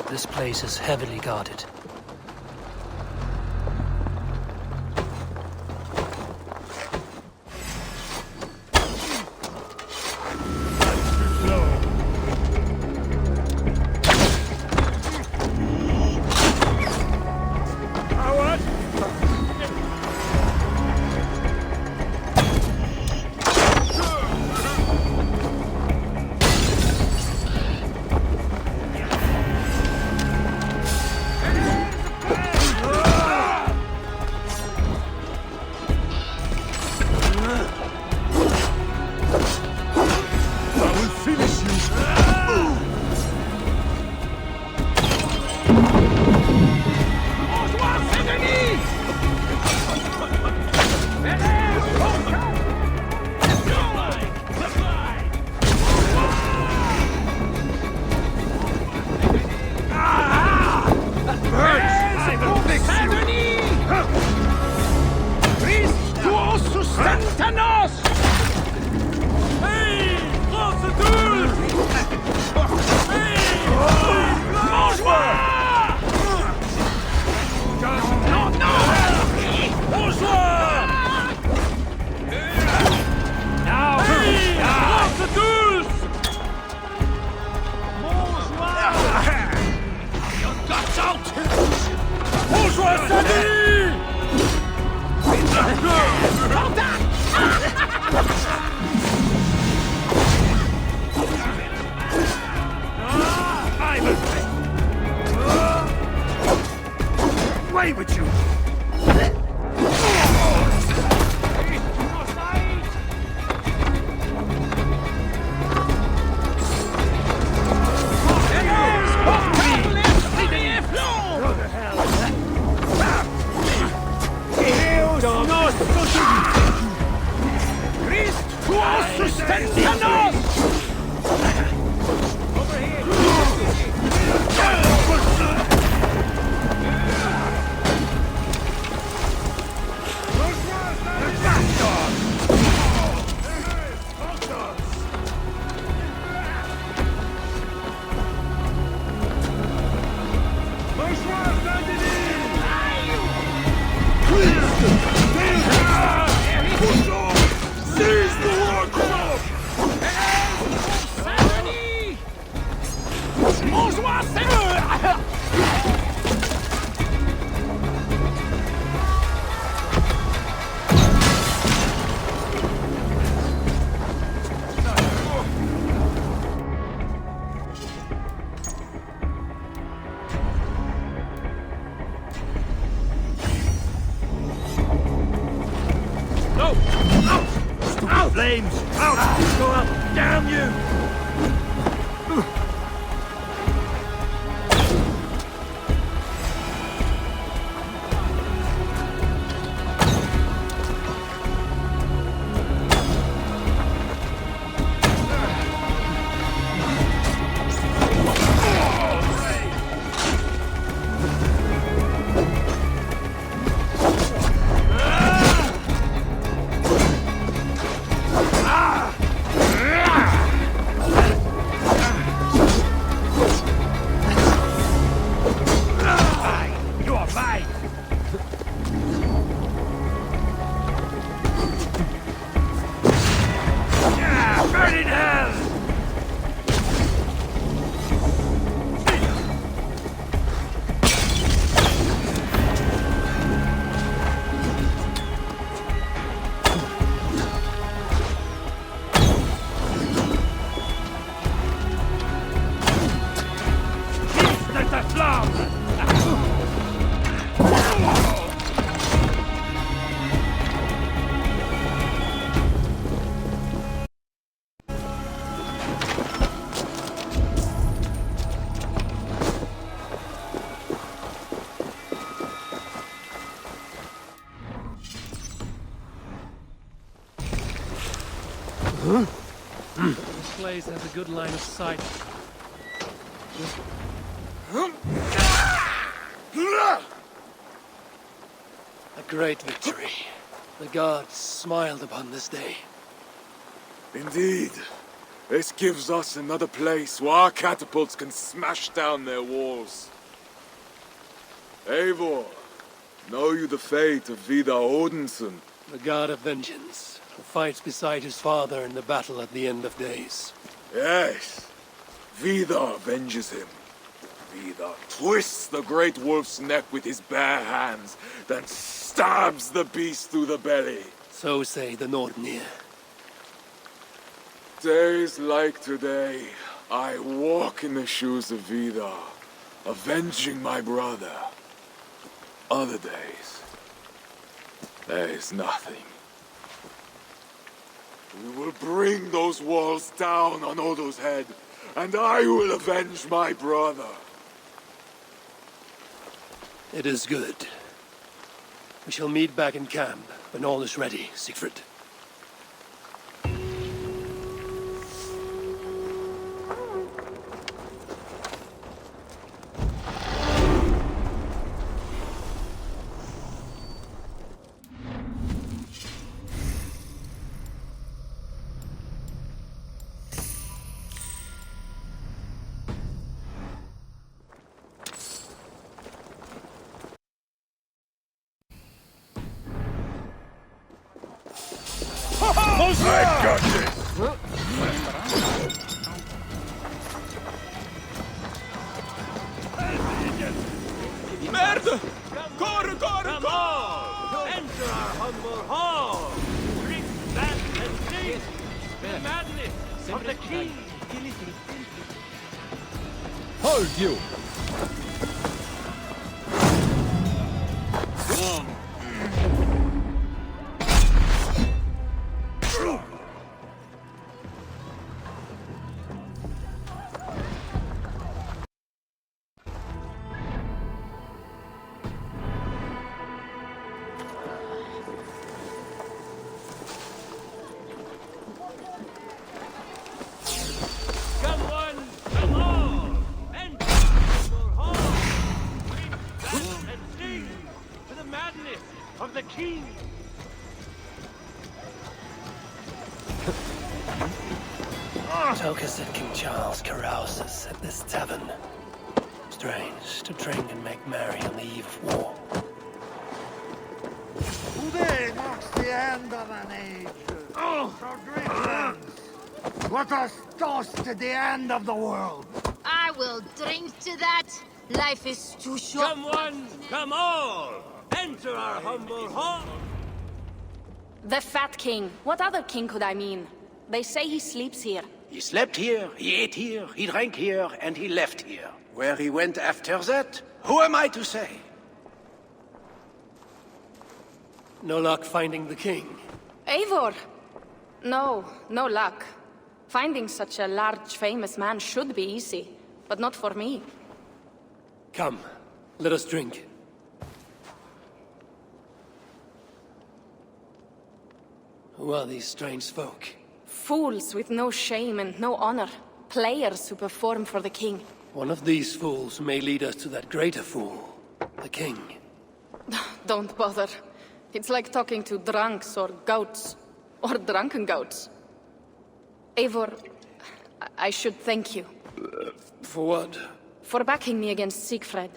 S2: This place is heavily guarded.
S10: Away with you! Flames! Out! Go up! Damn you!
S2: This place has a good line of sight. A great victory. The gods smiled upon this day.
S1: Indeed. This gives us another place where our catapults can smash down their walls. Eivor, know you the fate of Vidar Odinson?
S2: The god of vengeance, who fights beside his father in the battle at the end of days.
S1: Yes. Vidar avenges him. Vidar twists the great wolf's neck with his bare hands, then stabs the beast through the belly.
S2: So say the Nordnir.
S1: Days like today, I walk in the shoes of Vidar, avenging my brother. Other days, there is nothing. We will bring those walls down on Odo's head, and I will avenge my brother.
S2: It is good. We shall meet back in camp when all is ready, Siegfried.
S3: I got this!
S1: Merde! Corre, corre, corre!
S8: Enter our humble hall! Drink that and sing the madness of the king!
S3: Hold you!
S8: Of the king!
S2: Toka said King Charles carouses at this tavern. Strange to drink and make merry on the eve of war.
S10: Today marks the end of an age. So great friends, let us toast to the end of the world.
S11: I will drink to that. Life is too short.
S8: Come one, come all! Enter our humble hall!
S4: The Fat King. What other king could I mean? They say he sleeps here.
S20: He slept here, he ate here, he drank here, and he left here. Where he went after that, who am I to say?
S2: No luck finding the king.
S4: Eivor! No, no luck. Finding such a large, famous man should be easy, but not for me.
S2: Come, let us drink. Who are these strange folk?
S4: Fools with no shame and no honor. Players who perform for the king.
S2: One of these fools may lead us to that greater fool, the king.
S4: Don't bother. It's like talking to drunks or goats. Or drunken goats. Eivor, I should thank you.
S2: For what?
S4: For backing me against Siegfried.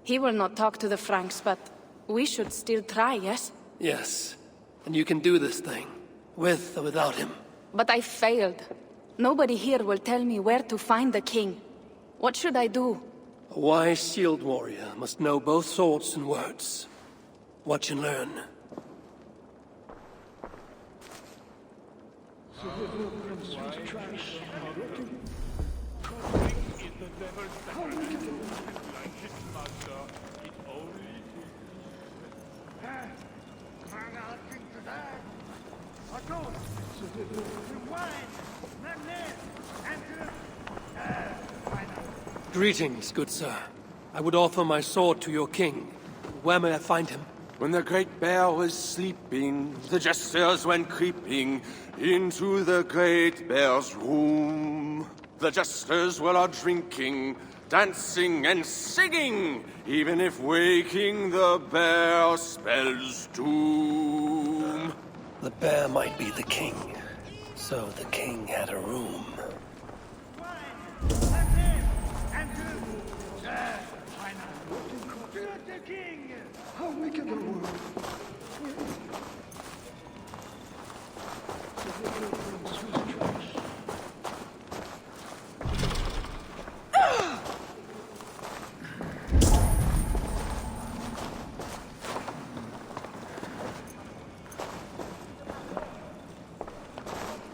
S4: He will not talk to the Franks, but we should still try, yes?
S2: Yes. And you can do this thing, with or without him.
S4: But I failed. Nobody here will tell me where to find the king. What should I do?
S2: A wise shield warrior must know both swords and words. Watch and learn.
S15: Greetings, good sir. I would offer my sword to your king. Where may I find him?
S23: When the great bear was sleeping, the jesters went creeping into the great bear's room. The jesters were all drinking, dancing and singing, even if waking the bear spells doom.
S2: The bear might be the king, so the king had a room.
S10: How wicked the world.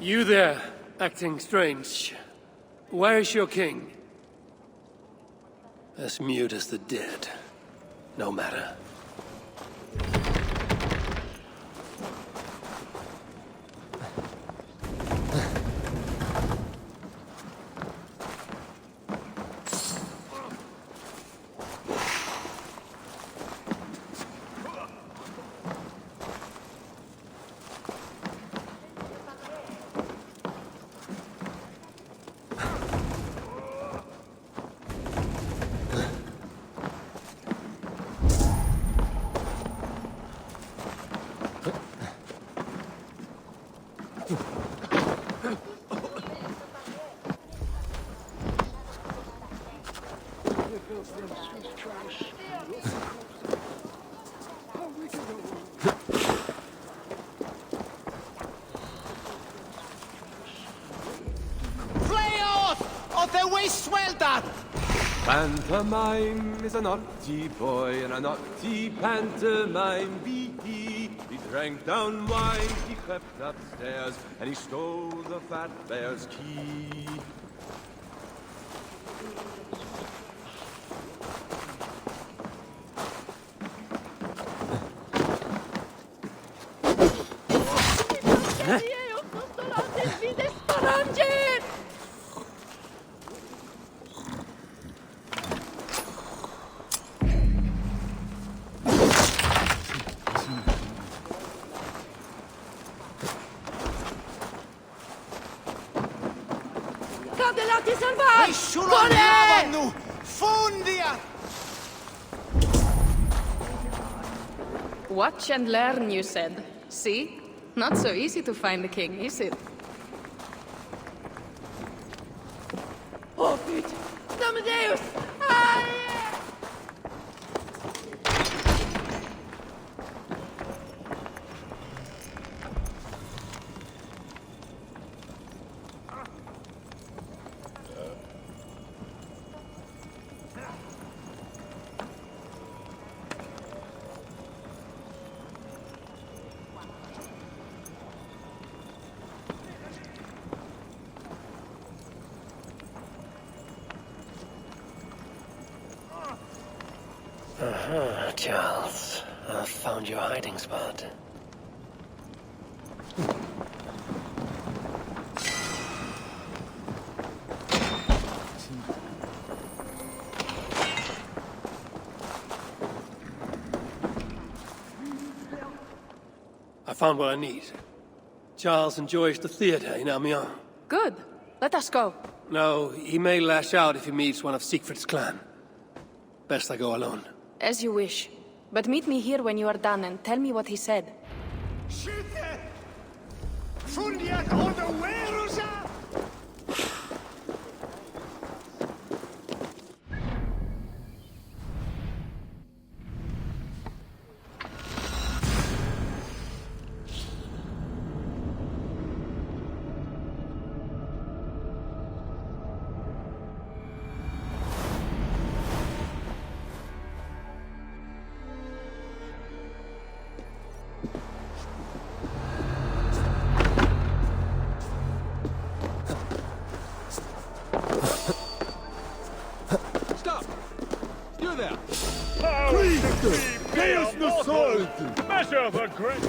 S15: You there, acting strange. Where is your king?
S2: As mute as the dead. No matter.
S23: Pantomime is a naughty boy, and a naughty pantomime be he. He drank down wine, he crept upstairs, and he stole the fat bear's key.
S4: Watch and learn, you said. See? Not so easy to find the king, is it?
S18: Oh, Pete! Amadeus!
S2: Charles. I've found your hiding spot.
S15: I found what I need. Charles enjoys the theater in Amiens.
S4: Good. Let us go.
S15: No, he may lash out if he meets one of Siegfried's clan. Best I go alone.
S4: As you wish. But meet me here when you are done and tell me what he said.
S14: Measure the great...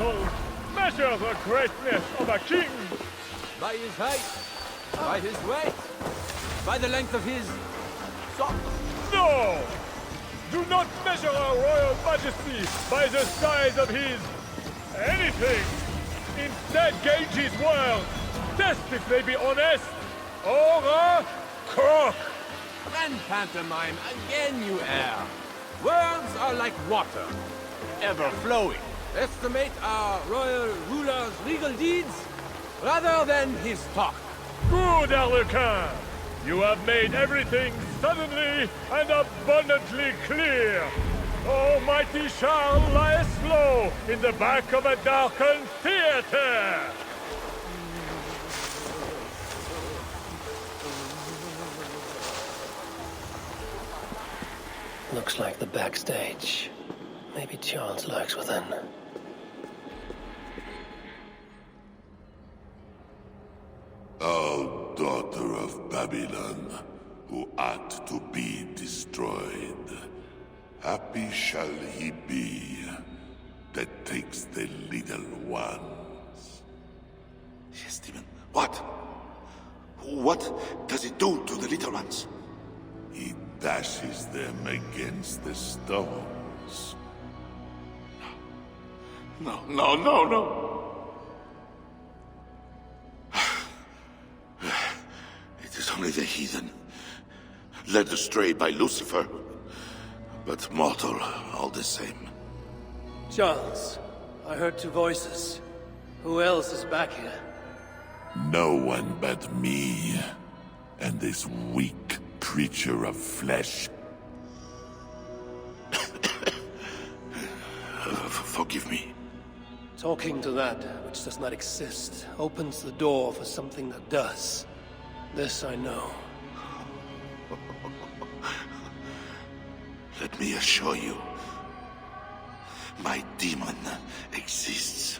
S14: mortals measure the greatness of a king?
S16: By his height, by his weight, by the length of his sock.
S14: No! Do not measure our royal majesty by the size of his anything. Instead, gauge his words. Test if they be honest or a crock.
S16: Friend pantomime, again you err. Words are like water, ever flowing. Estimate our royal ruler's legal deeds rather than his talk.
S14: Good, Arlequin! You have made everything suddenly and abundantly clear. Almighty Charles lies slow in the back of a darkened theater.
S2: Looks like the backstage. Maybe Charles lurks within.
S5: O daughter of Babylon, who art to be destroyed, happy shall he be that takes the little ones.
S17: Yes, Demon. What? What does it do to the little ones?
S5: He dashes them against the stones.
S17: No. It is only the heathen, led astray by Lucifer, but mortal all the same.
S2: Charles, I heard two voices. Who else is back here?
S5: No one but me, and this weak creature of flesh.
S17: Forgive me.
S2: Talking to that which does not exist opens the door for something that does. This I know.
S17: Let me assure you, my demon exists.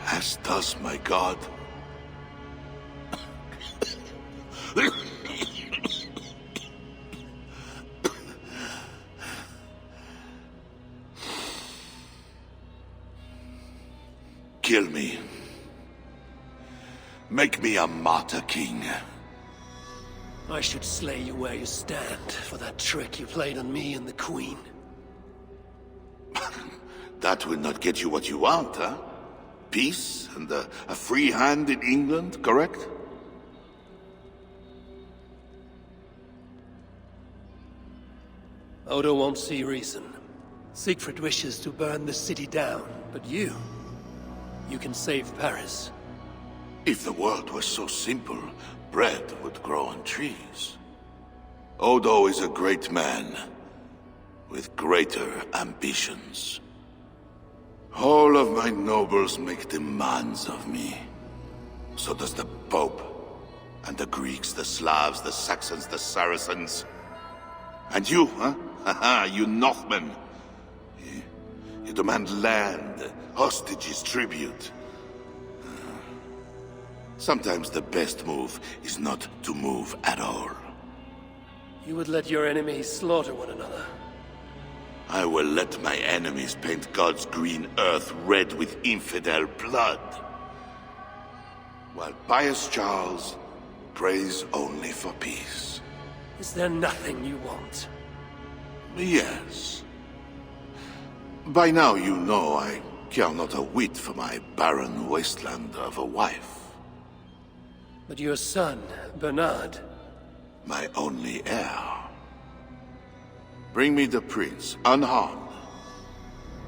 S17: As does my god. Kill me. Make me a martyr king.
S2: I should slay you where you stand for that trick you played on me and the Queen.
S17: That will not get you what you want, huh? Peace and a free hand in England, correct?
S2: Odo won't see reason. Siegfried wishes to burn the city down, but you can save Paris.
S17: If the world was so simple, bread would grow on trees. Odo is a great man, with greater ambitions. All of my nobles make demands of me. So does the Pope, and the Greeks, the Slavs, the Saxons, the Saracens. And you, huh? Haha, you Northmen. You demand land, hostages, tribute. Sometimes the best move is not to move at all.
S2: You would let your enemies slaughter one another.
S17: I will let my enemies paint God's green earth red with infidel blood. While pious Charles prays only for peace.
S2: Is there nothing you want?
S17: Yes. By now you know I care not a whit for my barren wasteland of a wife.
S2: But your son, Bernard...
S17: My only heir. Bring me the prince, unharmed,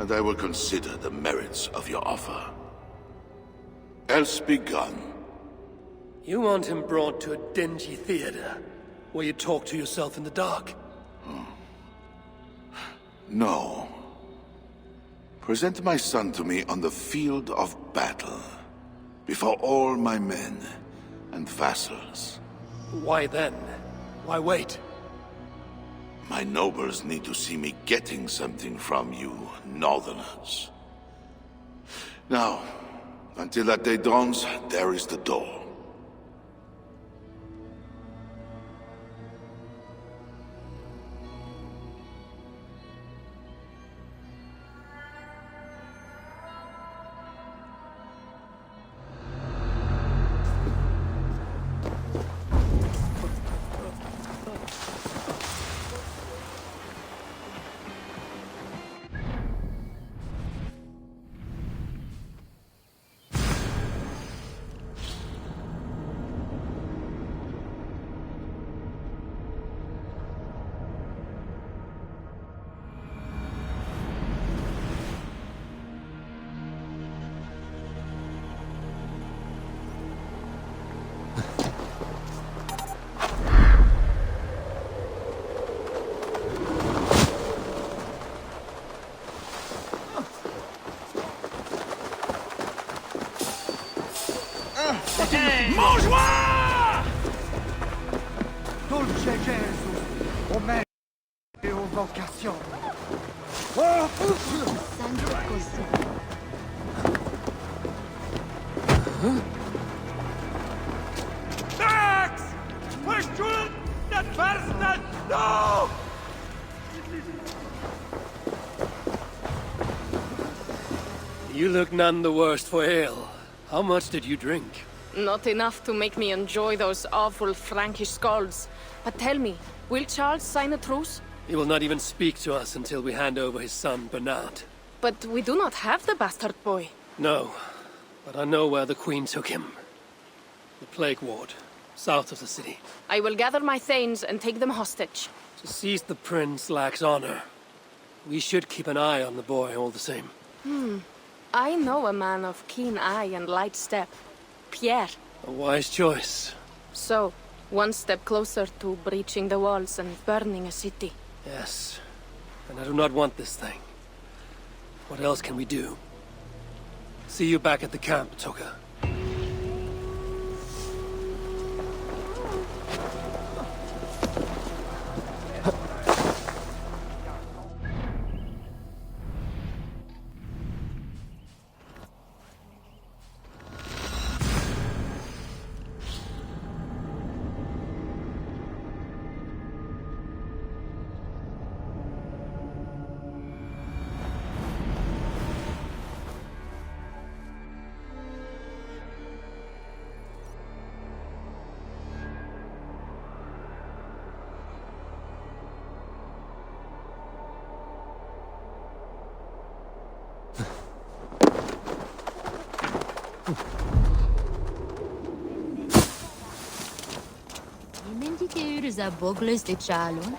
S17: and I will consider the merits of your offer. Else be gone.
S2: You want him brought to a dingy theater, where you talk to yourself in the dark?
S17: No. Present my son to me on the field of battle, before all my men and vassals.
S2: Why then? Why wait?
S17: My nobles need to see me getting something from you, Northerners. Now, until that day dawns, there is the door.
S10: Aux mains et aux vocations.
S14: Max! Verschulden den Versten! No!
S15: You look none the worse for ale. How much did you drink?
S4: Not enough to make me enjoy those awful Frankish skalds. But tell me, will Charles sign a truce?
S15: He will not even speak to us until we hand over his son, Bernard.
S4: But we do not have the bastard boy.
S15: No, but I know where the Queen took him. The Plague Ward, south of the city.
S4: I will gather my thanes and take them hostage.
S15: To seize the prince lacks honor. We should keep an eye on the boy all the same.
S4: I know a man of keen eye and light step. Pierre.
S15: A wise choice.
S4: So, one step closer to breaching the walls and burning a city.
S15: Yes, and I do not want this thing. What else can we do? See you back at the camp, Toka.
S11: Za bogless de chalon.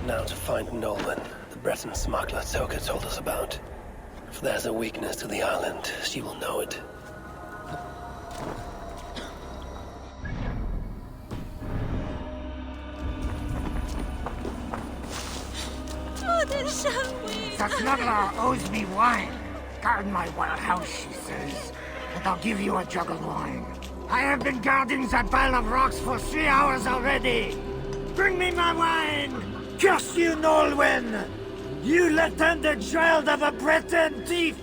S2: Now to find Nolan, the Breton smuggler Toka told us about. If there's a weakness to the island, she will know it.
S10: The smuggler owes me wine. Guard my warehouse, she says, and I'll give you a jug of wine. I have been guarding that pile of rocks for 3 hours already. Bring me my wine! Curse you, Nolwenn! You lettered child of a Breton thief!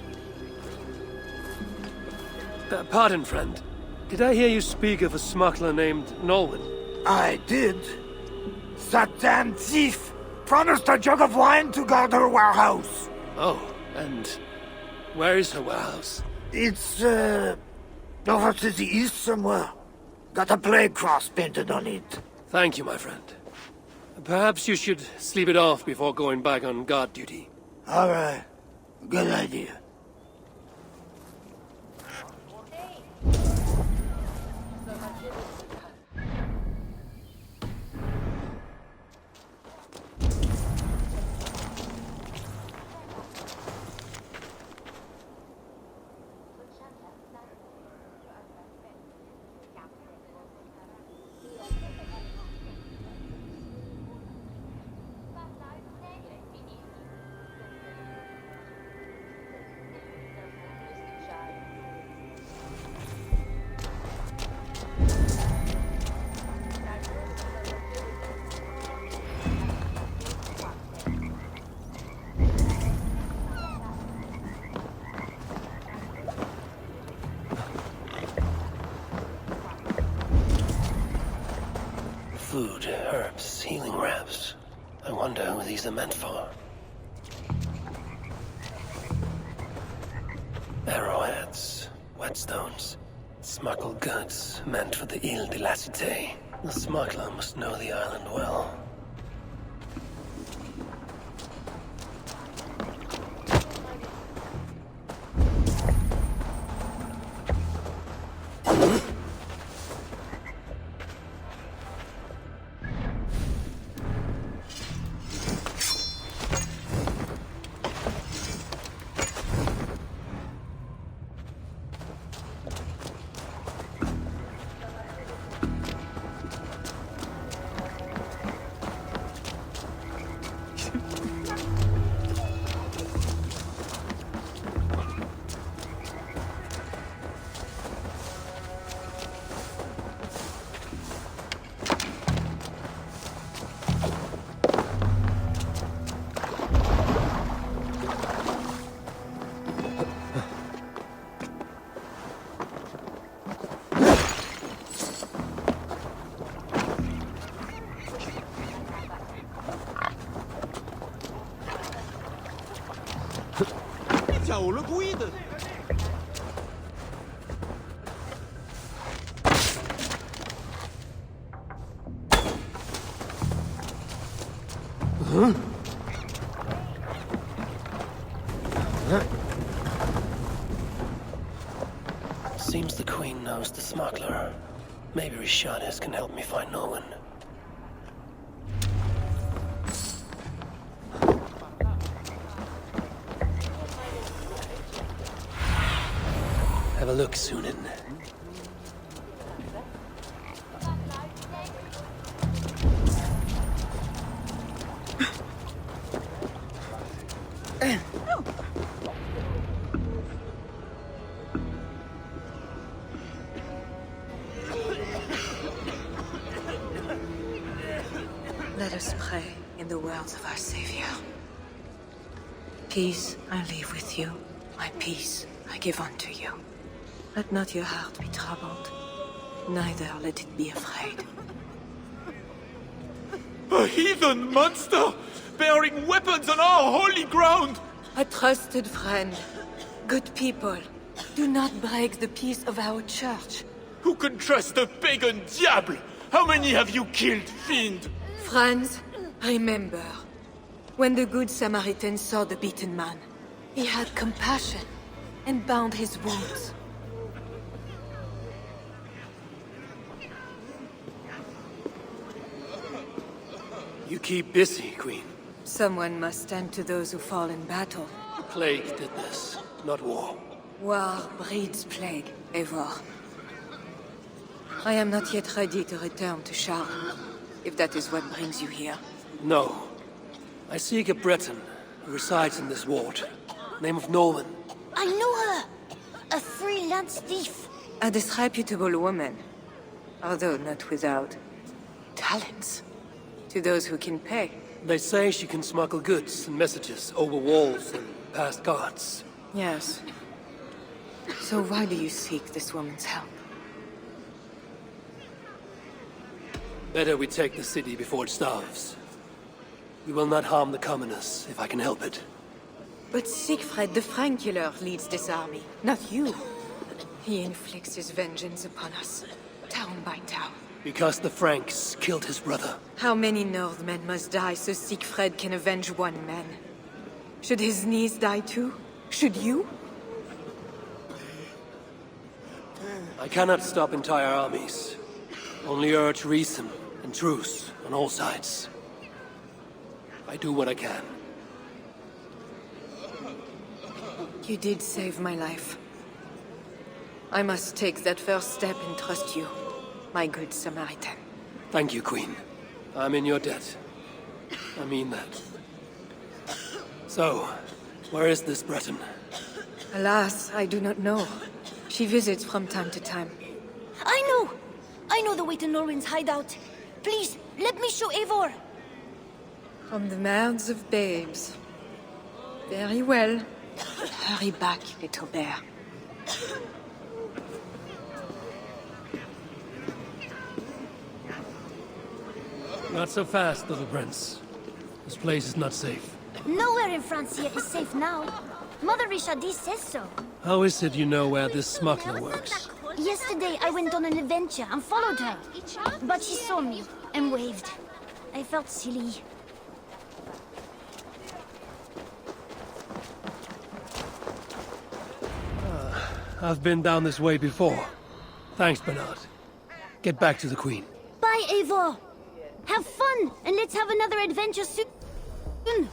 S15: Pardon, friend. Did I hear you speak of a smuggler named Nolwenn?
S10: I did. That damn thief promised a jug of wine to guard her warehouse.
S15: Oh, and where is her warehouse?
S10: It's, over to the east somewhere. Got a plague cross painted on it.
S15: Thank you, my friend. Perhaps you should sleep it off before going back on guard duty.
S10: All right. Good idea.
S2: Food, herbs, healing wraps. I wonder who these are meant for. Arrowheads, whetstones, smuggled goods meant for the Ile de la Cité. The smuggler must know the island well.
S16: 有了故意的。
S2: Seems the Queen knows the smuggler. Maybe Richardis can help me find Norwin. Have a look, Sunan.
S6: Let us pray in the words of our Savior. Peace I leave with you, my peace I give unto you. Let not your heart be troubled, neither let it be afraid.
S1: A heathen monster! Bearing weapons on our holy ground!
S6: A trusted friend, good people, do not break the peace of our church.
S1: Who can trust the pagan diable? How many have you killed, fiend?
S6: Friends, remember, when the Good Samaritan saw the beaten man, he had compassion and bound his wounds.
S2: You keep busy, Queen.
S6: Someone must stand to those who fall in battle.
S2: The plague did this, not war.
S6: War breeds plague, Eivor. I am not yet ready to return to Charles, if that is what brings you here.
S2: No. I seek a Breton who resides in this ward. Name of Norman.
S21: I know her! A freelance thief.
S6: A disreputable woman, although not without talents. To those who can pay.
S2: They say she can smuggle goods and messages over walls and past guards.
S6: Yes. So why do you seek this woman's help?
S2: Better we take the city before it starves. We will not harm the commoners, if I can help it.
S6: But Siegfried the Frankular leads this army, not you. He inflicts his vengeance upon us, town by town.
S2: Because the Franks killed his brother.
S6: How many Northmen must die so Siegfried can avenge one man? Should his niece die too? Should you?
S2: I cannot stop entire armies. Only urge reason and truce on all sides. I do what I can.
S6: You did save my life. I must take that first step and trust you, my good Samaritan.
S2: Thank you, Queen. I'm in your debt. I mean that. So, where is this Breton?
S6: Alas, I do not know. She visits from time to time.
S21: I know the way to Norwin's hideout. Please, let me show Eivor.
S6: From the mouths of babes. Very well. But hurry back, little bear.
S2: Not so fast, little prince. This place is not safe.
S21: Nowhere in Francia is safe now. Mother Richardis says so.
S2: How is it you know where this smuggler works?
S21: Yesterday I went on an adventure and followed her. But she saw me and waved. I felt silly.
S2: I've been down this way before. Thanks, Bernard. Get back to the Queen.
S21: Bye, Eivor. Have fun, and let's have another adventure soon.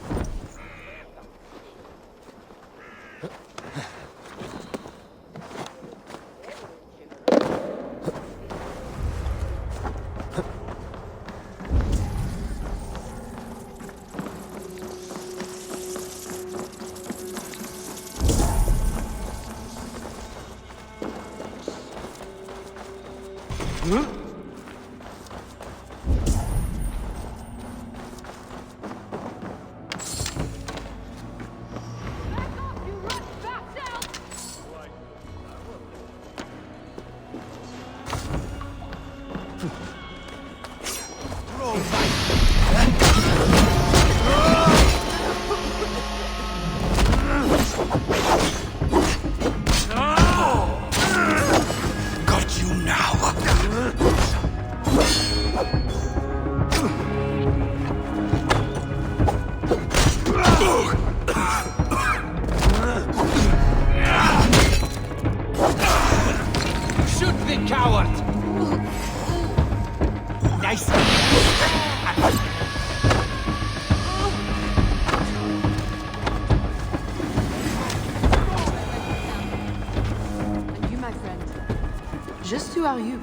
S18: Just who are you?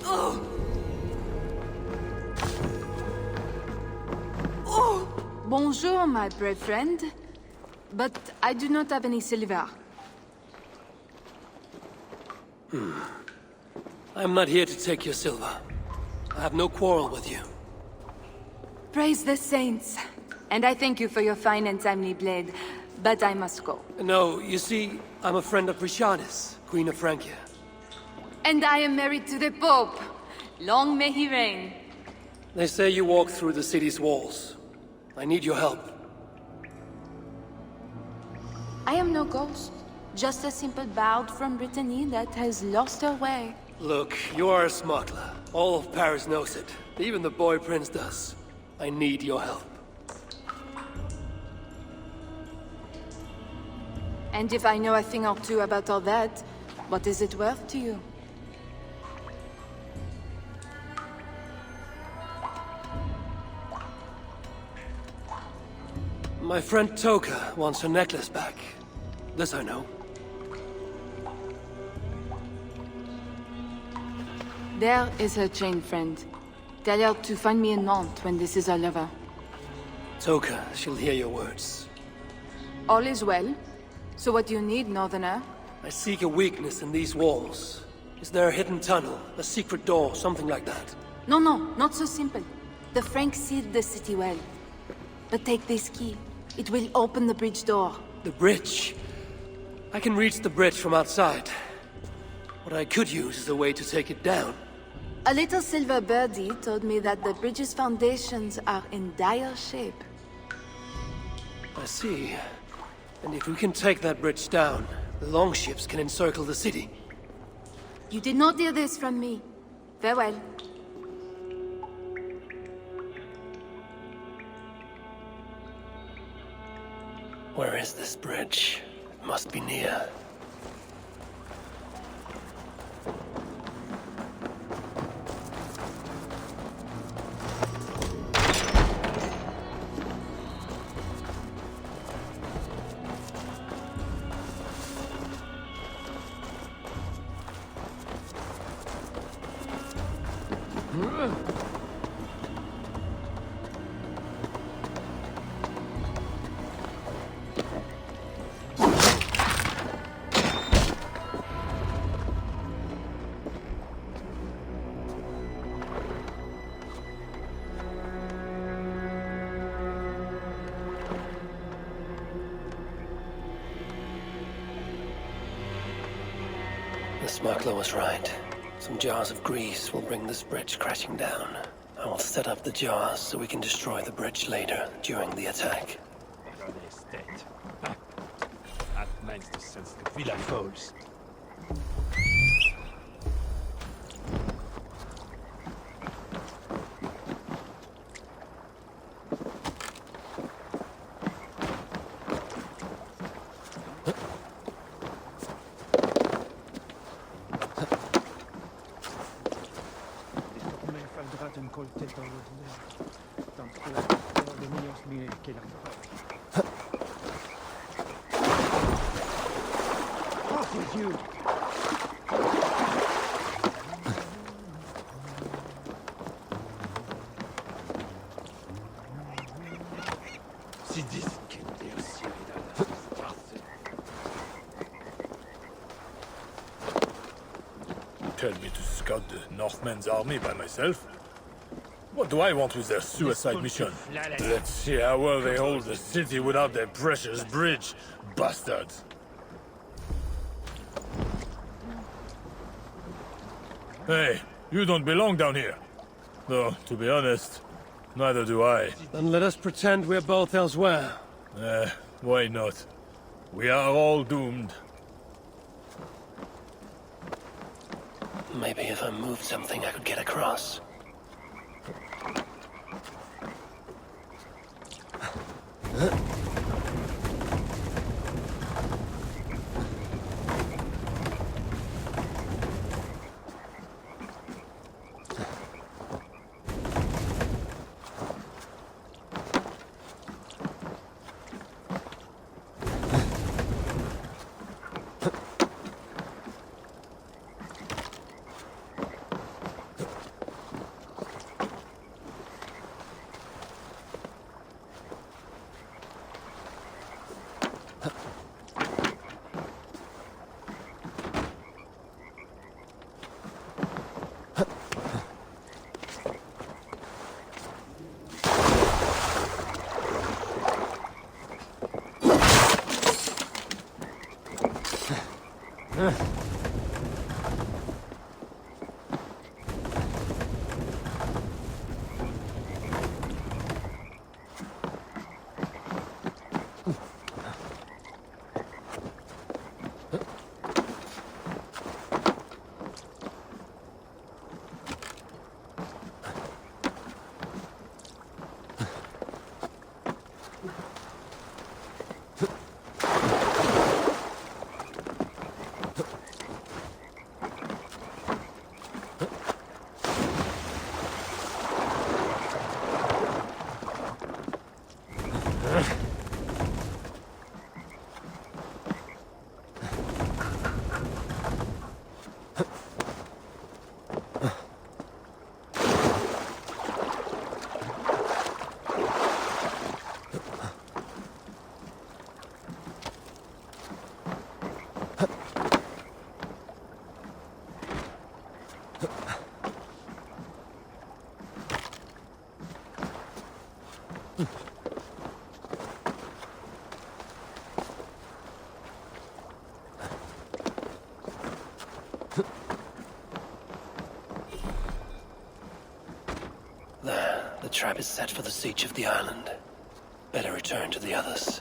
S12: Oh! Oh!
S18: Bonjour, my brave friend. But I do not have any silver.
S15: I'm not here to take your silver. I have no quarrel with you.
S18: Praise the saints. And I thank you for your fine and timely blade. But I must go.
S15: No, you see, I'm a friend of Rishadis, Queen of Francia.
S18: And I am married to the Pope. Long may he reign.
S15: They say you walk through the city's walls. I need your help.
S18: I am no ghost. Just a simple bard from Brittany that has lost her way.
S15: Look, you are a smuggler. All of Paris knows it. Even the boy prince does. I need your help.
S18: And if I know a thing or two about all that, what is it worth to you?
S15: My friend Toka wants her necklace back. This I know.
S18: There is her chain, friend. Tell her to find me in Nantes when this is all over.
S15: Toka, she'll hear your words.
S18: All is well. So what do you need, Northerner?
S15: I seek a weakness in these walls. Is there a hidden tunnel, a secret door, something like that?
S18: No, not so simple. The Franks sealed the city well. But take this key. It will open the bridge door.
S15: The bridge? I can reach the bridge from outside. What I could use is a way to take it down.
S18: A little silver birdie told me that the bridge's foundations are in dire shape.
S15: I see. And if we can take that bridge down, the longships can encircle the city.
S18: You did not hear this from me. Farewell.
S2: Where is this bridge? It must be near. The smuggler was right. Some jars of grease will bring this bridge crashing down. I will set up the jars so we can destroy the bridge later, during the attack.
S20: That means to sense the villa foes.
S14: Tell me to scout the Northmen's army by myself? What do I want with their suicide mission? Let's see how well they hold the city without their precious bridge, bastards! Hey, you don't belong down here. Though, to be honest, neither do I.
S15: Then let us pretend we're both elsewhere.
S14: Why not? We are all doomed.
S2: Maybe if I moved something, I could get across. There, the trap is set for the siege of the island. Better return to the others.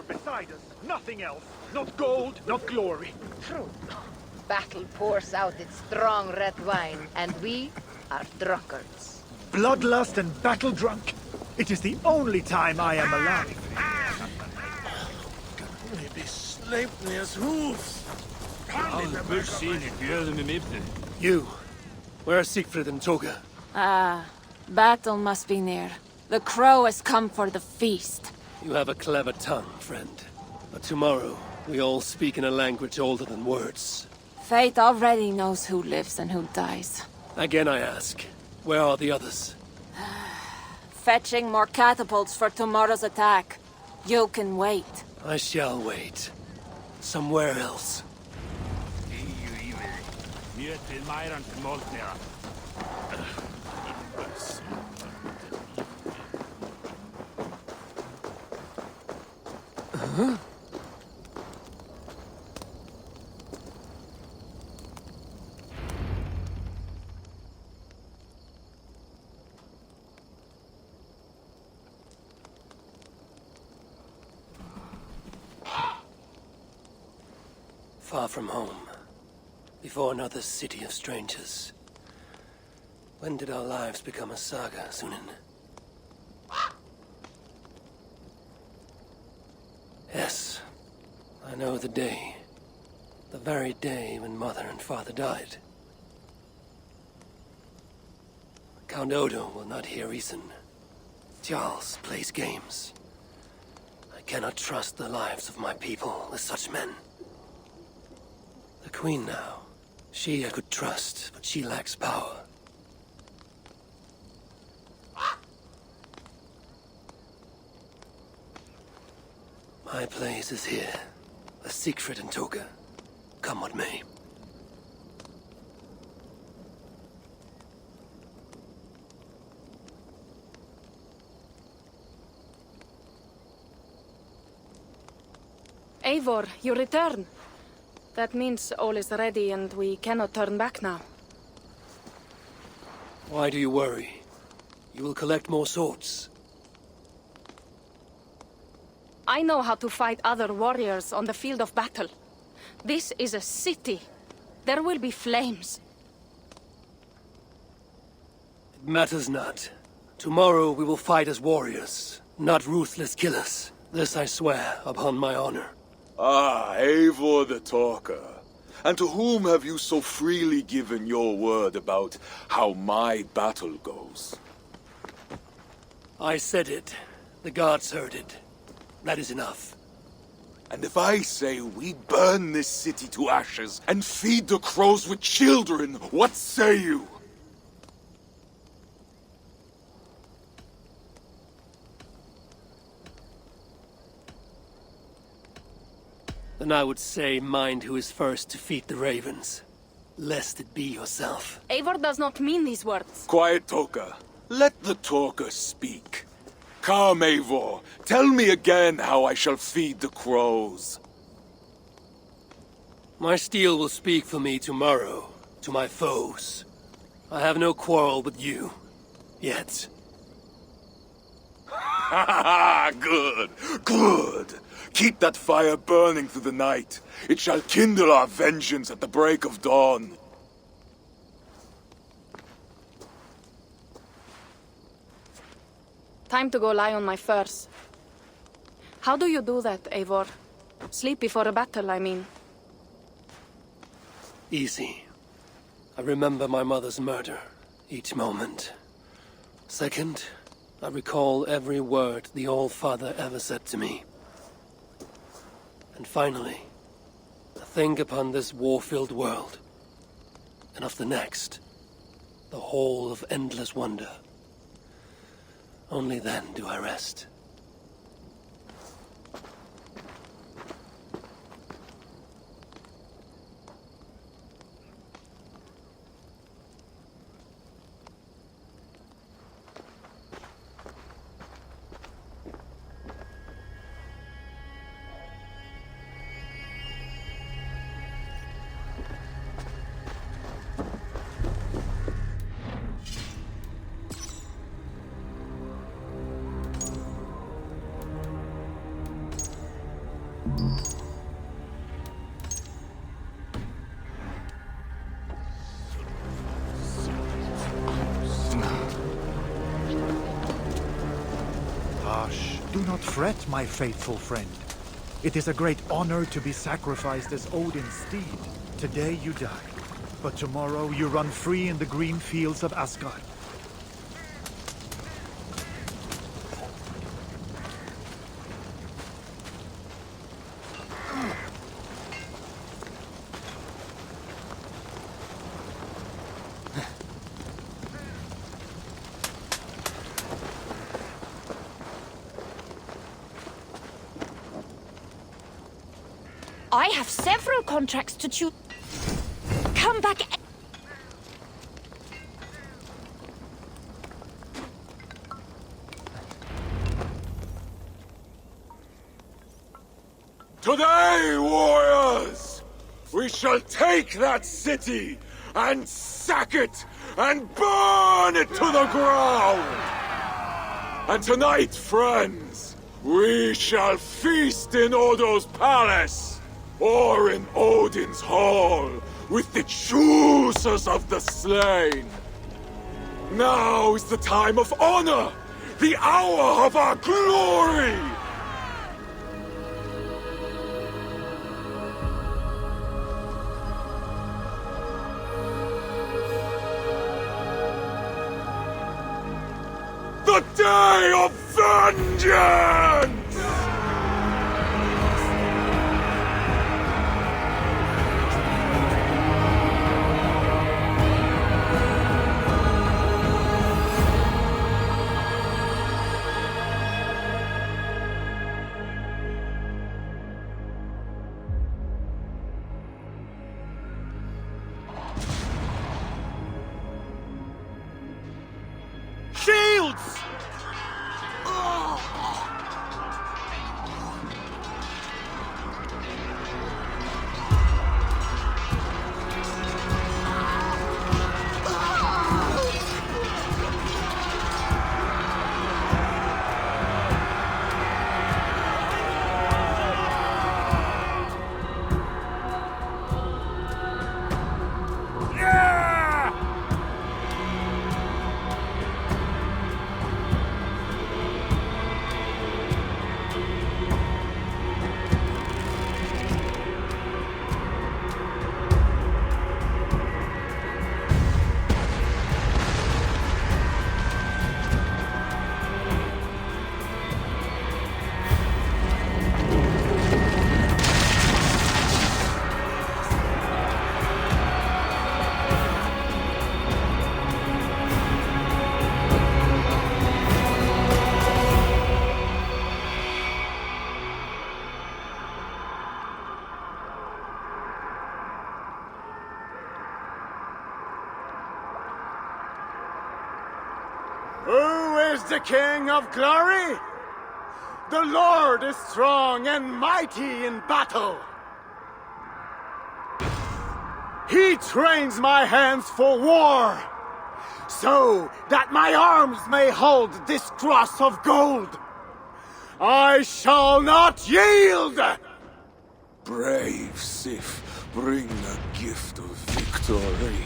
S7: Beside us, nothing else. Not gold, not glory.
S6: True. Battle pours out its strong red wine, and we are drunkards.
S7: Bloodlust and battle drunk. It is the only time I am alive.
S13: Maybe Sleipnir's hooves.
S15: You, where are Siegfried and Toga?
S12: Ah, battle must be near. The crow has come for the feast.
S15: You have a clever tongue, friend. But tomorrow, we all speak in a language older than words.
S12: Fate already knows who lives and who dies.
S15: Again I ask, where are the others?
S12: Fetching more catapults for tomorrow's attack. You can wait.
S15: I shall wait. Somewhere else. Huh? Far from home, before another city of strangers. When did our lives become a saga, Sunan? Yes, I know the day. The very day when Mother and Father died. Count Odo will not hear reason. Charles plays games. I cannot trust the lives of my people with such men. The Queen now. She I could trust, but she lacks power. My place is here, with Siegfried and Toga. Come what may.
S4: Eivor, you return. That means all is ready and we cannot turn back now.
S15: Why do you worry? You will collect more swords.
S4: I know how to fight other warriors on the field of battle. This is a city. There will be flames.
S15: It matters not. Tomorrow we will fight as warriors, not ruthless killers. This I swear upon my honor.
S1: Ah, Eivor the Talker. And to whom have you so freely given your word about how my battle goes?
S15: I said it. The gods heard it. That is enough.
S1: And if I say we burn this city to ashes and feed the crows with children, what say you?
S15: Then I would say mind who is first to feed the ravens, lest it be yourself.
S4: Eivor does not mean these words.
S1: Quiet, Talker. Let the talker speak. Come, Eivor. Tell me again how I shall feed the crows.
S15: My steel will speak for me tomorrow, to my foes. I have no quarrel with you. Yet.
S1: Ha ha ha! Good! Good! Keep that fire burning through the night. It shall kindle our vengeance at the break of dawn.
S4: Time to go lie on my furs. How do you do that, Eivor? Sleep before a battle, I mean.
S15: Easy. I remember my mother's murder, each moment. Second, I recall every word the All-Father ever said to me. And finally, I think upon this war-filled world, and of the next, the whole of endless wonder. Only then do I rest.
S7: Hush. Do not fret, my faithful friend. It is a great honor to be sacrificed as Odin's steed. Today you die, but tomorrow you run free in the green fields of Asgard.
S21: I have several contracts to choose. Come back.
S1: Today, warriors, we shall take that city and sack it and burn it to the ground. And tonight, friends, we shall feast in Odo's palace. Or in Odin's hall, with the choosers of the slain. Now is the time of honor, the hour of our glory! The day of vengeance!
S13: Shields! is the King of Glory! The Lord is strong and mighty in battle! He trains my hands for war, so that my arms may hold this cross of gold. I shall not yield!
S1: Brave Sif, bring the gift of victory.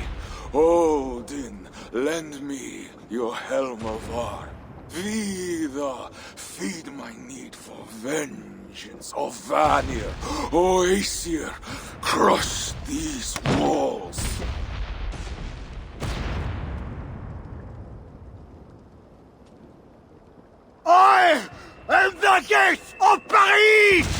S1: Odin, lend me your helm of Ar. Vida, feed my need for vengeance. O Vanir, O Aesir, crush these walls.
S10: I am the gate of Paris!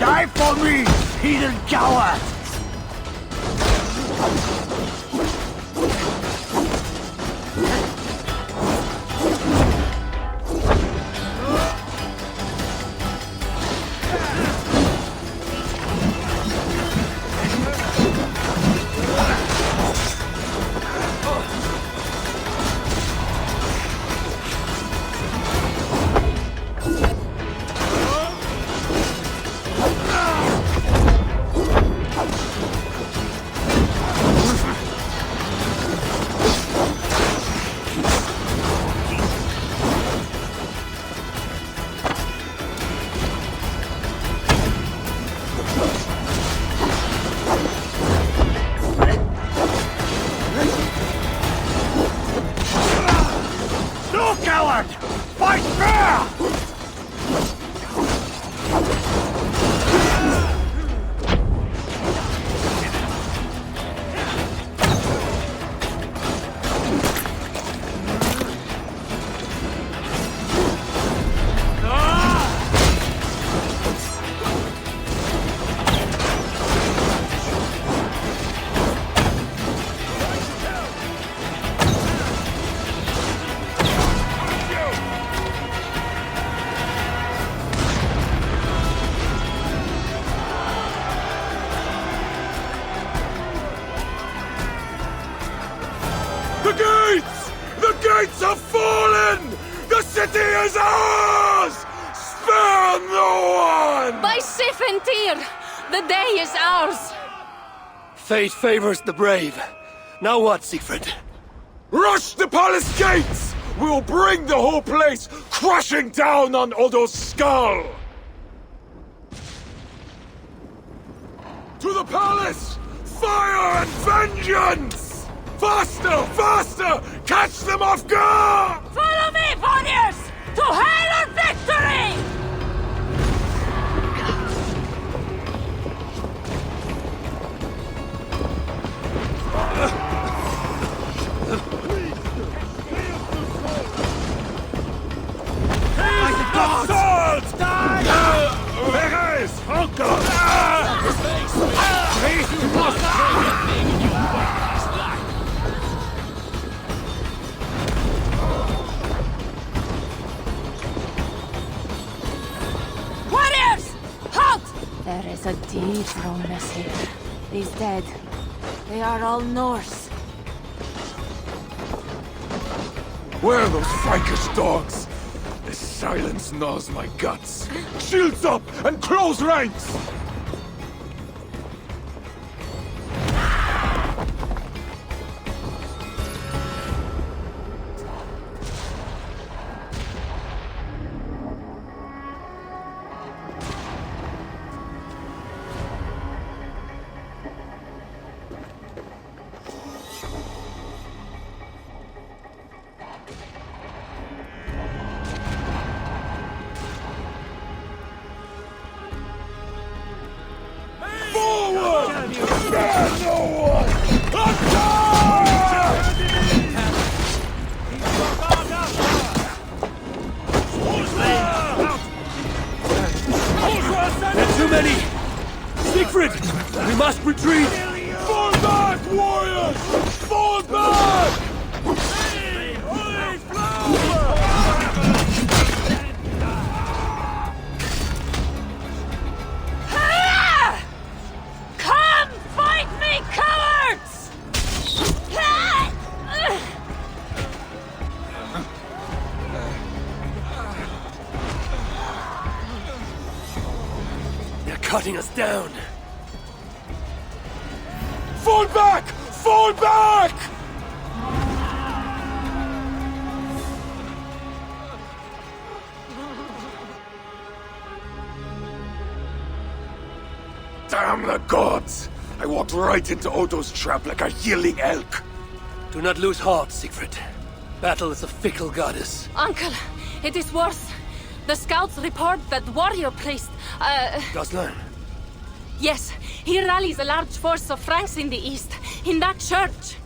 S10: Die for me, heathen coward!
S1: The gates! The gates have fallen! The city is ours! Spare no one!
S4: By Sif and Tyr, the day is ours!
S15: Fate favors the brave. Now what, Siegfried?
S1: Rush the palace gates! We'll bring the whole place crashing down on Odo's skull! To the palace! Fire and vengeance! Faster! Faster! Catch them off guard!
S9: Follow me, warriors! To hell or victory!
S3: Swords! Perez! Franco!
S9: is a deep wrongness here. These dead, they are all Norse.
S1: Where are those Frankish dogs? This silence gnaws my guts. Shields up and close ranks!
S15: Cutting us down.
S1: Fall back! Fall back! Damn the gods! I walked right into Odo's trap like a yelling elk.
S15: Do not lose heart, Siegfried. Battle is a fickle goddess.
S4: Uncle, it is worse. The scouts report that warrior priest,
S15: Gosselin.
S4: Yes, he rallies a large force of Franks in the east, in that church.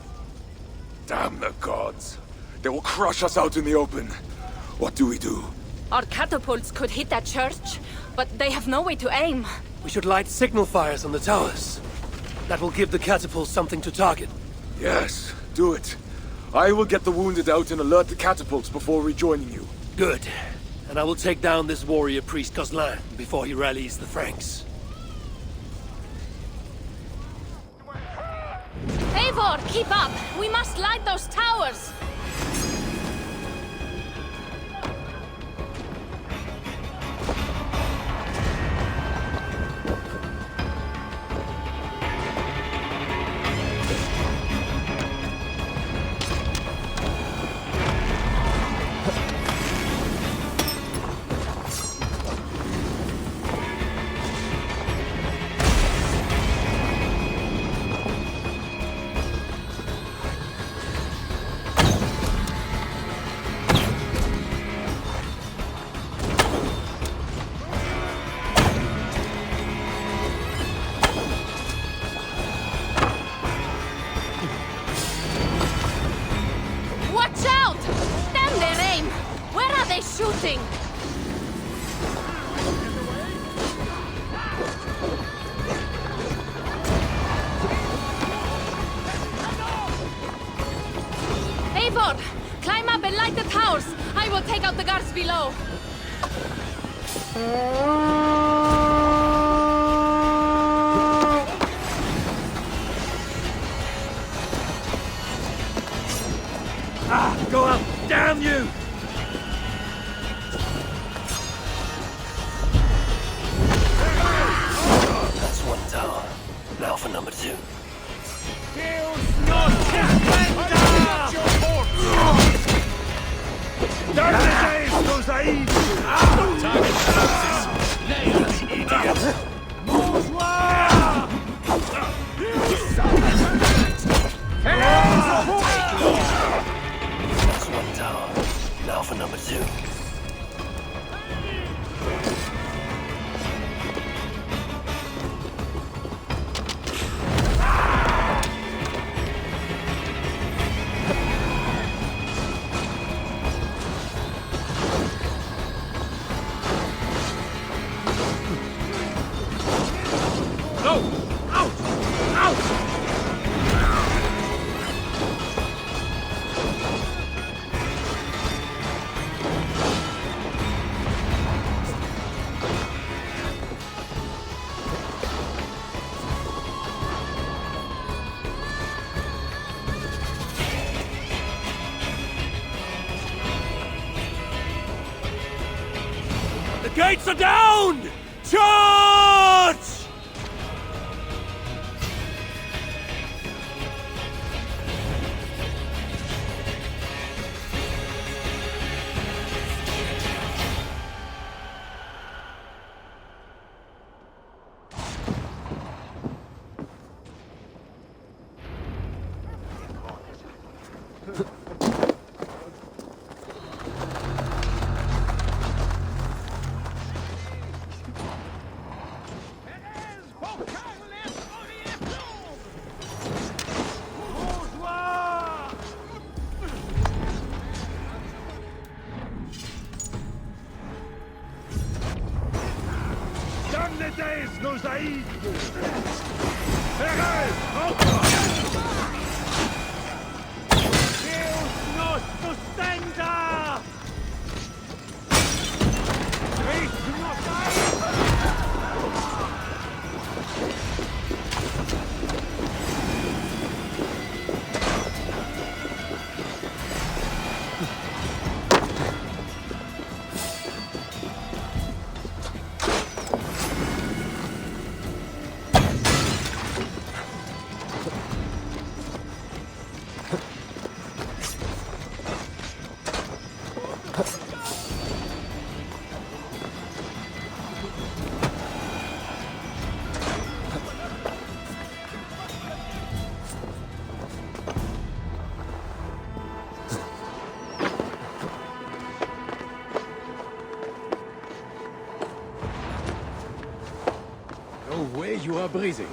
S1: Damn the gods. They will crush us out in the open. What do we do?
S4: Our catapults could hit that church, but they have no way to aim.
S15: We should light signal fires on the towers. That will give the catapults something to target.
S1: Yes, do it. I will get the wounded out and alert the catapults before rejoining you.
S15: Good. And I will take down this warrior priest Gosselin before he rallies the Franks.
S4: Eivor, keep up! We must light those towers! Shooting! Eivor, climb up and light the towers. I will take out the guards below.
S15: Go up! Damn you!
S2: Now for number 2. That's one tower. Now for number 2.
S16: gates are down! Charge!
S20: No way you are breathing.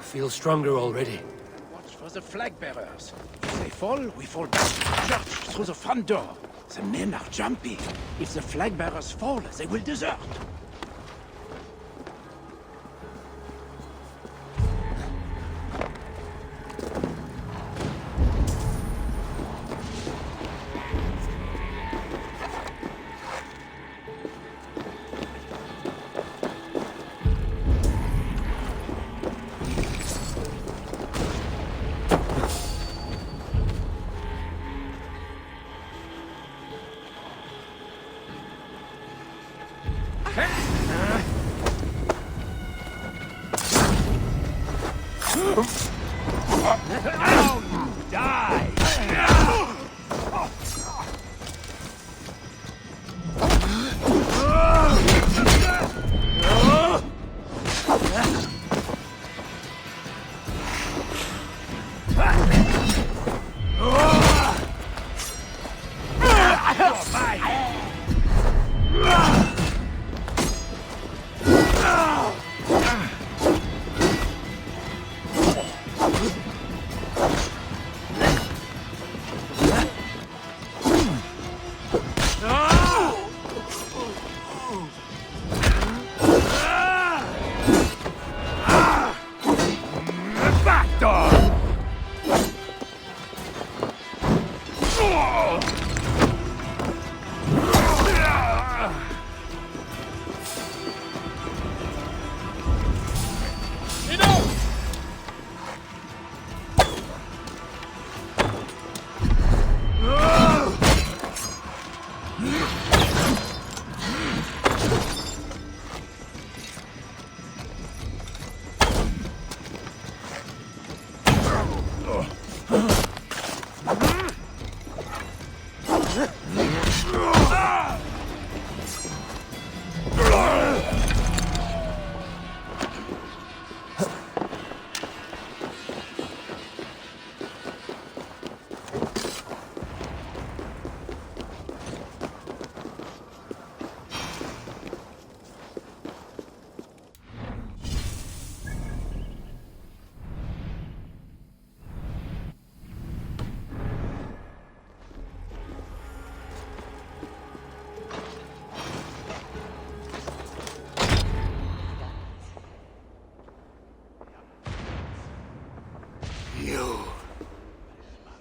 S2: I feel stronger already.
S20: Watch for the flag bearers. If they fall, we fall back to the church through the front door. The men are jumpy. If the flag bearers fall, they will desert.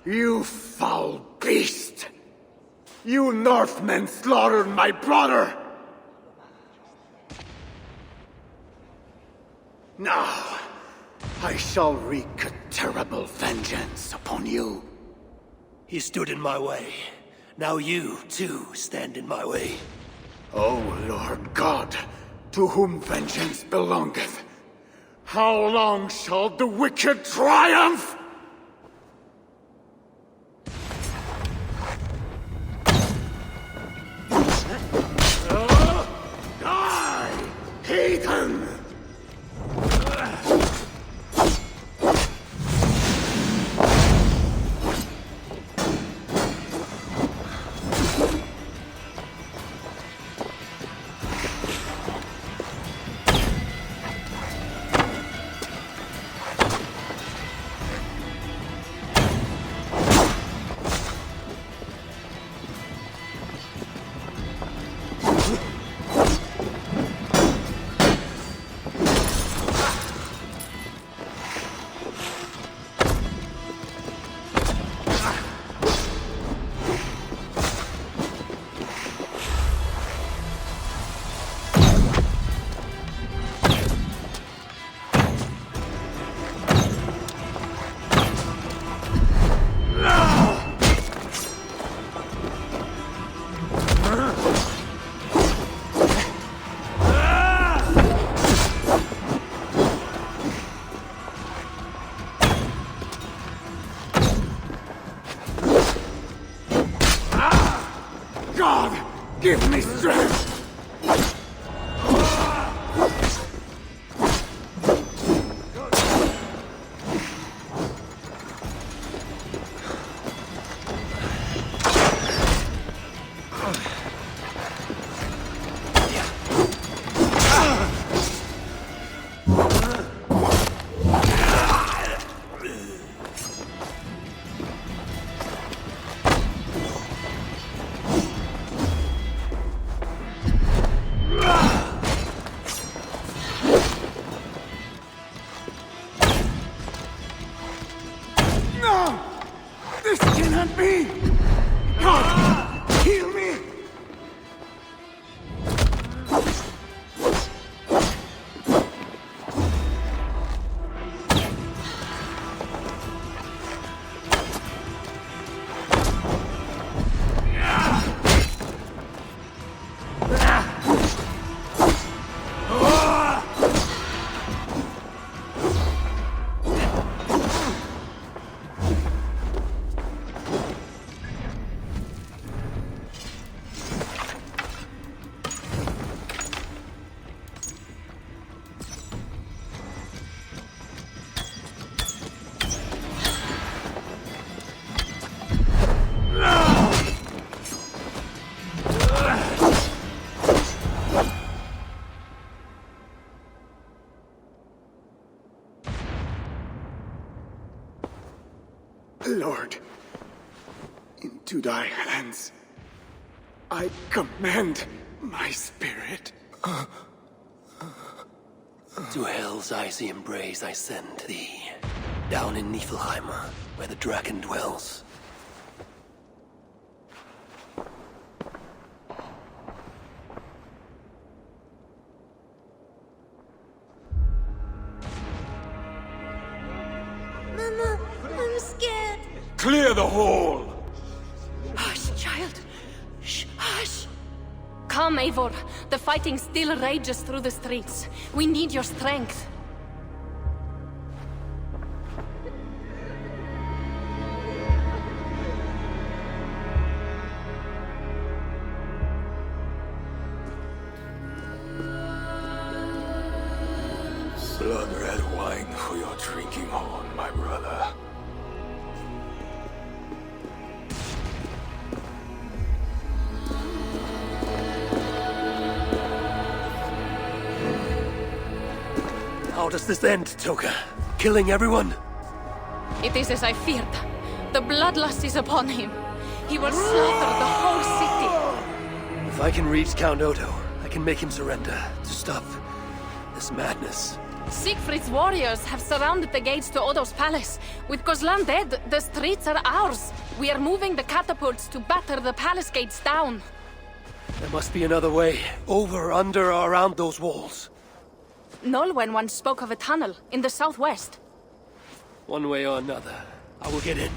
S13: You foul beast! You Northmen slaughtered my brother! Now, I shall wreak a terrible vengeance upon you.
S2: He stood in my way. Now you, too, stand in my way.
S13: O Lord God, to whom vengeance belongeth, how long shall the wicked triumph? Die, heathen! Give me strength! Lord, into thy hands I commend my spirit.
S2: To hell's icy embrace I send thee, down in Niflheim, where the dragon dwells.
S21: Mama, I'm scared.
S1: Clear the hall!
S4: Hush, child. Shh, hush. Come, Eivor. The fighting still rages through the streets. We need your strength.
S1: Blood-red wine for your drinking horn, my brother.
S2: How does this end, Toka? Killing everyone?
S4: It is as I feared. The bloodlust is upon him. He will slaughter the whole city.
S2: If I can reach Count Odo, I can make him surrender to stop this madness.
S4: Siegfried's warriors have surrounded the gates to Odo's palace. With Gozlan dead, the streets are ours. We are moving the catapults to batter the palace gates down.
S15: There must be another way. Over, under, or around those walls.
S4: Nolwenn once spoke of a tunnel in the southwest.
S15: One way or another, I will get in.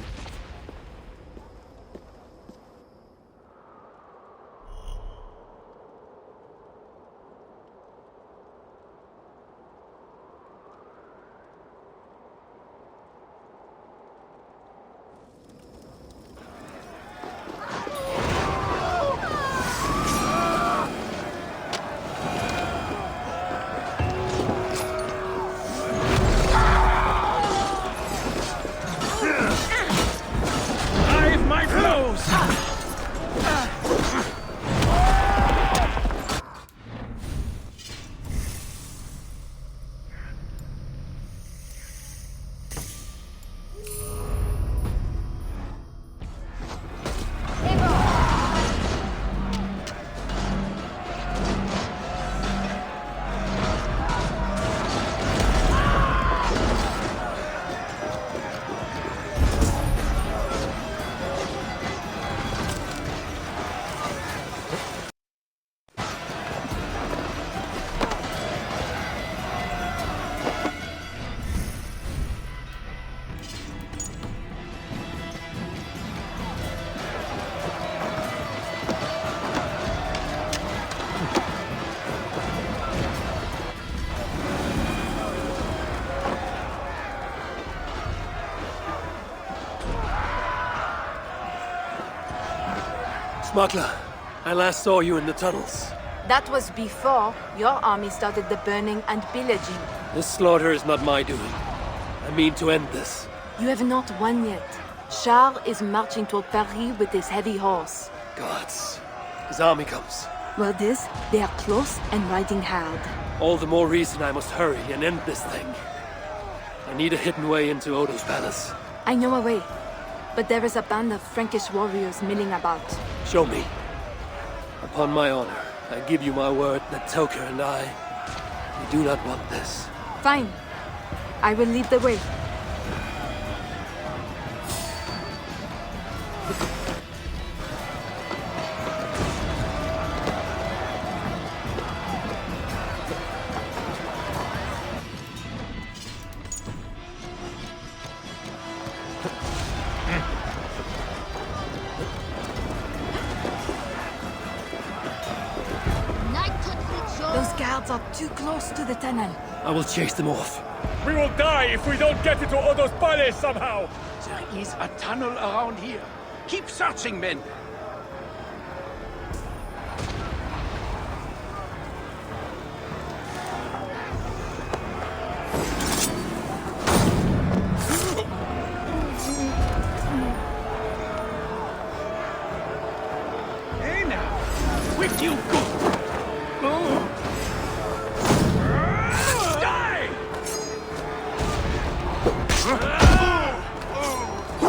S15: Smuggler, I last saw you in the tunnels.
S9: That was before your army started the burning and pillaging.
S15: This slaughter is not my doing. I mean to end this.
S9: You have not won yet. Charles is marching toward Paris with his heavy horse.
S15: Gods. His army comes.
S9: Well, they are close and riding hard.
S15: All the more reason I must hurry and end this thing. I need a hidden way into Odo's palace.
S9: I know a way, but there is a band of Frankish warriors milling about.
S15: Show me. Upon my honor, I give you my word that Toker and I, we do not want this.
S9: Fine. I will lead the way. Those guards are too close to the tunnel.
S15: I will chase them off.
S14: We will die if we don't get into Odo's palace somehow!
S20: There is a tunnel around here. Keep searching, men. Hey now! With you, good!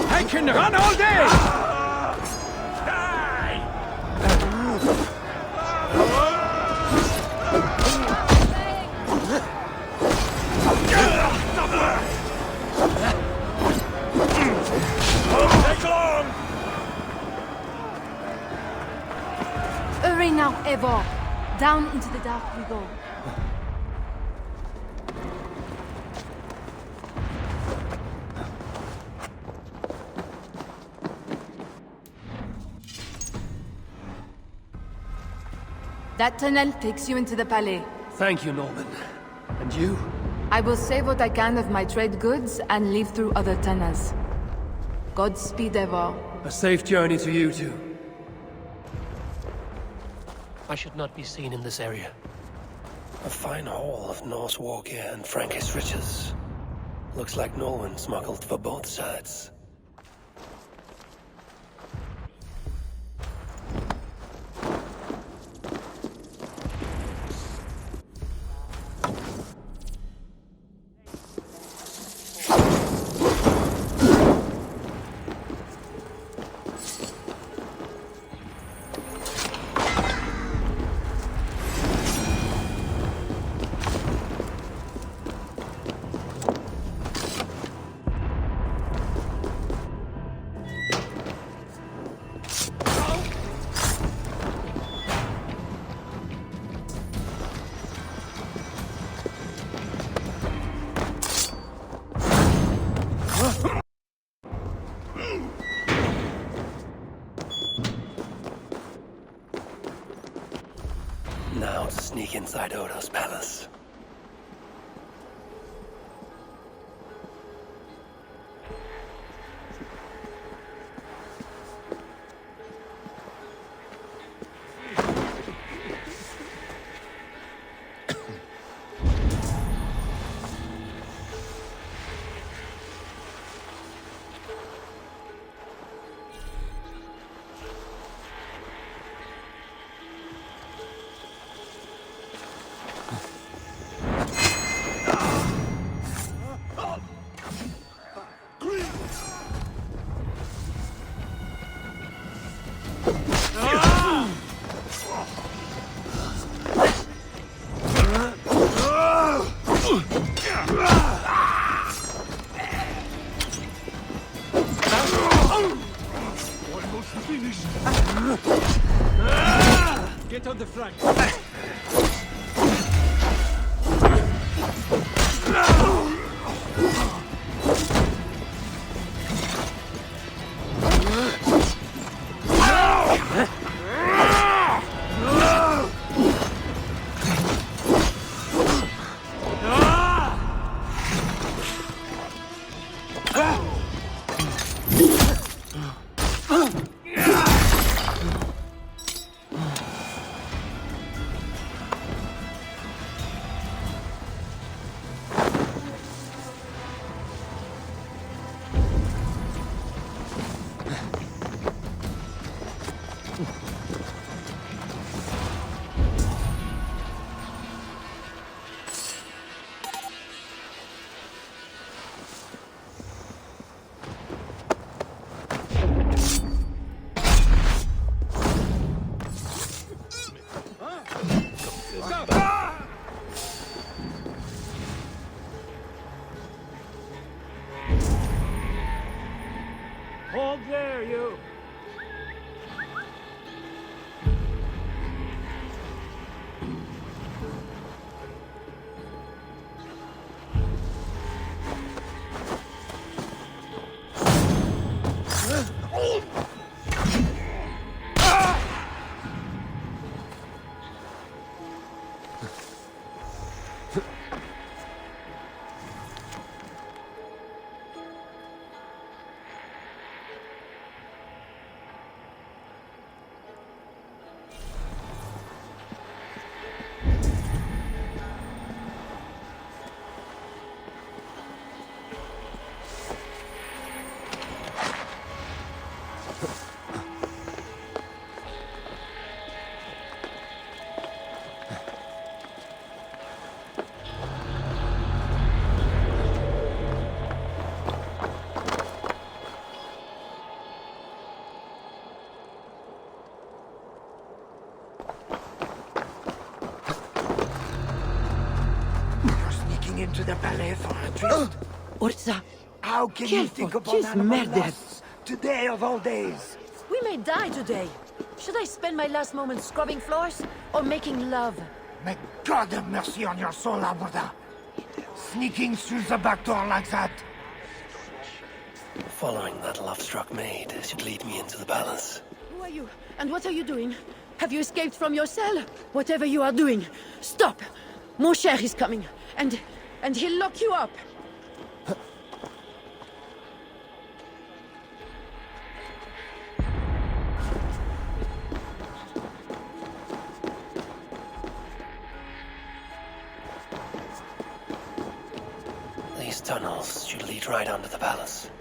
S20: I can run all day!
S14: Take long!
S9: Hurry now, Eivor. Down into the dark we go. That tunnel takes you into the Palais.
S15: Thank you, Norman. And you?
S9: I will save what I can of my trade goods and leave through other tunnels. Godspeed, Eivor.
S15: A safe journey to you too.
S2: I should not be seen in this area. A fine haul of Norse war gear and Frankish riches. Looks like Nolwenn smuggled for both sides.
S15: Now to sneak inside Odo's palace.
S14: Get on the flank.
S20: Hold there, you!
S10: Into the ballet for a treat.
S18: Ursa!
S10: How can you think about animal loss today of all days?
S8: We may die today. Should I spend my last moments scrubbing floors or making love?
S10: May God have mercy on your soul, Alberta. Sneaking through the back door like that.
S15: Following that love-struck maid should lead me into the palace.
S8: Who are you? And what are you doing? Have you escaped from your cell? Whatever you are doing, stop! Mon cher is coming, and he'll lock you up.
S15: These tunnels should lead right under the palace.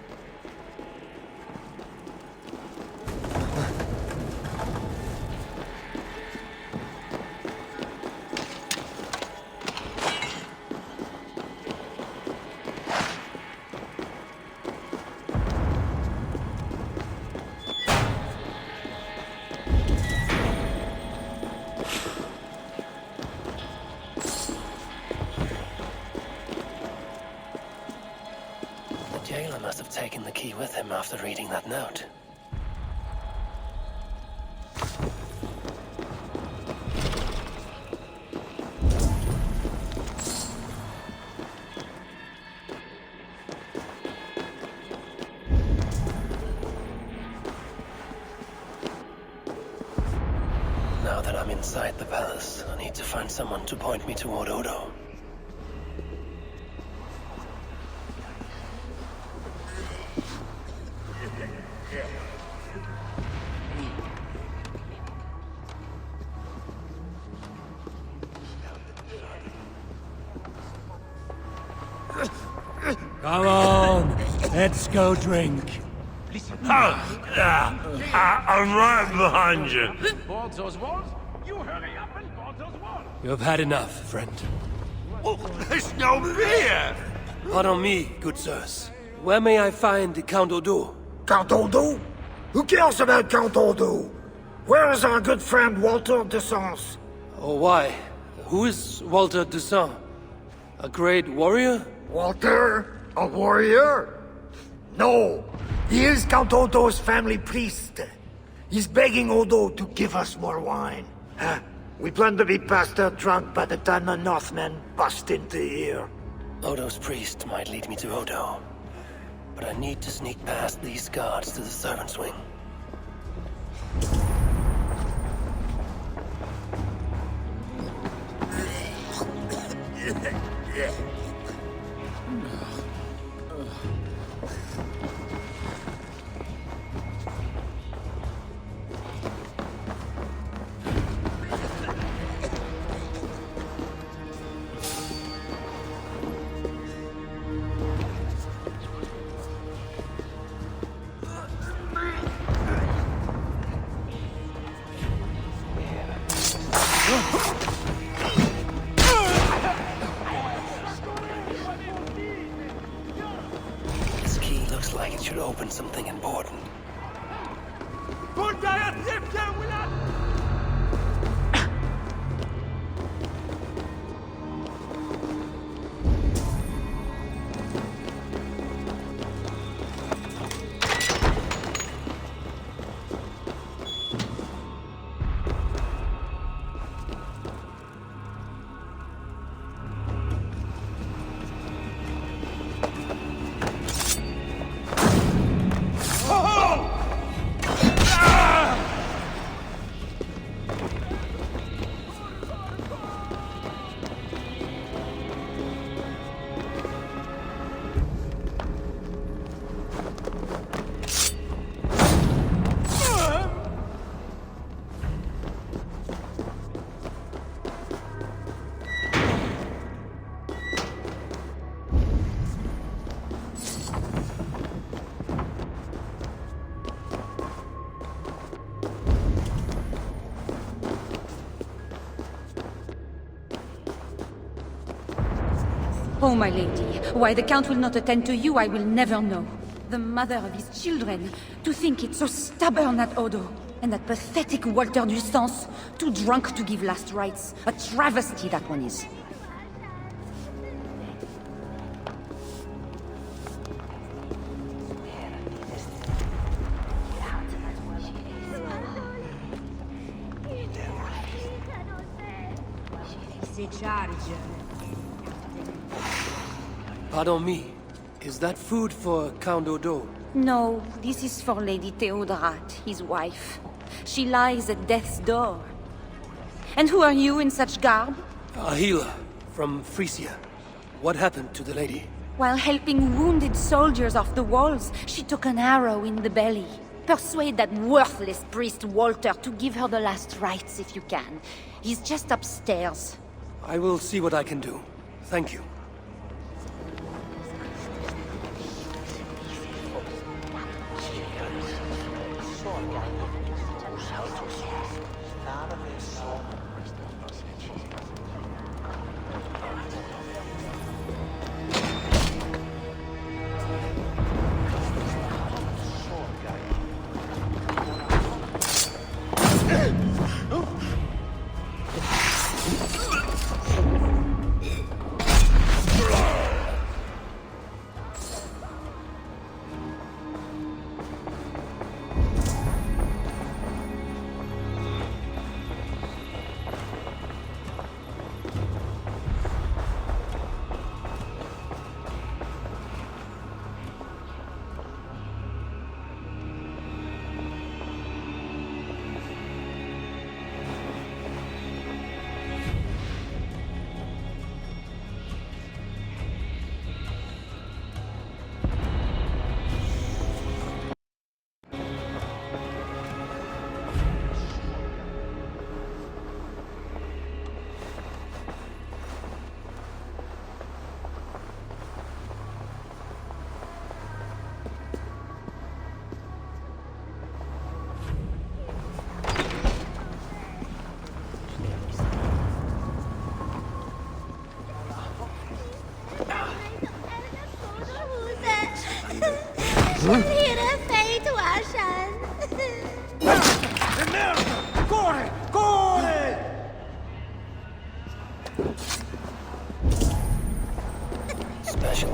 S15: Jailer must have taken the key with him after reading that note.
S2: inside the palace. I need to find someone to point me toward Odo.
S19: Come on, let's go drink.
S22: I'm right behind you.
S20: Board those walls? You hurry up and board those walls!
S2: You have had enough, friend.
S22: Oh, there's no beer!
S2: Pardon me, good sirs. Where may I find Count Odo?
S10: Count Odo? Who cares about Count Odo? Where is our good friend Walter de Sens?
S2: Oh, why? Who is Walter de Sens? A great warrior?
S10: Walter? A warrior? No. He is Count Odo's family priest. He's begging Odo to give us more wine. We plan to be past out drunk by the time the Northmen bust into here.
S2: Odo's priest might lead me to Odo. But I need to sneak past these guards to the servants' wing. This key looks like it should open something important.
S23: Oh, my lady, why the Count will not attend to you, I will never know. The mother of his children, to think it's so stubborn at Odo. And that pathetic Walter du Sens, too drunk to give last rites. A travesty, that one is.
S2: Pardon me. Is that food for Count Odo?
S23: No, this is for Lady Theodorat, his wife. She lies at death's door. And who are you in such garb?
S2: A healer from Frisia. What happened to the lady?
S23: While helping wounded soldiers off the walls, she took an arrow in the belly. Persuade that worthless priest Walter to give her the last rites if you can. He's just upstairs.
S2: I will see what I can do. Thank you. Special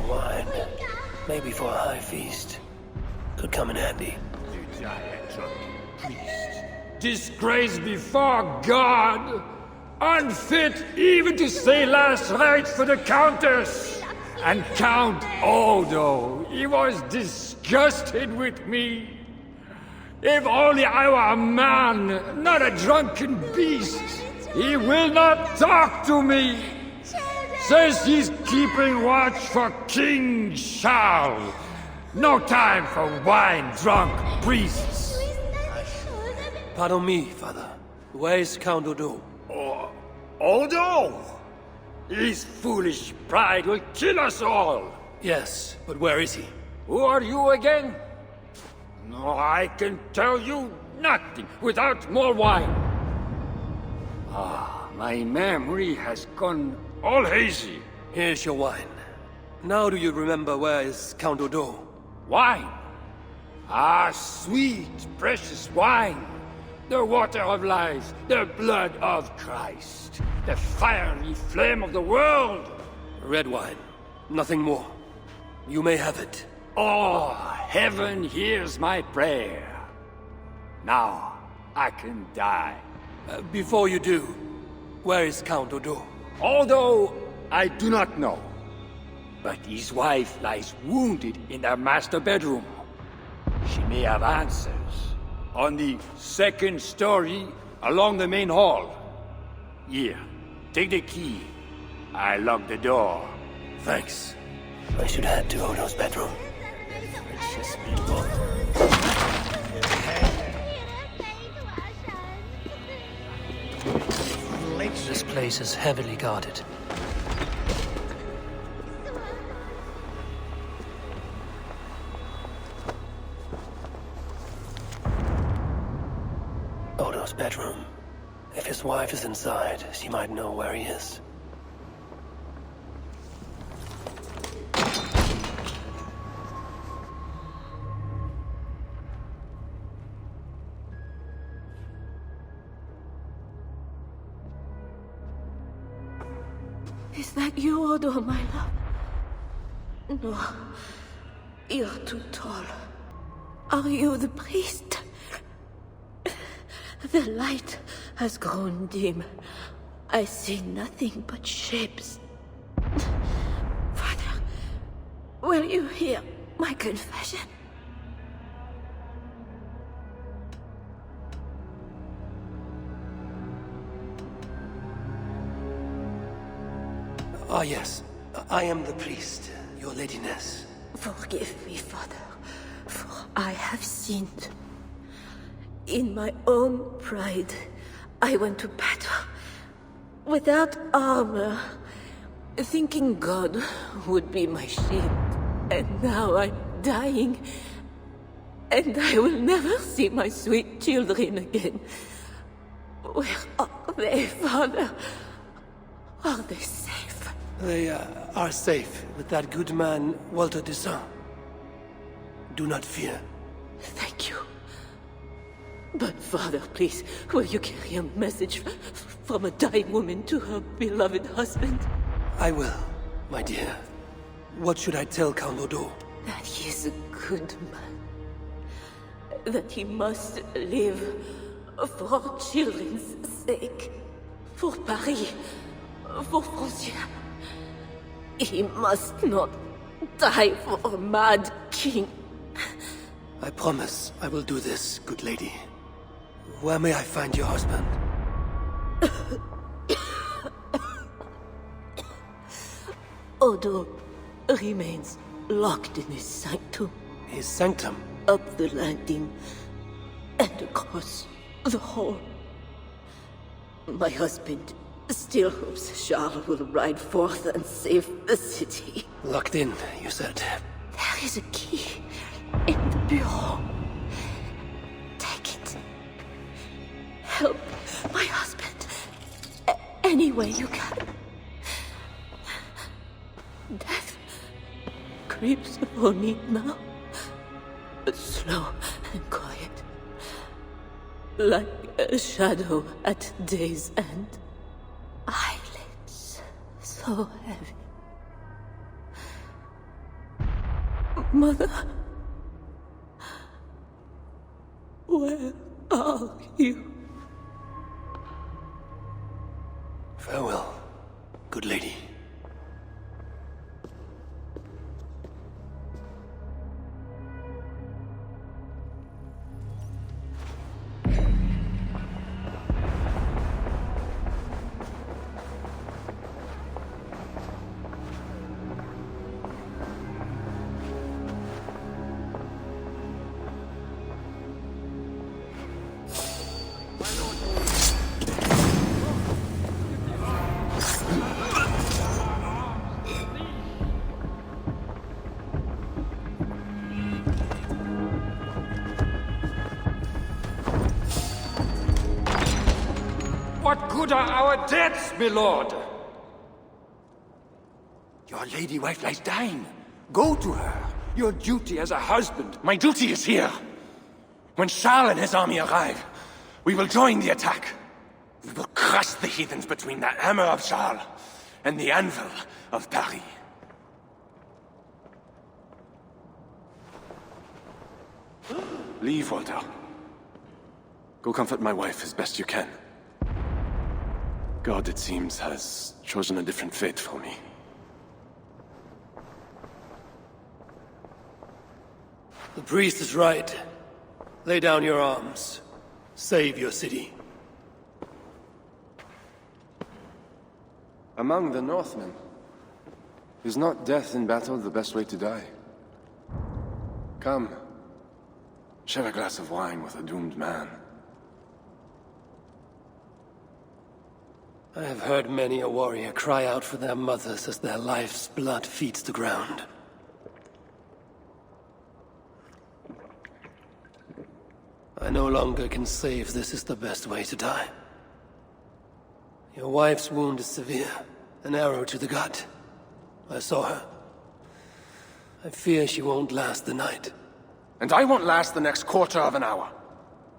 S2: wine. Maybe for a high feast. Could come in handy.
S14: Disgrace before God! Unfit even to say last rites for the Countess! And Count Odo, he was disgusted with me. If only I were a man, not a drunken beast. He will not talk to me. Says he's keeping watch for King Charles. No time for wine-drunk priests.
S2: Pardon me, Father. Where is Count Odo?
S14: Odo? His foolish pride will kill us all.
S2: Yes, but where is he?
S14: Who are you again? No, I can tell you nothing without more wine. My memory has gone all hazy.
S2: Here's your wine. Now do you remember where is Count Odo?
S14: Wine? Sweet, precious wine. The water of life, the blood of Christ, the fiery flame of the world.
S2: Red wine, nothing more. You may have it.
S14: Oh, heaven hears my prayer. Now, I can die.
S2: Before you do, where is Count Odo?
S14: Although I do not know. But his wife lies wounded in their master bedroom. She may have answers. On the second story, along the main hall. Here, take the key. I locked the door.
S2: Thanks. I should head to Odo's bedroom. This place is heavily guarded. Odo's bedroom. If his wife is inside, she might know where he is.
S12: Is that you, Odo, my love? No. You're too tall. Are you the priest? The light has grown dim. I see nothing but shapes. Father, will you hear my confession?
S2: Ah, yes. I am the priest, your ladiness.
S12: Forgive me, Father, for I have sinned. In my own pride, I went to battle without armor, thinking God would be my shield. And now I'm dying, and I will never see my sweet children again. Where are they, Father? Are they safe?
S2: They are safe with that good man, Walter de Saint. Do not fear.
S12: Thank you. But, Father, please, will you carry a message from a dying woman to her beloved husband?
S2: I will, my dear. What should I tell Count Odo?
S12: That he is a good man. That he must live for children's sake. For Paris. For Francia. He must not die for a mad king.
S2: I promise I will do this, good lady. Where may I find your husband?
S12: Odo remains locked in his sanctum.
S2: His sanctum?
S12: Up the landing and across the hall. My husband still hopes Charles will ride forth and save the city.
S2: Locked in, you said.
S12: There is a key in the bureau. Take it. Help my husband any way you can. Death creeps upon me now. slow and quiet, like a shadow at day's end. Eyelids so heavy. Mother, where are you?
S15: Farewell, good lady.
S5: What good are our deaths, my lord?
S11: Your lady wife lies dying. Go to her. Your duty as a husband. My duty is here. When Skal and his army arrive, we will join the attack. We will crush the heathens between the hammer of Skal and the anvil of Paris.
S17: Leave, Walter. Go comfort my wife as best you can. God, it seems, has chosen a different fate for me.
S15: The priest is right. Lay down your arms. Save your city.
S17: Among the Northmen, is not death in battle the best way to die? Come, share a glass of wine with a doomed man.
S15: I have heard many a warrior cry out for their mothers as their life's blood feeds the ground. I no longer can say if this is the best way to die. Your wife's wound is severe. An arrow to the gut. I saw her. I fear she won't last the night.
S17: And I won't last the next quarter of an hour.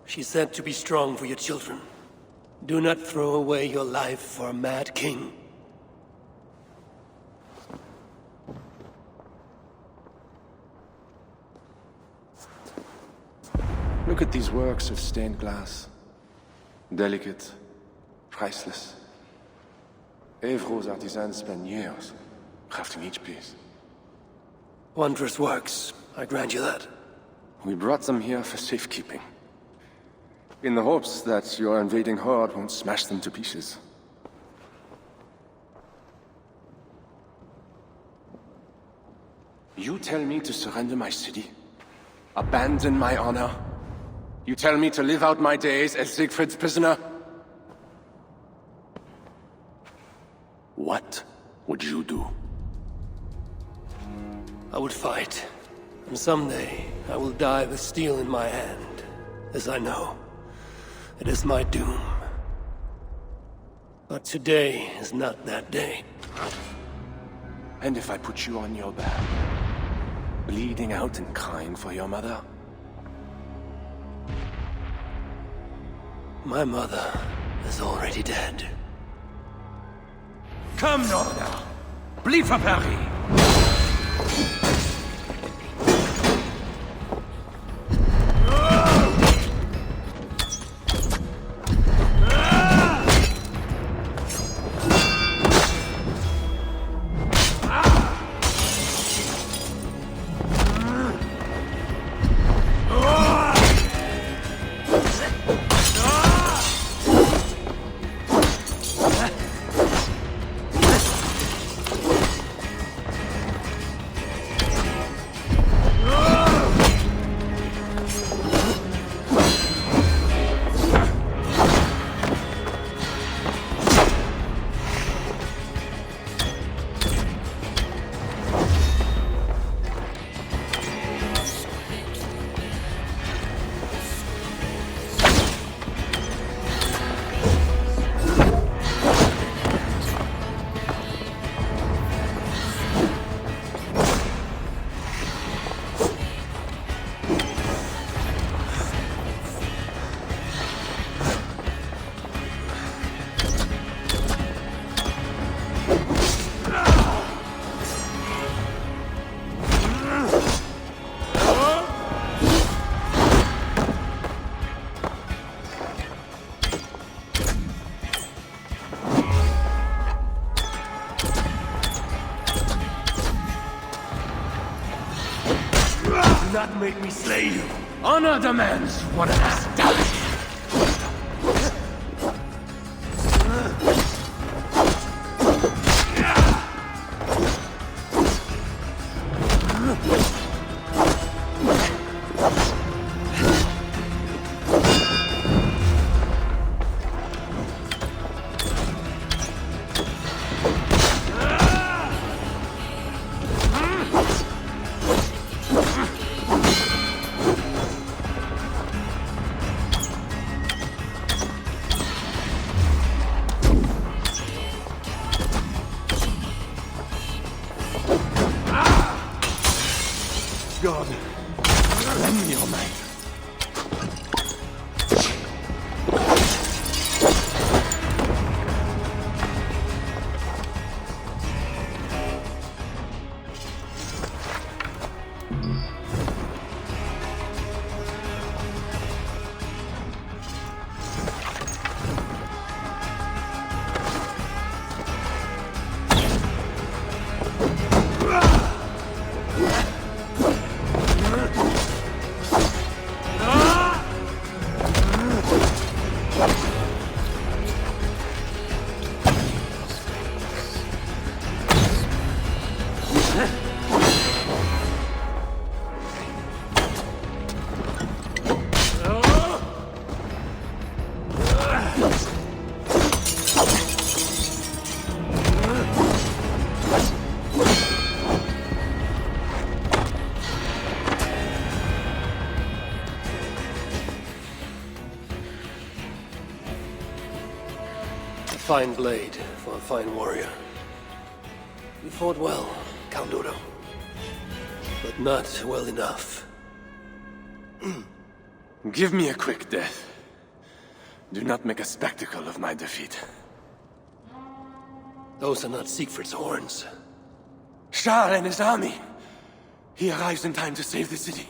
S15: She's said to be strong for your children. Do not throw away your life for a mad king.
S17: Look at these works of stained glass. Delicate, priceless. Evro's artisans spend years crafting each piece.
S15: Wondrous works, I grant you that.
S17: We brought them here for safekeeping. In the hopes that your invading horde won't smash them to pieces. You tell me to surrender my city? Abandon my honor? You tell me to live out my days as Siegfried's prisoner? What would you do?
S15: I would fight. And someday, I will die with steel in my hand. As I know, it is my doom. But today is not that day.
S17: And if I put you on your back, bleeding out and crying for your mother?
S15: My mother is already dead.
S11: Come, Norther! Bleed for Paris! make me slay you. Honor demands one of us dies. God, lend me your might.
S15: Fine blade for a fine warrior. You fought well, Count Odo. But not well enough.
S11: Give me a quick death. Do not make a spectacle of my defeat.
S15: Those are not Siegfried's horns.
S11: Skal and his army. He arrives in time to save the city.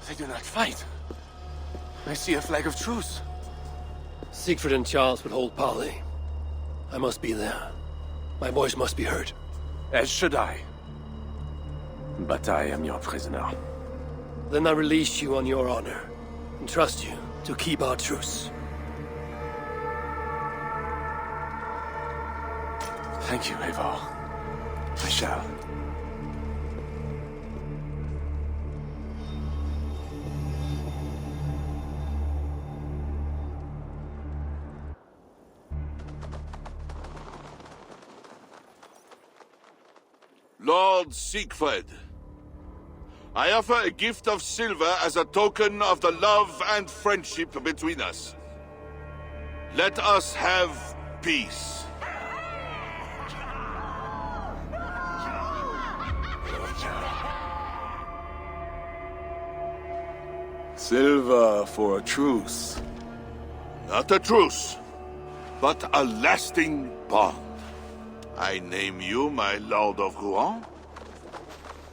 S11: They do not fight. I see a flag of truce.
S15: Siegfried and Charles would hold parley. I must be there. My voice must be heard.
S11: As should I. But I am your prisoner.
S15: Then I release you on your honor, and trust you to keep our truce.
S11: Thank you, Eivor. I shall.
S3: Lord Siegfried, I offer a gift of silver as a token of the love and friendship between us. Let us have peace.
S1: Silver for a truce.
S3: Not a truce, but a lasting bond. I name you my Lord of Rouen,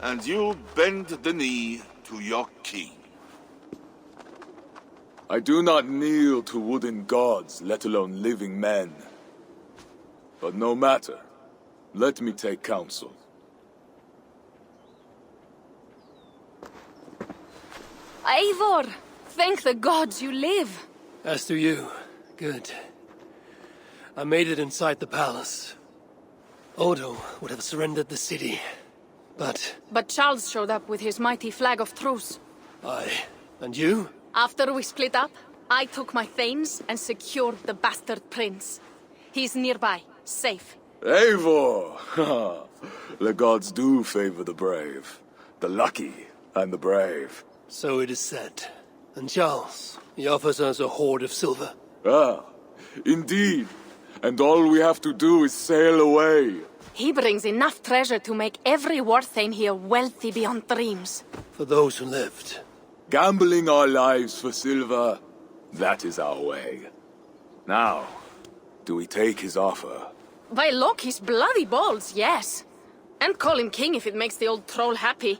S3: and you bend the knee to your king.
S1: I do not kneel to wooden gods, let alone living men. But no matter. Let me take counsel.
S4: Eivor! Thank the gods you live!
S15: As do you. Good. I made it inside the palace. Odo would have surrendered the city, but...
S4: But Charles showed up with his mighty flag of truce.
S15: Aye. And you?
S4: After we split up, I took my thanes and secured the bastard prince. He's nearby, safe.
S1: Eivor! The gods do favor the brave. The lucky and the brave.
S15: So it is said. And Charles, he offers us a hoard of silver.
S1: Ah, indeed. And all we have to do is sail away.
S4: He brings enough treasure to make every Warthane here wealthy beyond dreams.
S15: For those who lived.
S1: Gambling our lives for silver, that is our way. Now, do we take his offer?
S4: By Loki's bloody balls, yes. And call him king if it makes the old troll happy.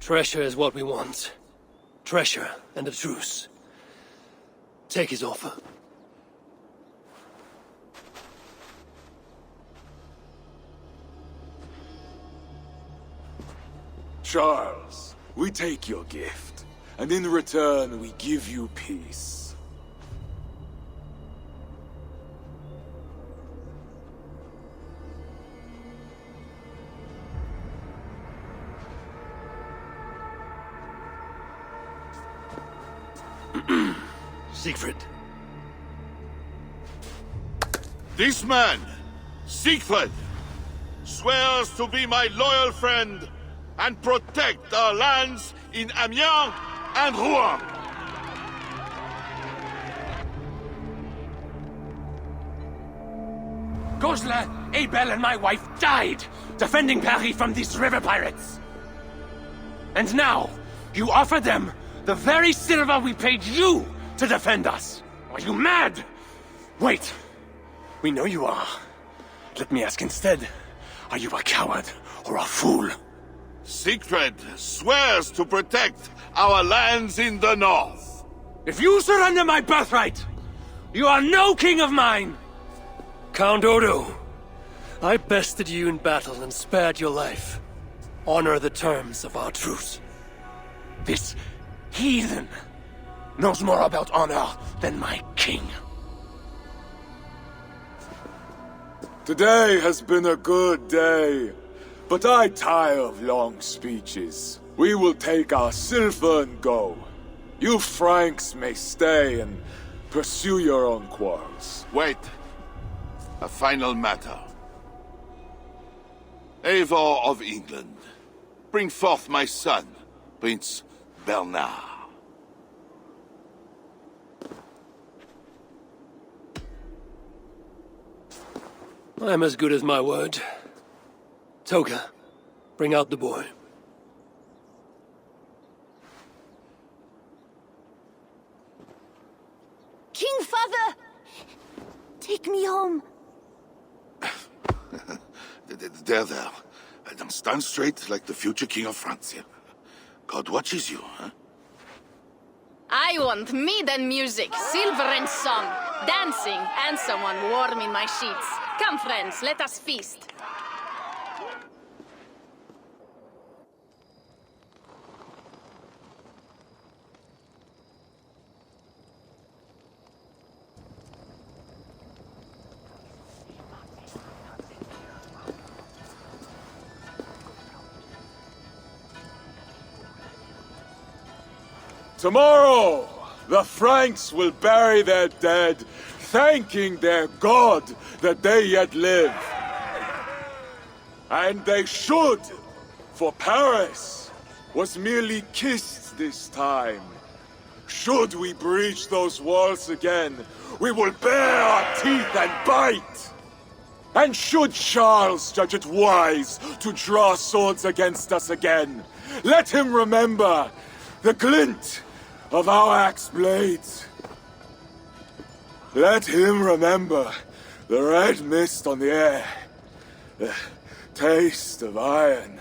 S15: Treasure is what we want. Treasure and a truce. Take his offer.
S1: Charles, we take your gift, and in return we give you peace.
S15: Siegfried.
S3: This man, Siegfried, swears to be my loyal friend and protect our lands in Amiens and Rouen.
S11: Goslar, Abel, and my wife died defending Paris from these river pirates. And now, you offer them the very silver we paid you to defend us. Are you mad? Wait. We know you are. Let me ask instead, are you a coward or a fool?
S3: Siegfried swears to protect our lands in the north.
S11: If you surrender my birthright, you are no king of mine!
S15: Count Odo, I bested you in battle and spared your life. Honor the terms of our truce.
S11: This heathen knows more about honor than my king.
S1: Today has been a good day, but I tire of long speeches. We will take our silver and go. You Franks may stay and pursue your own quarrels.
S3: Wait. A final matter. Eivor of England, bring forth my son, Prince Bernard.
S15: I'm as good as my word. Toga, bring out the boy.
S21: King Father! Take me home.
S3: There. Now stand straight like the future King of France here. God watches you, huh?
S4: I want mead and music, silver and song, dancing, and someone warm in my sheets. Come, friends, let us feast.
S1: Tomorrow, the Franks will bury their dead, thanking their God that they yet live. And they should, for Paris was merely kissed this time. Should we breach those walls again, we will bare our teeth and bite. And should Charles judge it wise to draw swords against us again, let him remember the glint of our axe blades. Let him remember the red mist on the air, the taste of iron.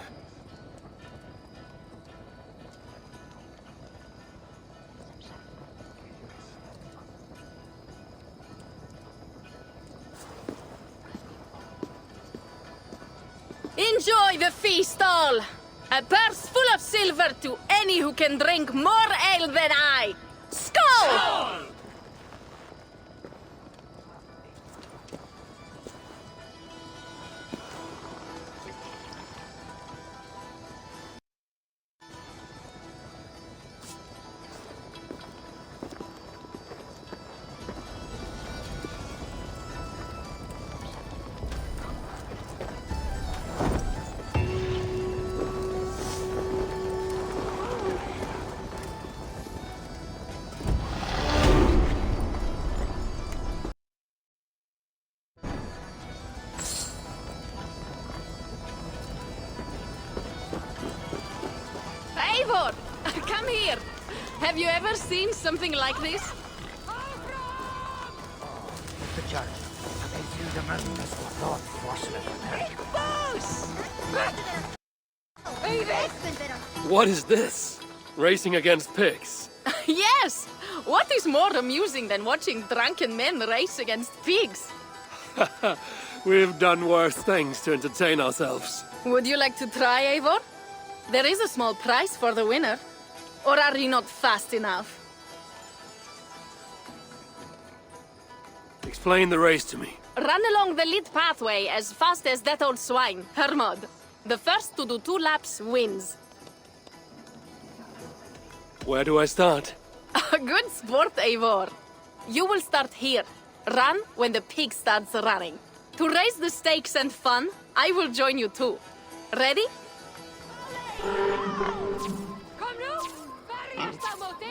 S4: Enjoy the feast all! A purse full of silver to any who can drink more ale than I! Skål! Eivor! Come here! Have you ever seen something like this?
S10: Mr. Judge, I can see the masters of thought force me.
S21: Boss!
S15: What is this? Racing against pigs?
S4: Yes! What is more amusing than watching drunken men race against pigs?
S15: We've done worse things to entertain ourselves.
S4: Would you like to try, Eivor? There is a small prize for the winner. Or are you not fast enough?
S15: Explain the race to me.
S4: Run along the lit pathway as fast as that old swine, Hermod. The first to do 2 laps wins.
S15: Where do I start?
S4: Good sport, Eivor. You will start here. Run when the pig starts running. To raise the stakes and fun, I will join you too. Ready?
S18: Kom nu! Börja framåt!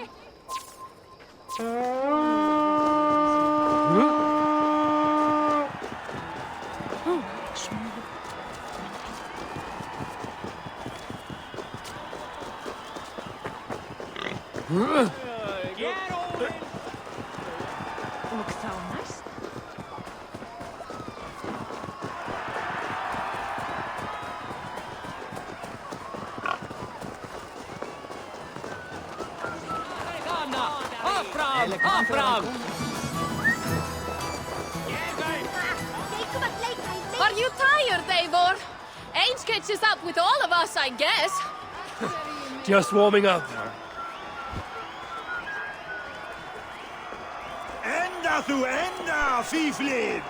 S4: Are you tired, Eivor? Age catches up with all of us, I guess.
S15: Just warming up.
S10: Ända þú ända, fíflið!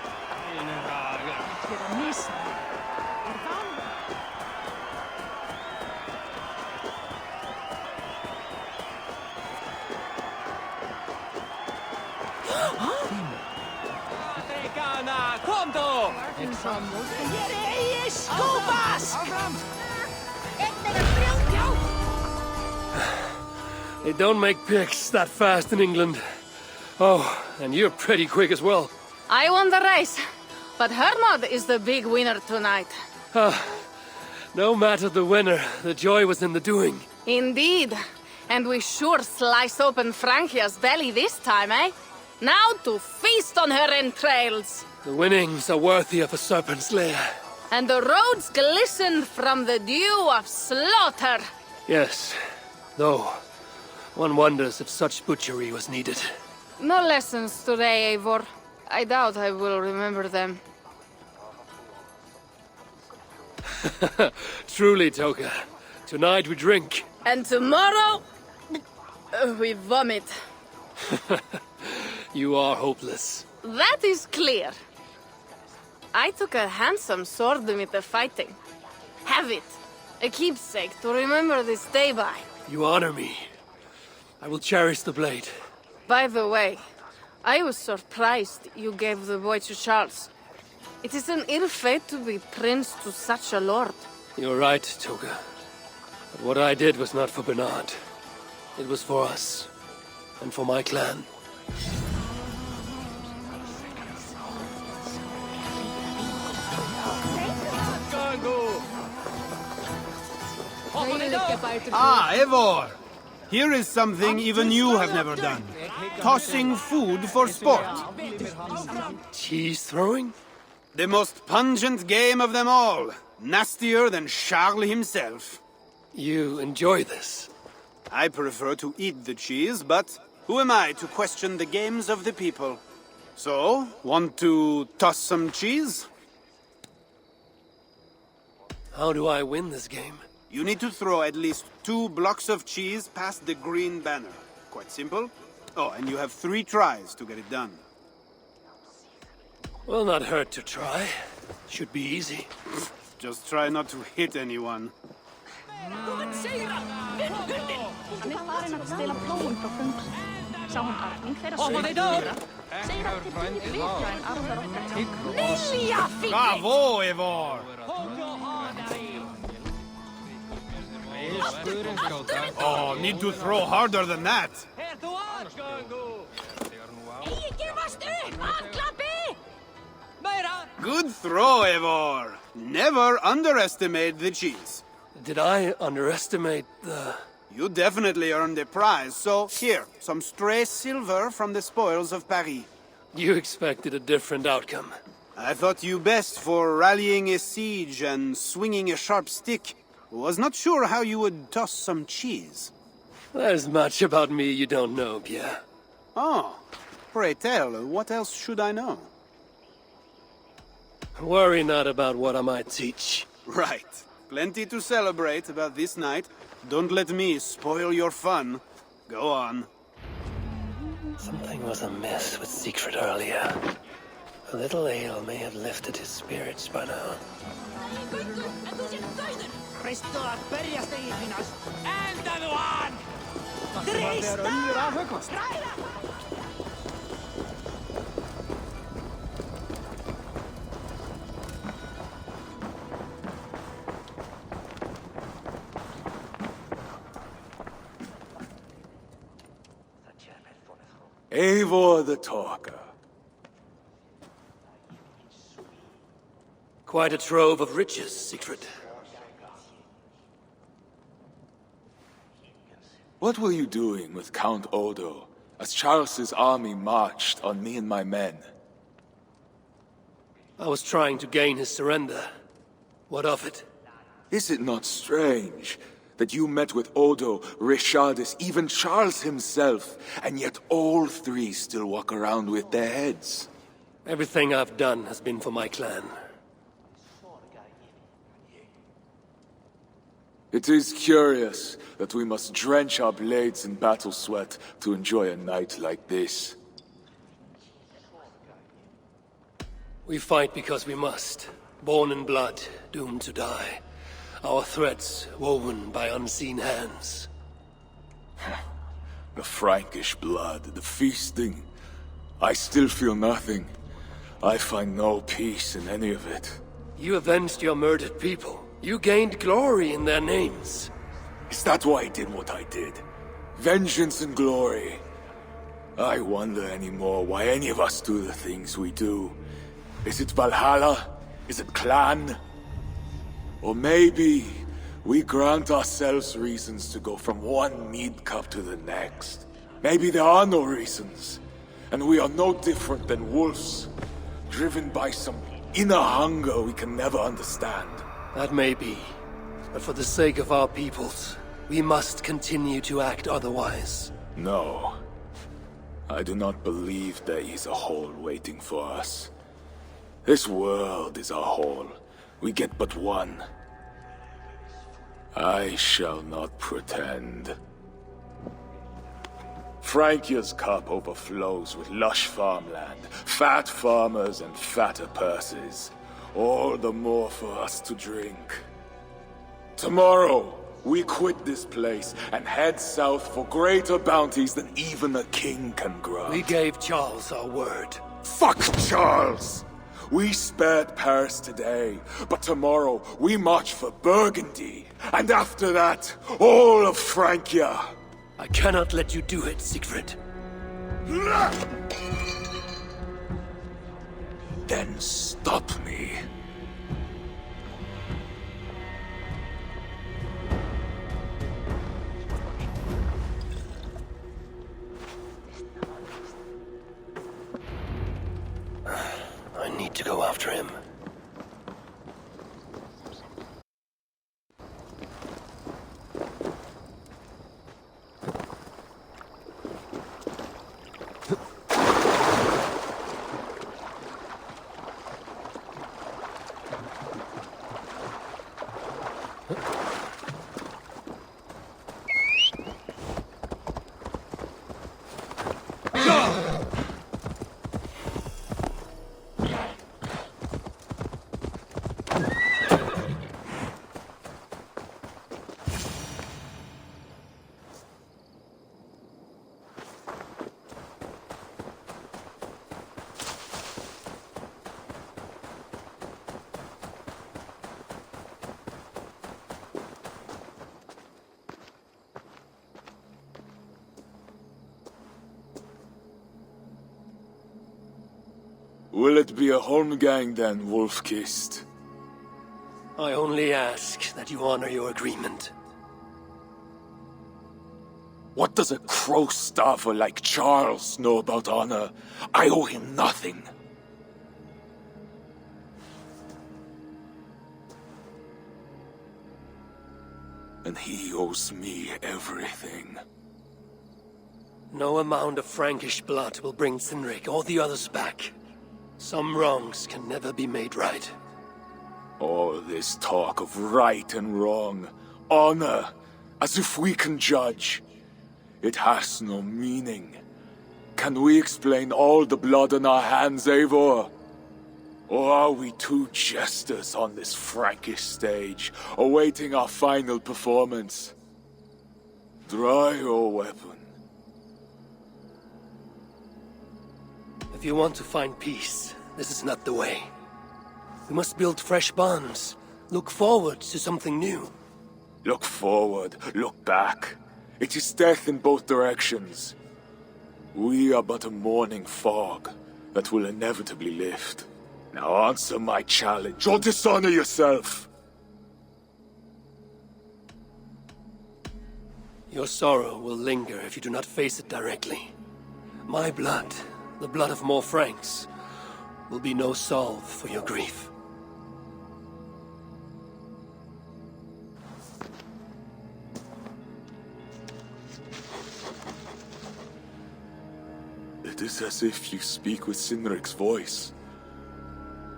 S5: Kom då!
S15: They don't make pigs that fast in England. Oh, and you're pretty quick as well.
S4: I won the race, but Hermod is the big winner tonight.
S15: No matter the winner, the joy was in the doing.
S4: Indeed. And we sure slice open Frankia's belly this time, eh? Now to feast on her entrails.
S15: The winnings are worthy of a serpent's lair.
S4: And the roads glisten from the dew of slaughter.
S15: Yes, though one wonders if such butchery was needed.
S4: No lessons today, Eivor. I doubt I will remember them.
S15: Truly, Toka. Tonight we drink.
S4: And tomorrow, we vomit.
S15: You are hopeless.
S4: That is clear. I took a handsome sword with the fighting. Have it. A keepsake to remember this day by.
S15: You honor me. I will cherish the blade.
S4: By the way, I was surprised you gave the boy to Charles. It is an ill fate to be prince to such a lord.
S15: You're right, Toga. But what I did was not for Bernard. It was for us. And for my clan.
S13: Ah, Eivor! Here is something even you have never done. Tossing food for sport.
S15: Cheese throwing?
S13: The most pungent game of them all. Nastier than Charles himself.
S15: You enjoy this?
S13: I prefer to eat the cheese, but who am I to question the games of the people? So, want to toss some cheese?
S15: How do I win this game?
S13: You need to throw at least 2 blocks of cheese past the green banner. Quite simple. Oh, and you have 3 tries to get it done.
S15: Will not hurt to try. Should be easy.
S13: Just try not to hit anyone. Bravo, Eivor! Oh, need to throw harder than that. Good throw, Eivor. Never underestimate the cheese.
S15: Did I underestimate the...
S13: You definitely earned a prize, so here, some stray silver from the spoils of Paris.
S15: You expected a different outcome.
S13: I thought you best for rallying a siege and swinging a sharp stick.
S6: Was not sure how you would toss some cheese.
S15: There's much about me you don't know, Pierre.
S6: Oh, pray tell, what else should I know?
S15: Worry not about what I might teach.
S6: Right. Plenty to celebrate about this night. Don't let me spoil your fun. Go on.
S15: Something was amiss with Siegfried earlier. A little ale may have lifted his spirits by now.
S1: Eivor the Talker.
S15: Quite a trove of riches, Siegfried.
S1: What were you doing with Count Odo as Charles's army marched on me and my men?
S15: I was trying to gain his surrender. What of it?
S1: Is it not strange that you met with Odo, Richardis, even Charles himself, and yet all three still walk around with their heads?
S15: Everything I've done has been for my clan.
S1: It is curious that we must drench our blades in battle sweat to enjoy a night like this.
S15: We fight because we must. Born in blood, doomed to die. Our threats woven by unseen hands.
S1: The Frankish blood, the feasting. I still feel nothing. I find no peace in any of it.
S15: You avenged your murdered people. You gained glory in their names.
S1: Is that why I did what I did? Vengeance and glory. I wonder anymore why any of us do the things we do. Is it Valhalla? Is it clan? Or maybe we grant ourselves reasons to go from one mead cup to the next. Maybe there are no reasons, and we are no different than wolves, driven by some inner hunger we can never understand.
S15: That may be, but for the sake of our peoples, we must continue to act otherwise.
S1: No. I do not believe there is a hole waiting for us. This world is our hole. We get but one. I shall not pretend. Frankia's cup overflows with lush farmland, fat farmers and fatter purses. All the more for us to drink. Tomorrow, we quit this place and head south for greater bounties than even a king can grant.
S15: We gave Charles our word.
S1: Fuck Charles! We spared Paris today, but tomorrow we march for Burgundy. And after that, all of Francia.
S15: I cannot let you do it, Siegfried.
S1: Then stop me.
S15: I need to go after him.
S1: Will it be a Holmgang then, Wolf-Kissed?
S15: I only ask that you honor your agreement.
S1: What does a crow-starver like Charles know about honor? I owe him nothing. And he owes me everything.
S15: No amount of Frankish blood will bring Cynric or the others back. Some wrongs can never be made right.
S1: All this talk of right and wrong, honor, as if we can judge. It has no meaning. Can we explain all the blood on our hands, Eivor? Or are we two jesters on this Frankish stage, awaiting our final performance? Draw your weapon.
S15: If you want to find peace, this is not the way. We must build fresh bonds. Look forward to something new.
S1: Look forward, look back. It is death in both directions. We are but a morning fog that will inevitably lift. Now answer my challenge, or dishonor yourself!
S15: Your sorrow will linger if you do not face it directly. My blood, the blood of more Franks, will be no salve for your grief.
S1: It is as if you speak with Cynric's voice.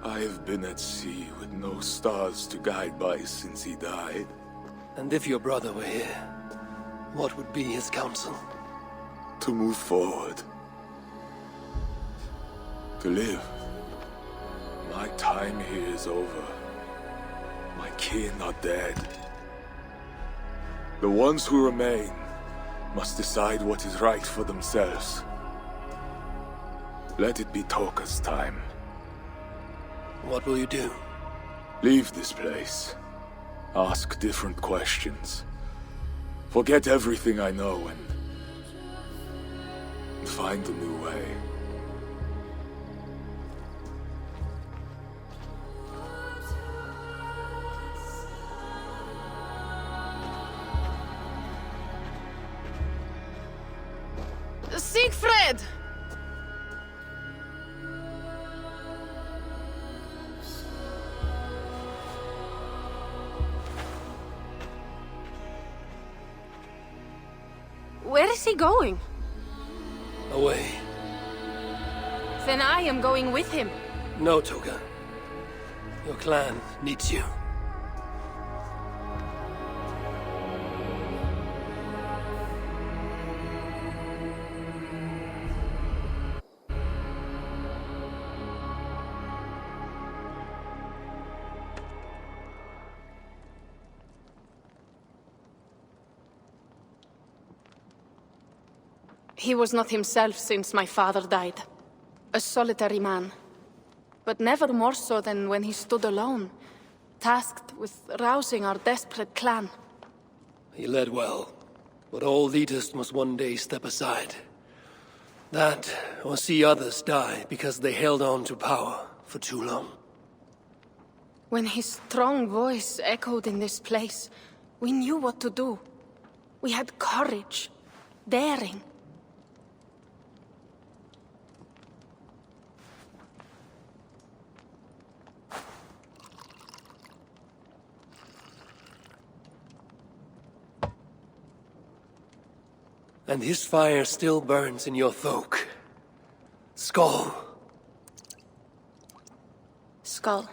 S1: I have been at sea with no stars to guide by since he died.
S15: And if your brother were here, what would be his counsel?
S1: To move forward. To live. My time here is over. My kin are dead. The ones who remain must decide what is right for themselves. Let it be Toka's time.
S15: What will you do?
S1: Leave this place. Ask different questions. Forget everything I know and find a new way.
S4: Siegfried! Where is he going?
S15: Away.
S4: Then I am going with him.
S15: No, Toka. Your clan needs you.
S4: He was not himself since my father died. A solitary man. But never more so than when he stood alone, tasked with rousing our desperate clan.
S15: He led well, but all leaders must one day step aside. That, or see others die because they held on to power for too long.
S4: When his strong voice echoed in this place, we knew what to do. We had courage, daring.
S15: And his fire still burns in your folk. Skal.
S4: Skal.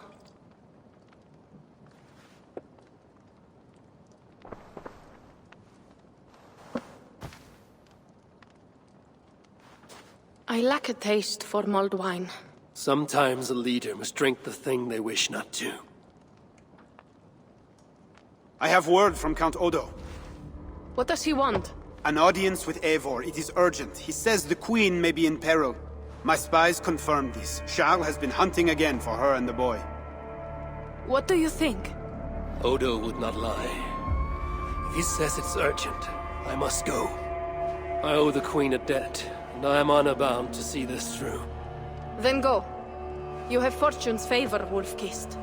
S4: I lack a taste for mulled wine.
S15: Sometimes a leader must drink the thing they wish not to.
S6: I have word from Count Odo.
S4: What does he want?
S6: An audience with Eivor. It is urgent. He says the Queen may be in peril. My spies confirmed this. Skal has been hunting again for her and the boy.
S4: What do you think?
S15: Odo would not lie. If he says it's urgent, I must go. I owe the Queen a debt, and I am honor-bound to see this through.
S4: Then go. You have fortune's favor, Wolf-Kissed.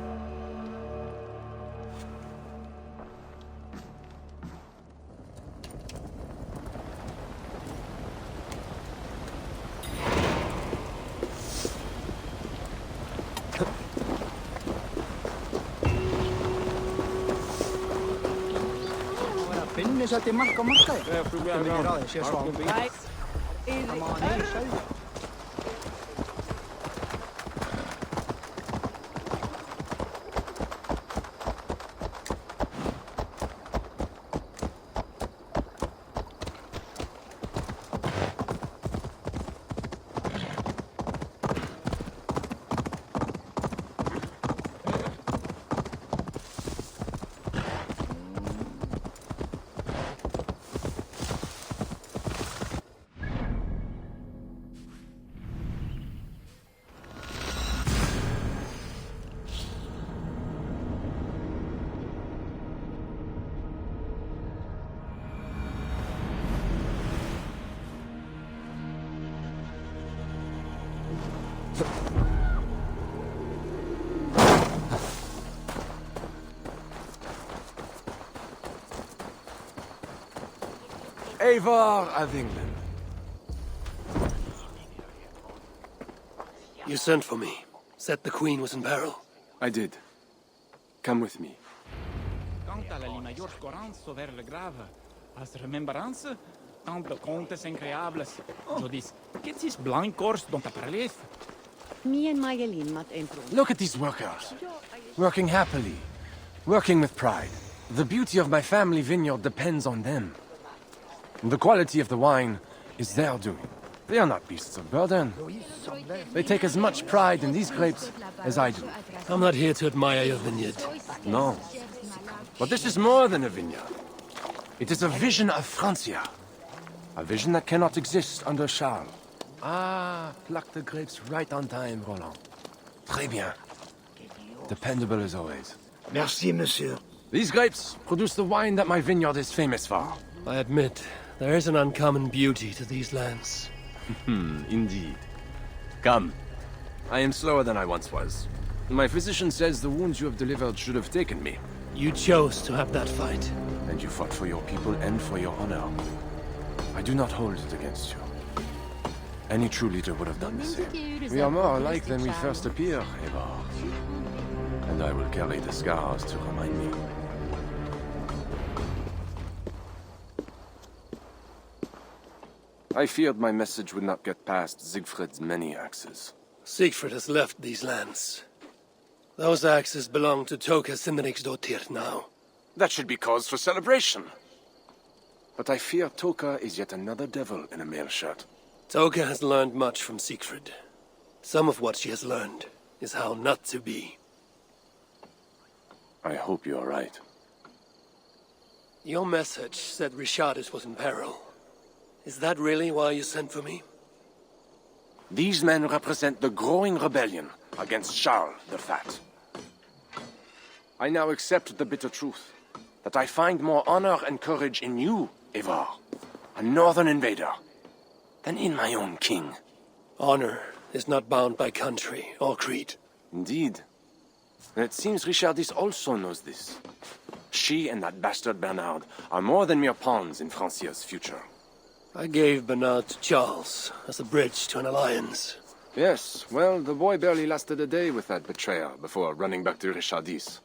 S7: Finnes at de marker marker. Det mineralet skjer sånn. Nei. Come on, show.
S11: Eivor of England.
S15: You sent for me. Said the Queen was in peril.
S17: I did. Come with me.
S5: Quant à la major scoranza vers le grave, as remembrança, tant de contes incroyables. Je dis, qu'est-ce blanc course dont tu parles?
S8: Me and Mayelin mat improve.
S11: Look at these workers. Working happily. Working with pride. The beauty of my family vineyard depends on them. The quality of the wine is their doing. They are not beasts of burden. They take as much pride in these grapes as I do.
S15: I'm not here to admire your vineyard.
S11: No. But this is more than a vineyard. It is a vision of Francia. A vision that cannot exist under Charles. Ah, pluck the grapes right on time, Roland. Très bien. Dependable as always.
S10: Merci, monsieur.
S11: These grapes produce the wine that my vineyard is famous for.
S15: I admit, there is an uncommon beauty to these lands.
S11: Indeed. Come. I am slower than I once was. My physician says the wounds you have delivered should have taken me.
S15: You chose to have that fight.
S11: And you fought for your people and for your honor. I do not hold it against you. Any true leader would have done the same. We are more alike than we first appear, Eivor. And I will carry the scars to remind me. I feared my message would not get past Siegfried's many axes.
S15: Siegfried has left these lands. Those axes belong to Toka Simriksdottir now.
S11: That should be cause for celebration. But I fear Toka is yet another devil in a mail shirt.
S15: Toka has learned much from Siegfried. Some of what she has learned is how not to be.
S11: I hope you are right.
S15: Your message said Richardis was in peril. Is that really why you sent for me?
S11: These men represent the growing rebellion against Charles the Fat. I now accept the bitter truth that I find more honor and courage in you, Eivor, a northern invader, than in my own king.
S15: Honor is not bound by country or creed.
S11: Indeed. And it seems Richardis also knows this. She and that bastard Bernard are more than mere pawns in Francia's future.
S15: I gave Bernard to Charles as a bridge to an alliance.
S11: Yes, well, the boy barely lasted a day with that betrayer before running back to Richardis.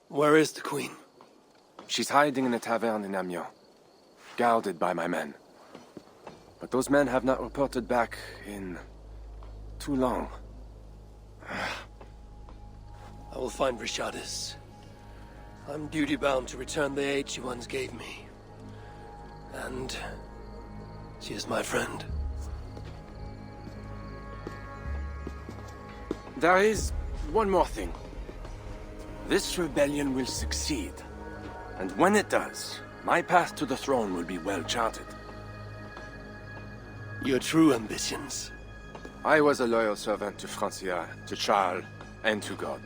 S15: Where is the Queen?
S11: She's hiding in a tavern in Amiens, guarded by my men. But those men have not reported back in too long.
S15: I will find Richardis. I'm duty-bound to return the aid she once gave me. And she is my friend.
S11: There is one more thing. This rebellion will succeed. And when it does, my path to the throne will be well charted.
S15: Your true ambitions.
S11: I was a loyal servant to Francia, to Charles, and to God.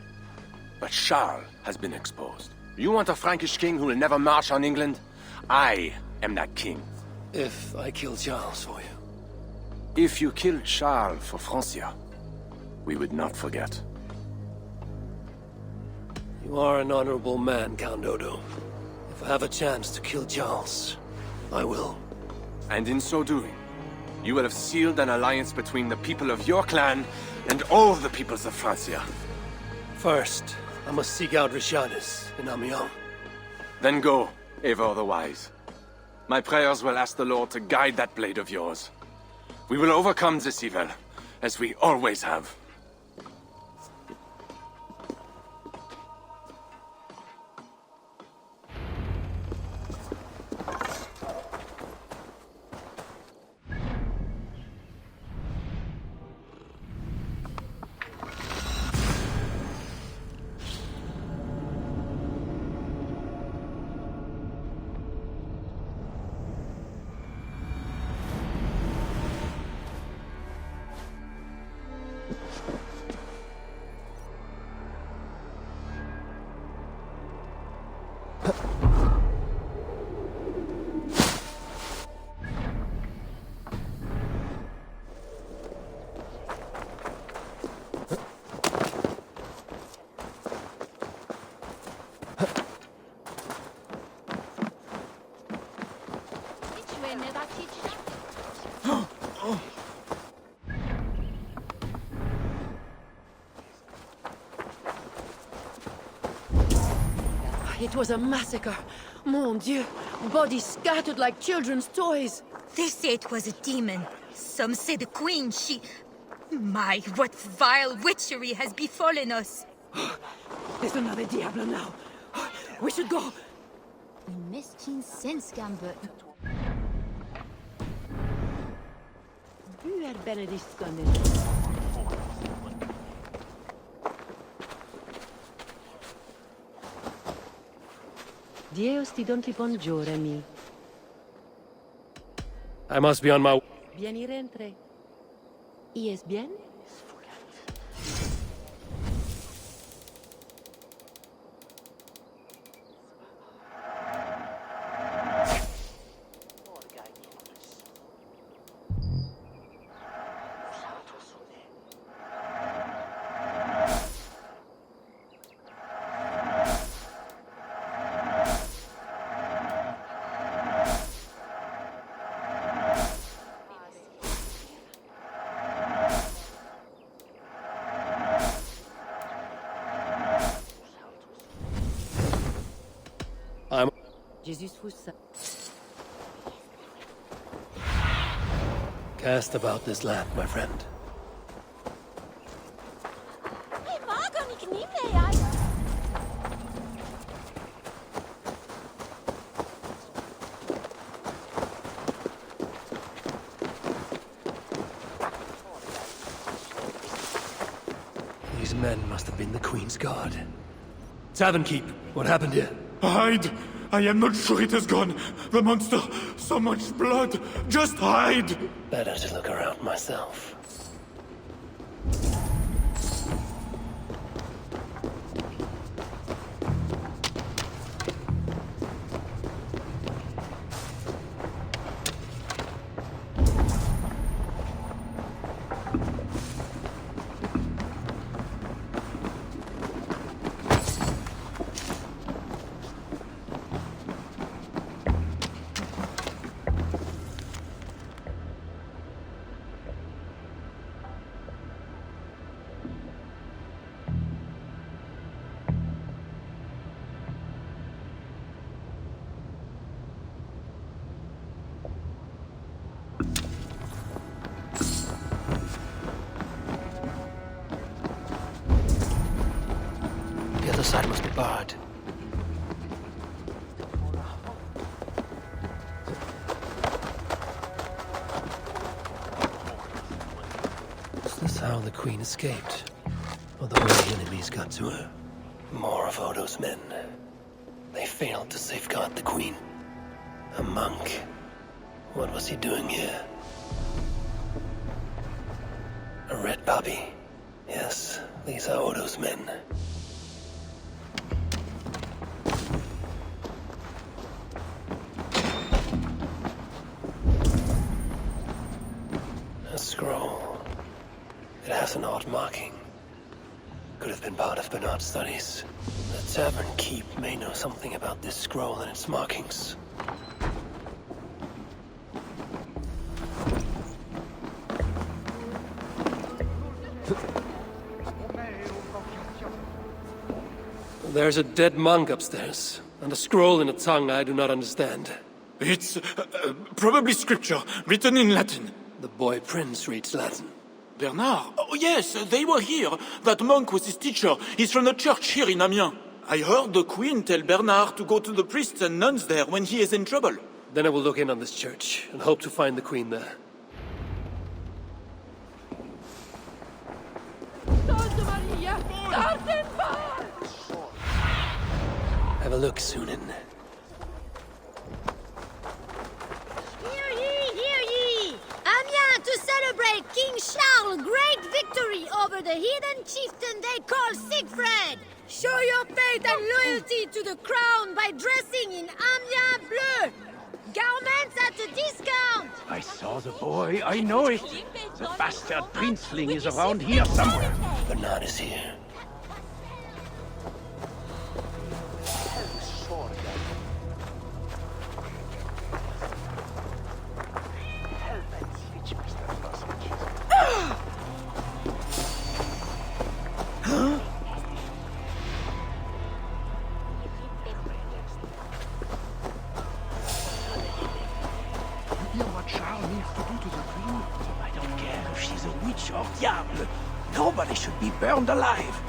S11: But Charles has been exposed. You want a Frankish king who will never march on England? I am that king.
S15: If I kill Charles for you.
S11: If you killed Charles for Francia, we would not forget.
S15: You are an honorable man, Count Odo. If I have a chance to kill Charles, I will.
S11: And in so doing, you will have sealed an alliance between the people of your clan and all the peoples of Francia.
S15: First, I must seek out Richardis in Amiens.
S11: Then go, Eivor the Wise. My prayers will ask the Lord to guide that blade of yours. We will overcome this evil, as we always have.
S8: It was a massacre. Mon Dieu. Bodies scattered like children's toys.
S21: They say it was a demon. Some say the Queen, she... My, what vile witchery has befallen us.
S8: There's another Diablo now. We should go.
S21: Une mesquine sense, Gambit.
S8: Du är benedictande. Dios ti don ti buongiorno, mi.
S15: I must be on my...
S8: Bien y rentre. ¿Y es bien? Jesus vous
S15: Cast about this land, my friend. These men must have been the Queen's guard. Tavern Keep, what happened here?
S1: Hide! I am not sure it has gone. The monster, so much blood. Just hide!
S15: Better to look around myself. The side must be barred. Is this how the Queen escaped? Or the way enemies got to her? More of Odo's men. They failed to safeguard the Queen. A monk. What was he doing here? A red puppy. Yes, these are Odo's men. Scroll. It has an odd marking. Could have been part of Bernard's studies. The Tavern Keep may know something about this scroll and its markings. There's a dead monk upstairs. And a scroll in a tongue I do not understand.
S1: It's probably scripture, written in Latin.
S15: The boy prince reads Latin.
S1: Bernard? Oh, yes, they were here. That monk was his teacher. He's from the church here in Amiens. I heard the queen tell Bernard to go to the priests and nuns there when he is in trouble.
S15: Then I will look in on this church and hope to find the queen there. Have a look, Sunan.
S9: Hear ye, hear ye! Amiens to celebrate King Charles' great victory over the heathen chieftain they call Siegfried! Show your faith and loyalty to the crown by dressing in Amiens bleu! Garments at a discount!
S20: I saw the boy, I know it. The bastard princeling is around here somewhere.
S15: Bernard is here.
S20: Or diable! Nobody should be burned alive!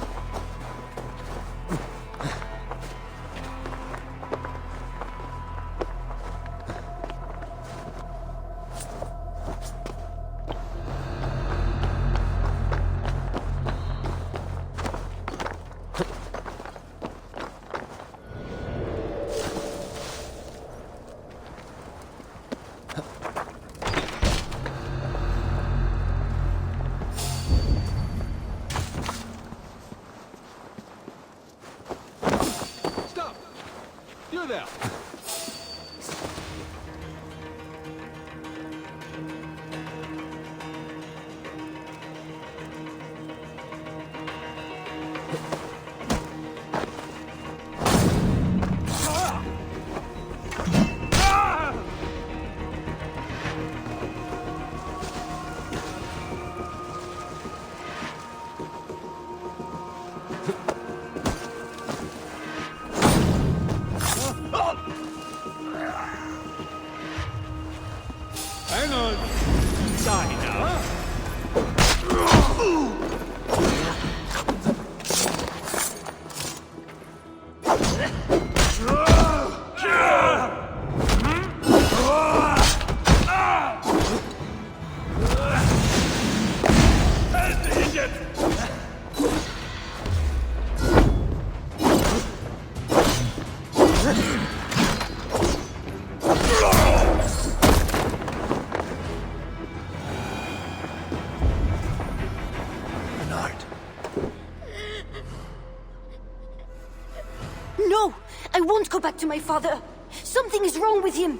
S9: No! I won't go back to my father! Something is wrong with him!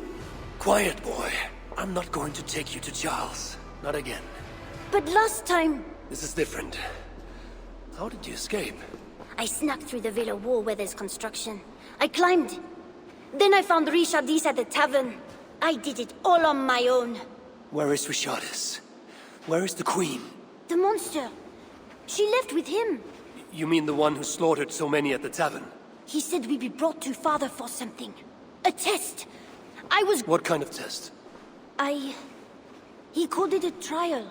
S15: Quiet, boy. I'm not going to take you to Charles. Not again.
S9: But last time...
S15: This is different. How did you escape?
S9: I snuck through the villa wall where there's construction. I climbed. Then I found Richardis at the tavern. I did it all on my own.
S15: Where is Richardis? Where is the queen?
S9: The monster. She left with him.
S15: You mean the one who slaughtered so many at the tavern?
S9: He said we'd be brought to father for something. A test. I was...
S15: What kind of test?
S9: He called it a trial.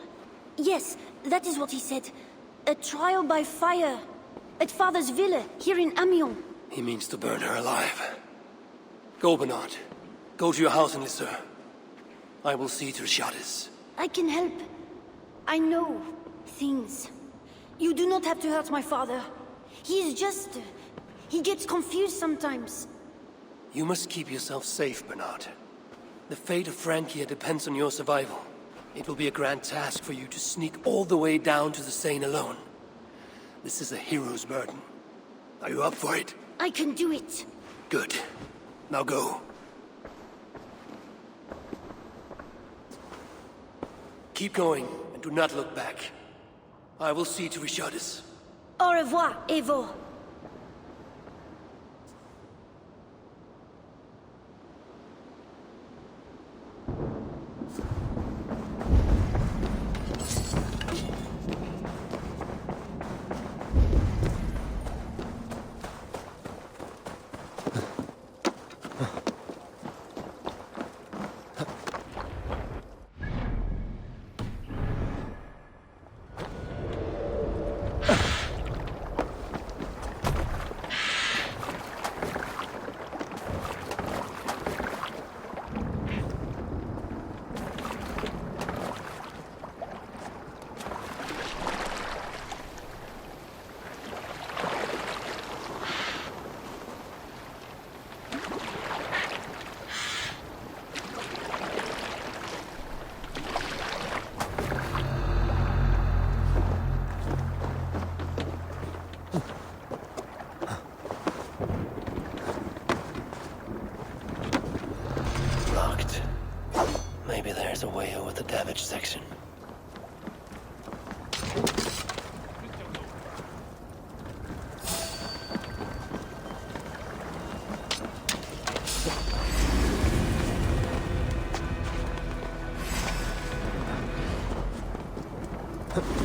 S9: Yes, that is what he said. A trial by fire. At father's villa, here in Amiens.
S15: He means to burn her alive. Go, Bernard. Go to your house in Lisseur. I will see to Richardis.
S9: I can help. I know things. You do not have to hurt my father. He is just... he gets confused sometimes.
S15: You must keep yourself safe, Bernard. The fate of Francia depends on your survival. It will be a grand task for you to sneak all the way down to the Seine alone. This is a hero's burden. Are you up for it?
S9: I can do it.
S15: Good. Now go. Keep going, and do not look back. I will see to Richardis.
S9: Au revoir, Evo.
S2: There's a way over the damaged section.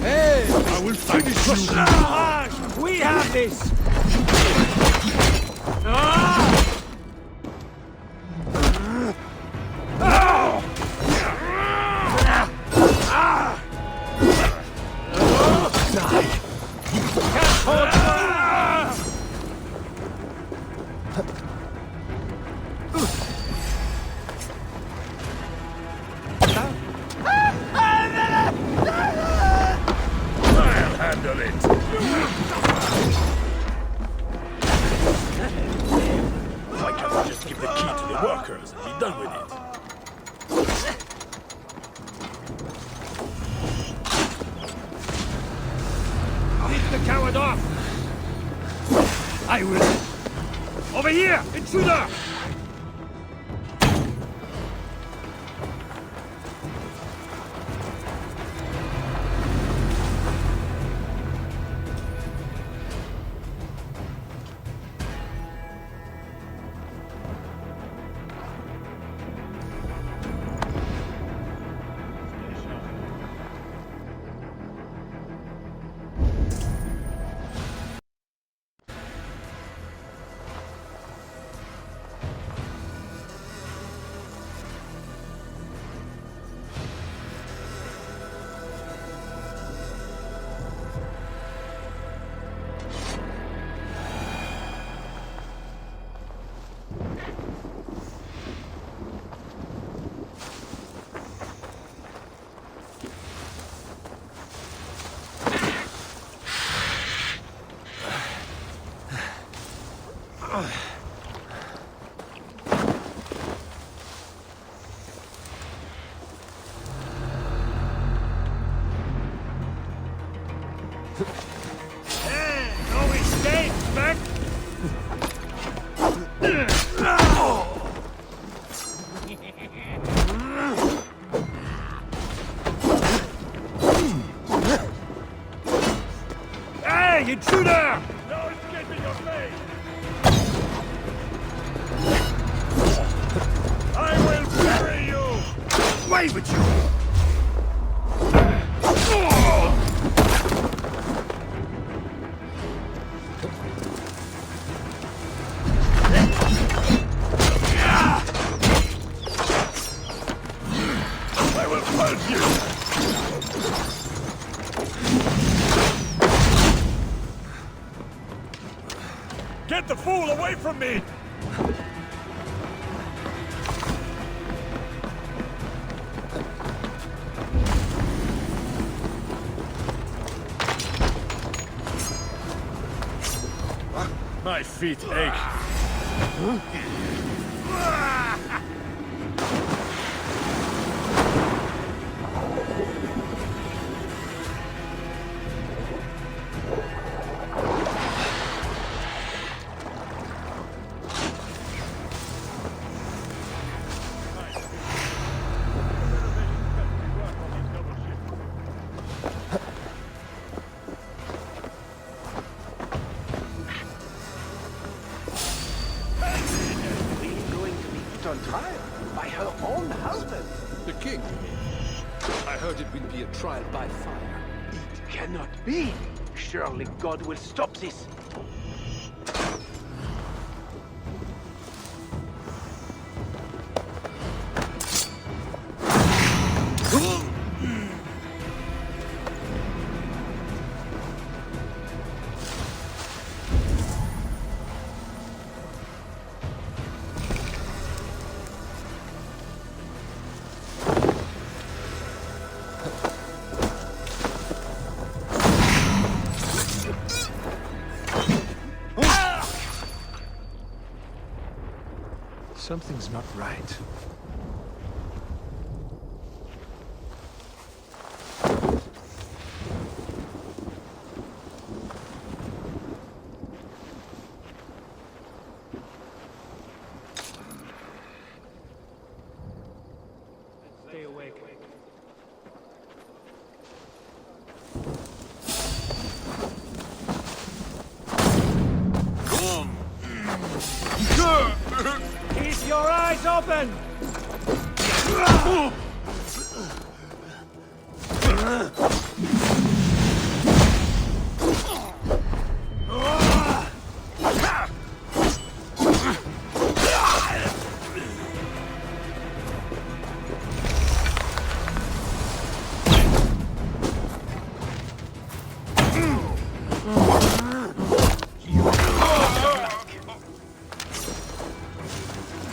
S10: Hey!
S14: I will finish you!
S10: Courage! We have this!
S14: Handle it! Why can't I just give the key to the workers and be done with it?
S10: Lead the coward off! I will. Over here! Intruder! No escape, Beck! Hey, intruder!
S14: No escaping your fate! I will bury you!
S10: Away with you!
S14: I will pulp you! Get the fool away from me! My feet ache.
S11: On trial by her own husband.
S16: The king. I heard it will be a trial by fire.
S11: It cannot be. Surely God will stop this.
S20: Something's not right.
S10: Stay awake. happen!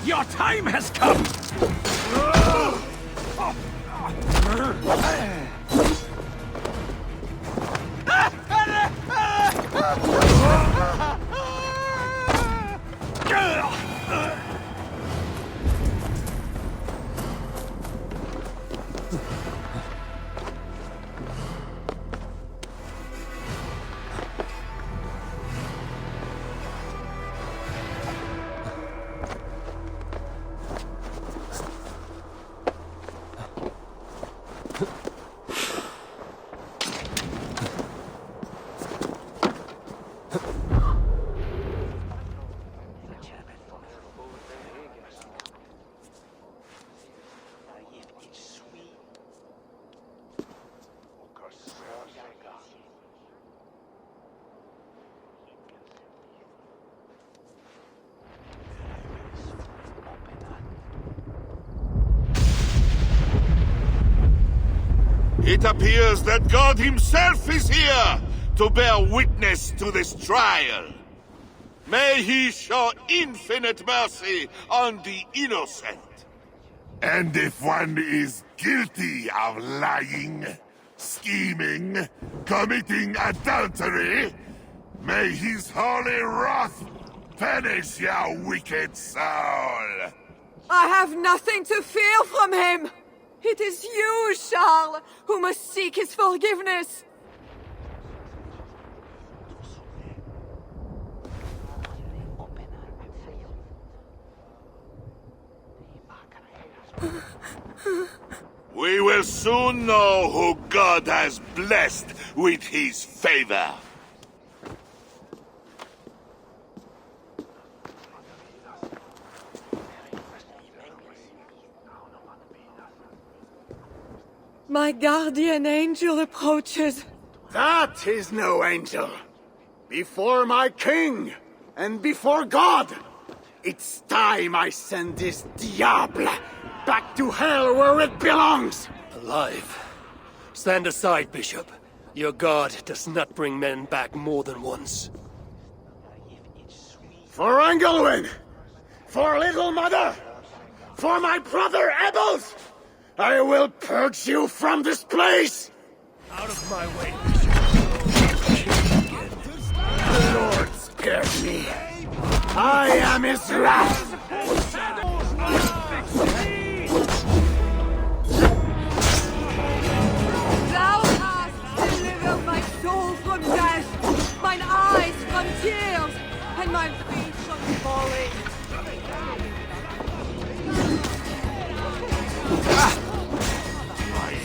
S20: Your time has come!
S3: It appears that God himself is here to bear witness to this trial. May he show infinite mercy on the innocent.
S19: And if one is guilty of lying, scheming, committing adultery, may his holy wrath punish your wicked soul.
S22: I have nothing to fear from him! It is you, Charles, who must seek his forgiveness!
S3: We will soon know who God has blessed with his favor.
S22: My guardian angel approaches.
S13: That is no angel. Before my king, and before God, it's time I send this diable back to hell where it belongs!
S15: Alive. Stand aside, Bishop. Your God does not bring men back more than once.
S13: For Engelwin! For Little Mother! For my brother Ebbels! I will purge you from this place!
S15: Out of my way,
S13: The Lord spared me. I am his wrath!
S22: Thou hast delivered my soul from death, mine eyes from tears, and my feet from falling.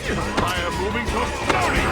S3: I am moving so slowly!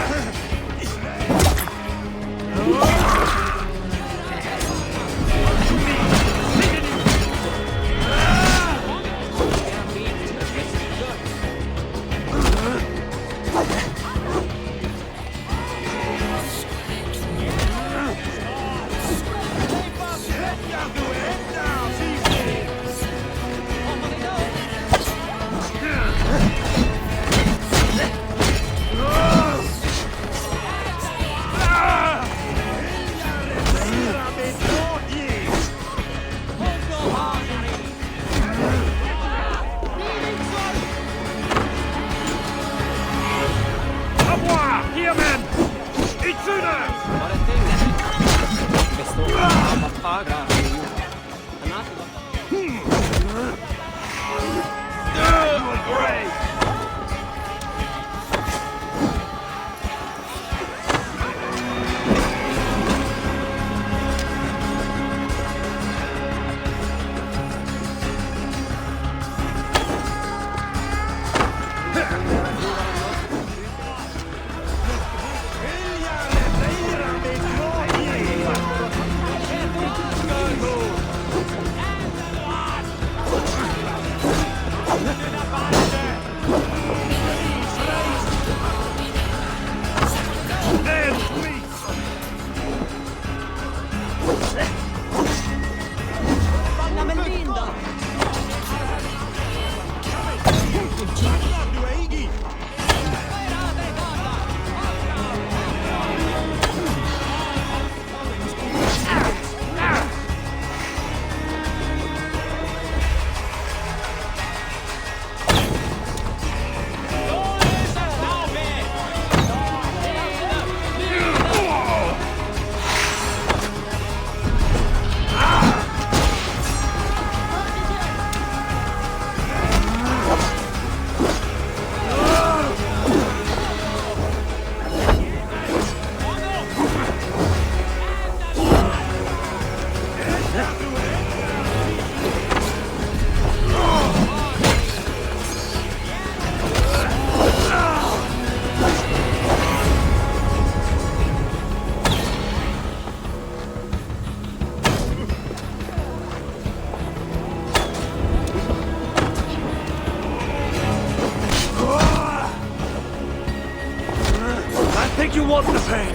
S20: You want the pain.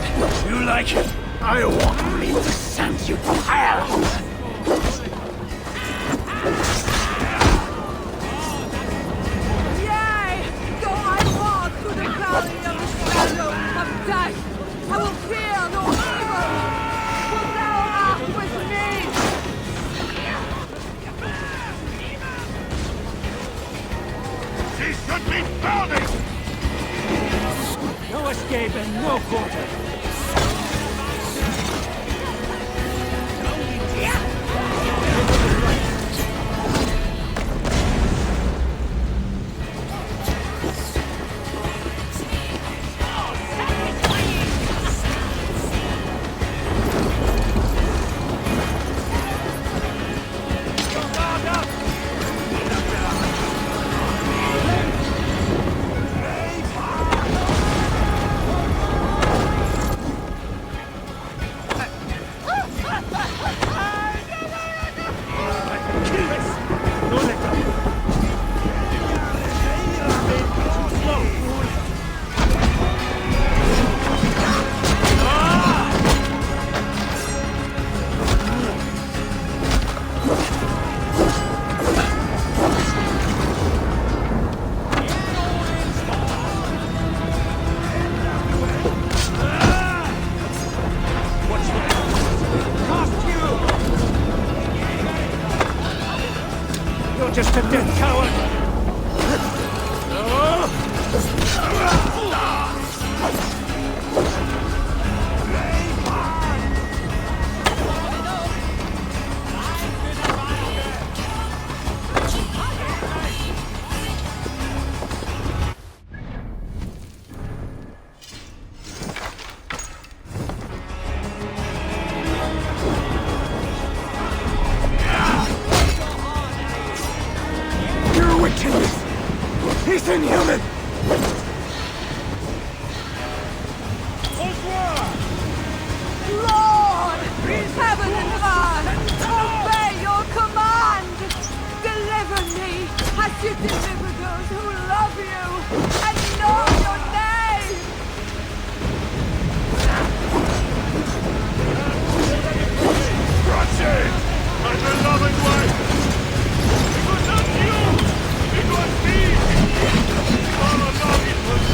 S20: You like it. I want me to send you to hell.
S22: Yea! Though I walk through the valley of the shadow of death, I will fear no evil, for thou art with me!
S19: She should be burning!
S20: No escape and no quarter. Just a dead coward! He's inhuman!
S22: Lord! Heaven and earth! Obey your command! Deliver me as you deliver those who love you and know your name!
S19: Ratchet! My beloved wife! It was not you! It was me! All along it was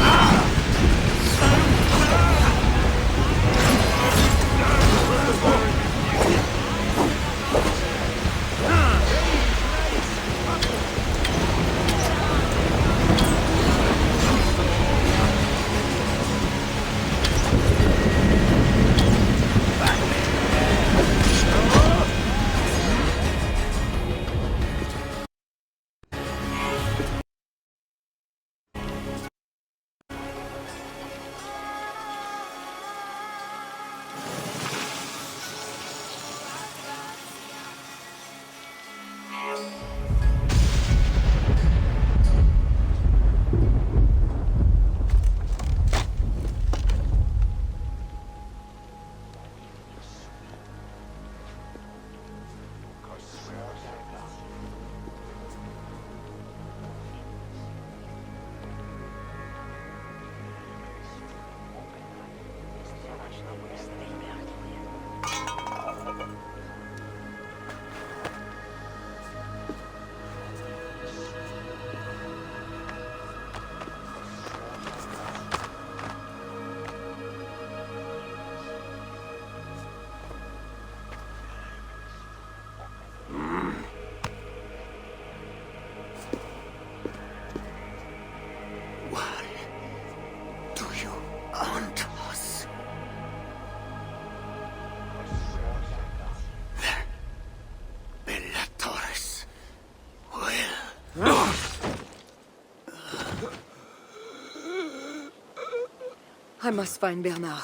S8: I must find Bernard.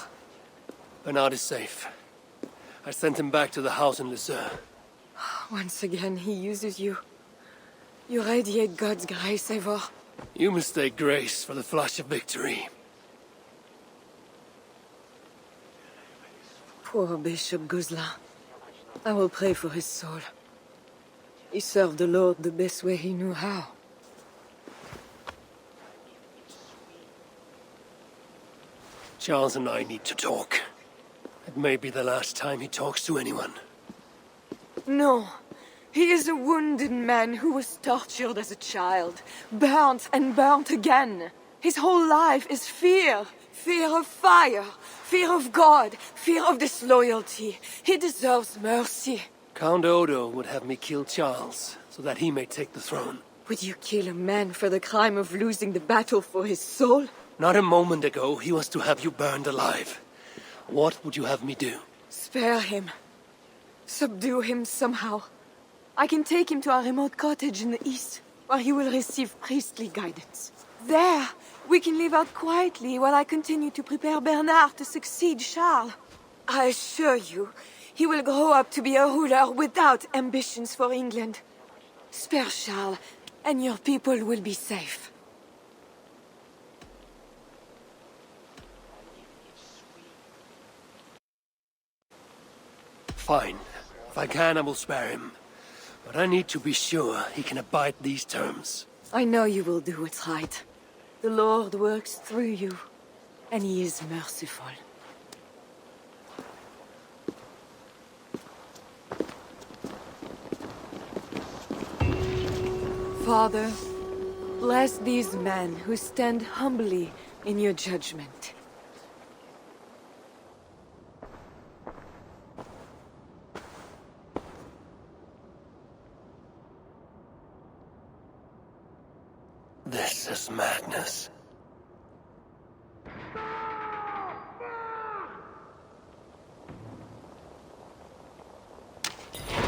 S15: Bernard is safe. I sent him back to the house in Lucerne.
S8: Once again, he uses you. You radiate God's grace, Eivor.
S15: You mistake grace for the flash of victory.
S8: Poor Bishop Guzla. I will pray for his soul. He served the Lord the best way he knew how.
S15: Charles and I need to talk. It may be the last time he talks to anyone.
S22: No. He is a wounded man who was tortured as a child, burnt and burnt again. His whole life is fear. Fear of fire, fear of God, fear of disloyalty. He deserves mercy.
S15: Count Odo would have me kill Charles, so that he may take the throne.
S22: Would you kill a man for the crime of losing the battle for his soul?
S15: Not a moment ago, he was to have you burned alive. What would you have me do?
S22: Spare him. Subdue him somehow. I can take him to our remote cottage in the east, where he will receive priestly guidance. There, we can live out quietly while I continue to prepare Bernard to succeed Charles. I assure you, he will grow up to be a ruler without ambitions for England. Spare Charles, and your people will be safe.
S15: Fine. If I can, I will spare him. But I need to be sure he can abide these terms.
S22: I know you will do what's right. The Lord works through you, and he is merciful. Father, bless these men who stand humbly in your judgment.
S15: This is madness.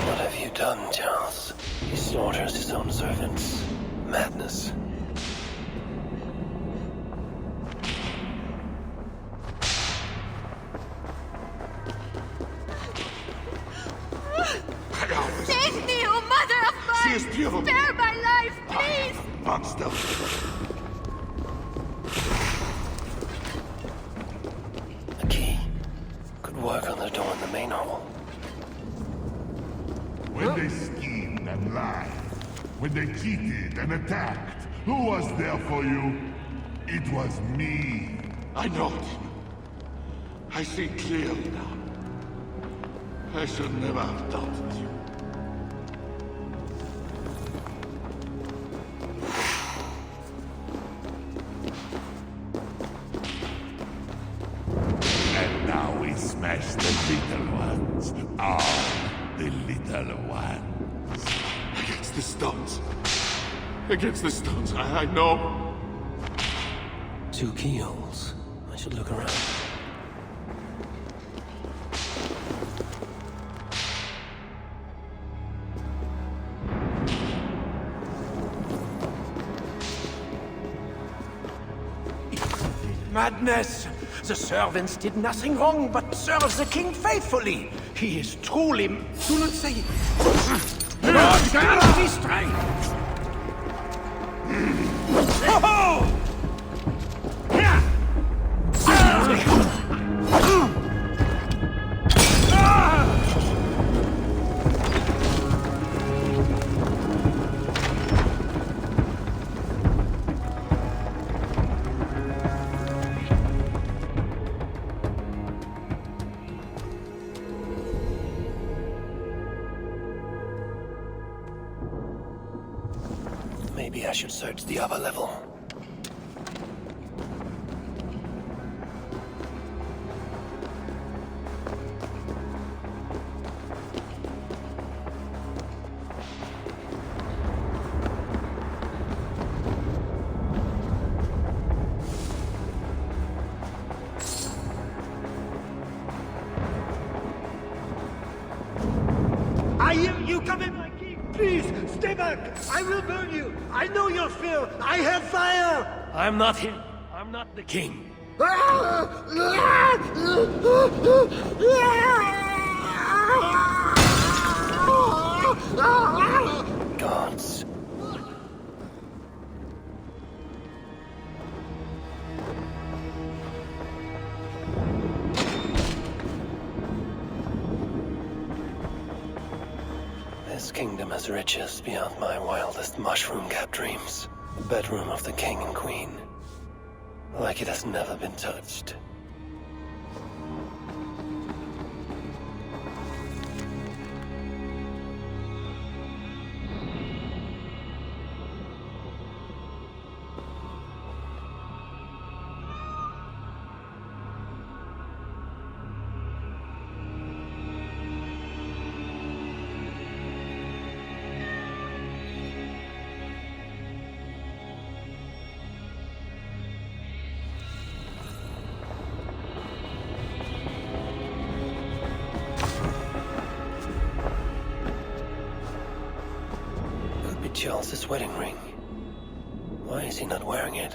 S15: What have you done, Charles? He slaughters his own servants. Madness.
S22: Save me, O Mother of God!
S3: She is pure.
S22: Spare my life, please!
S3: Monster.
S15: A key. Could work on the door in the main hall.
S12: When they schemed and lied, when they cheated and attacked, who was there for you? It was me.
S3: I know it. I see clearly now. I should never have doubted you.
S12: And now we smash the little ones. The little ones.
S3: Against the stones. Against the stones, I know.
S15: 2 keyholes. I should look around.
S20: Madness! The servants did nothing wrong but serve the king faithfully. He is truly... Do not say it. God grant me strength! Ho-ho!
S15: Maybe I should search the upper level.
S10: I hear you coming, my king! Please, stay back! I will burn you! I know your fear! I have fire!
S15: I'm not him. I'm not the king. Gods. This kingdom has riches beyond my wildest mushroom-capped dreams. The bedroom of the king and queen. Like it has never been touched.
S2: Charles's wedding ring. Why is he not wearing it?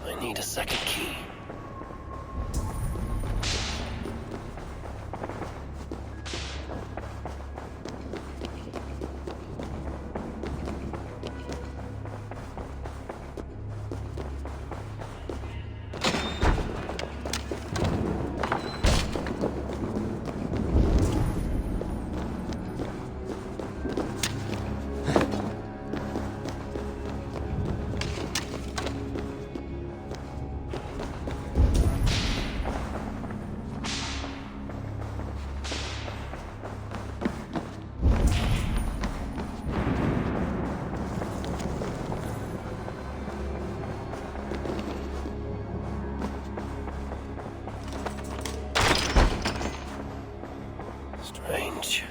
S2: I need a second key. Strange.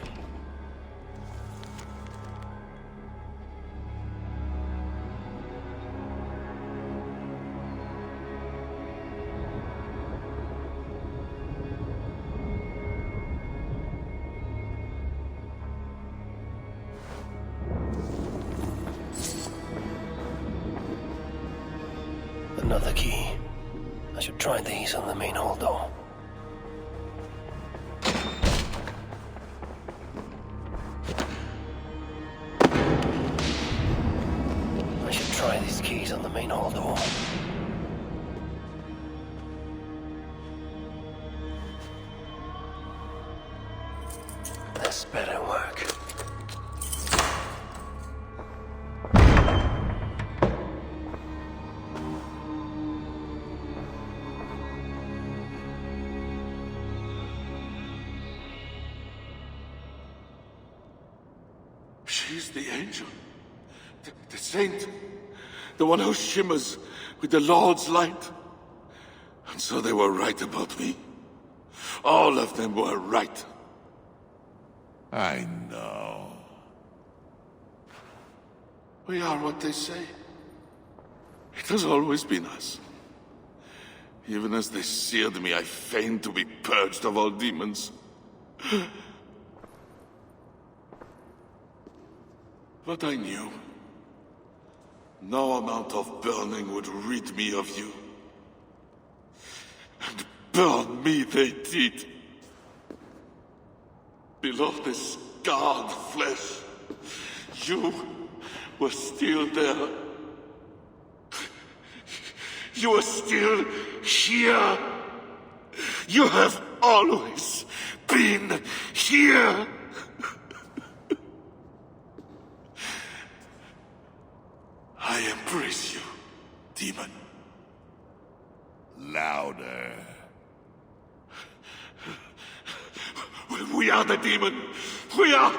S2: Another key. I should try these on the main hall door. I should try these keys on the main hall door. This better work.
S3: She's the angel. The saint. The one who shimmers with the Lord's light. And so they were right about me. All of them were right.
S12: I know.
S3: We are what they say. It has always been us. Even as they seared me, I feigned to be purged of all demons. But I knew no amount of burning would rid me of you. And burn me they did. Below the scarred flesh, you were still there. You are still here. You have always been here. I embrace you, demon.
S12: Louder.
S3: We are the demon. We are...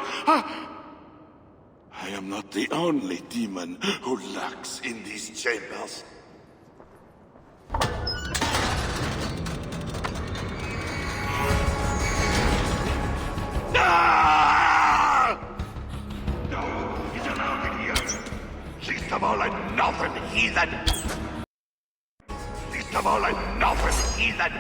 S3: I am not the only demon who lurks in these chambers.
S12: No, he's allowed in here. Least of all, I'm nothing, heathen. Least of all, I'm nothing, heathen.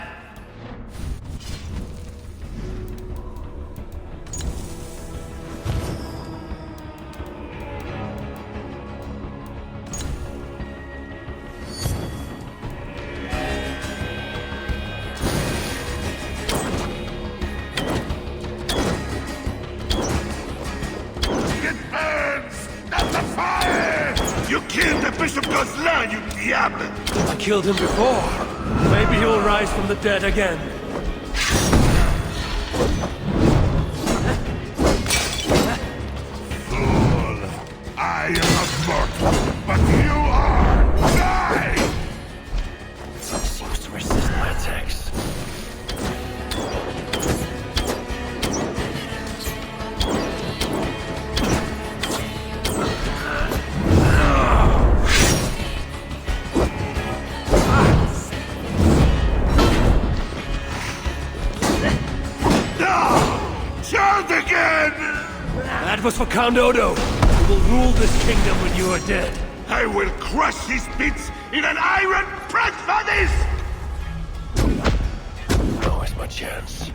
S3: You killed the Bishop Gosselin, you diable!
S15: I killed him before. Maybe he'll rise from the dead again.
S12: Fool! I am a mortal, but you are... Die!
S2: Seems to resist my attacks.
S15: That was for Count Odo. You will rule this kingdom when you are dead.
S3: I will crush his bits in an iron press furnace!
S2: Now is my chance.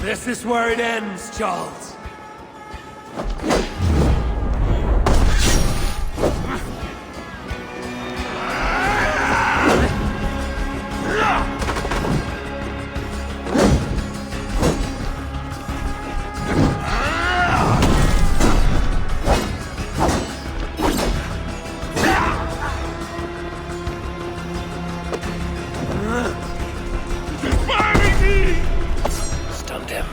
S15: This is where it ends, Charles.
S2: Stunned him.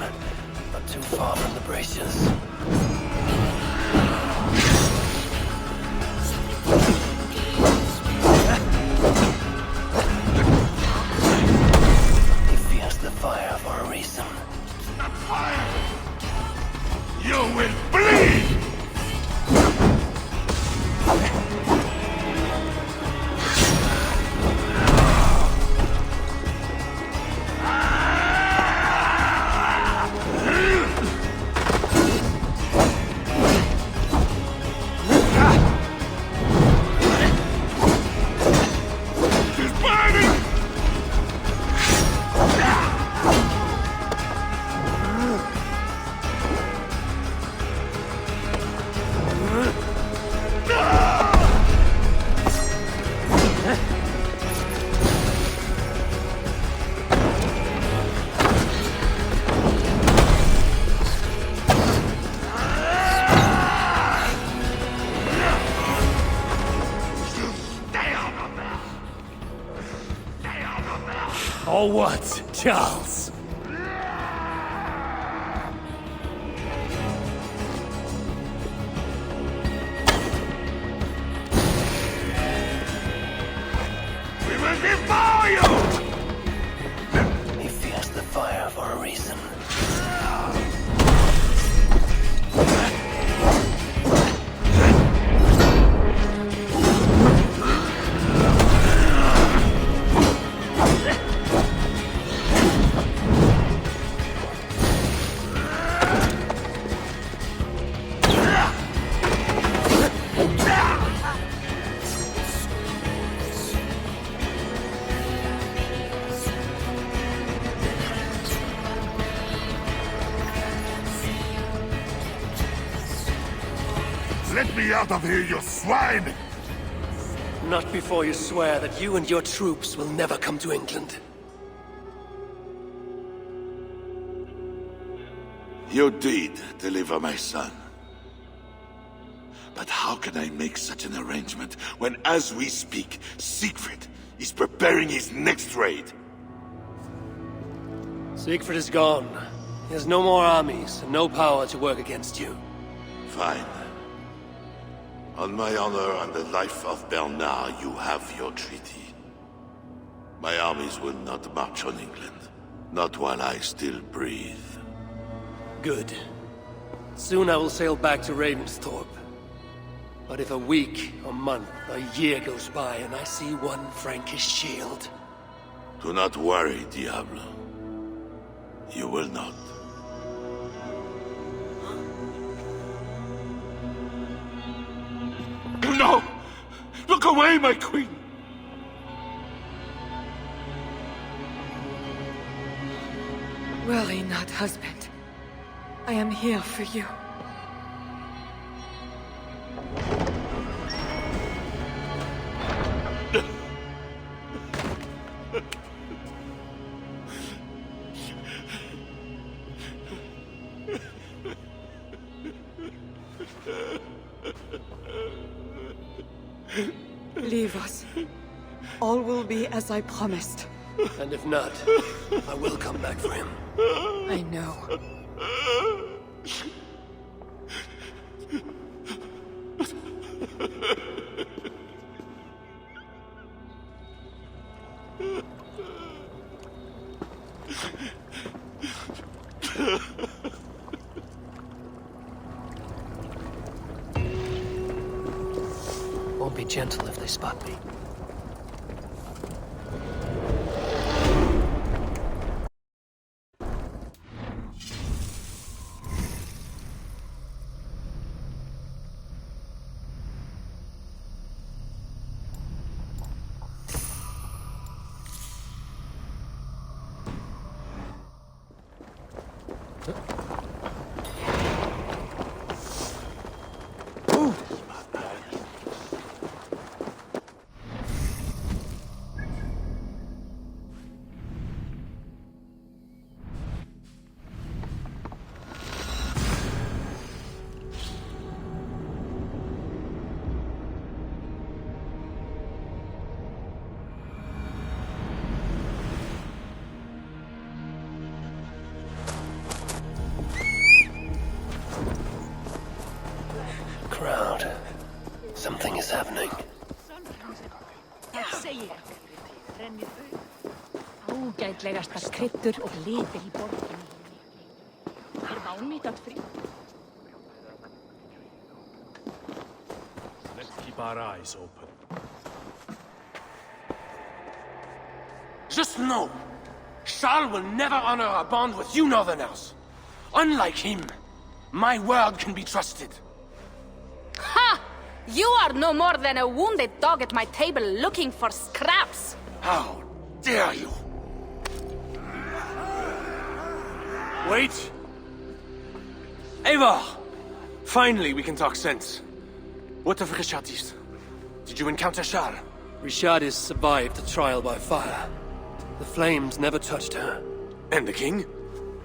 S2: Not too far from the braces. He fears the fire for a reason.
S12: The fire! You will bleed!
S15: Or what, Charles?
S12: We will devour you!
S2: He fears the fire for a reason.
S12: Let me out of here, you swine!
S2: Not before you swear that you and your troops will never come to England.
S3: You did deliver my son. But how can I make such an arrangement when, as we speak, Siegfried is preparing his next raid?
S2: Siegfried is gone. He has no more armies and no power to work against you.
S3: Fine. On my honor and the life of Bernard, you have your treaty. My armies will not march on England. Not while I still breathe.
S2: Good. Soon I will sail back to Ravensthorpe. But if a week, a month, a year goes by and I see one Frankish shield...
S3: Do not worry, Diablo. You will not. No! Look away, my queen!
S22: Worry not, husband. I am here for you. Leave us. All will be as I promised.
S2: And if not, I will come back for him.
S22: I know.
S2: Won't be gentle if they spot me. Crowd. Something is happening.
S21: Ágætlegastar kryddur og litir í borginni. Vánýtt frí.
S16: Let's keep our eyes open.
S11: Just know, Skal will never honor a bond with you Northerners. Unlike him, my word can be trusted.
S4: Ha! You are no more than a wounded dog at my table looking for scraps.
S11: How dare you? Wait! Eivor! Finally, we can talk sense. What of Richardis? Did you encounter Skal?
S15: Richardis survived the trial by fire. The flames never touched her.
S11: And the king?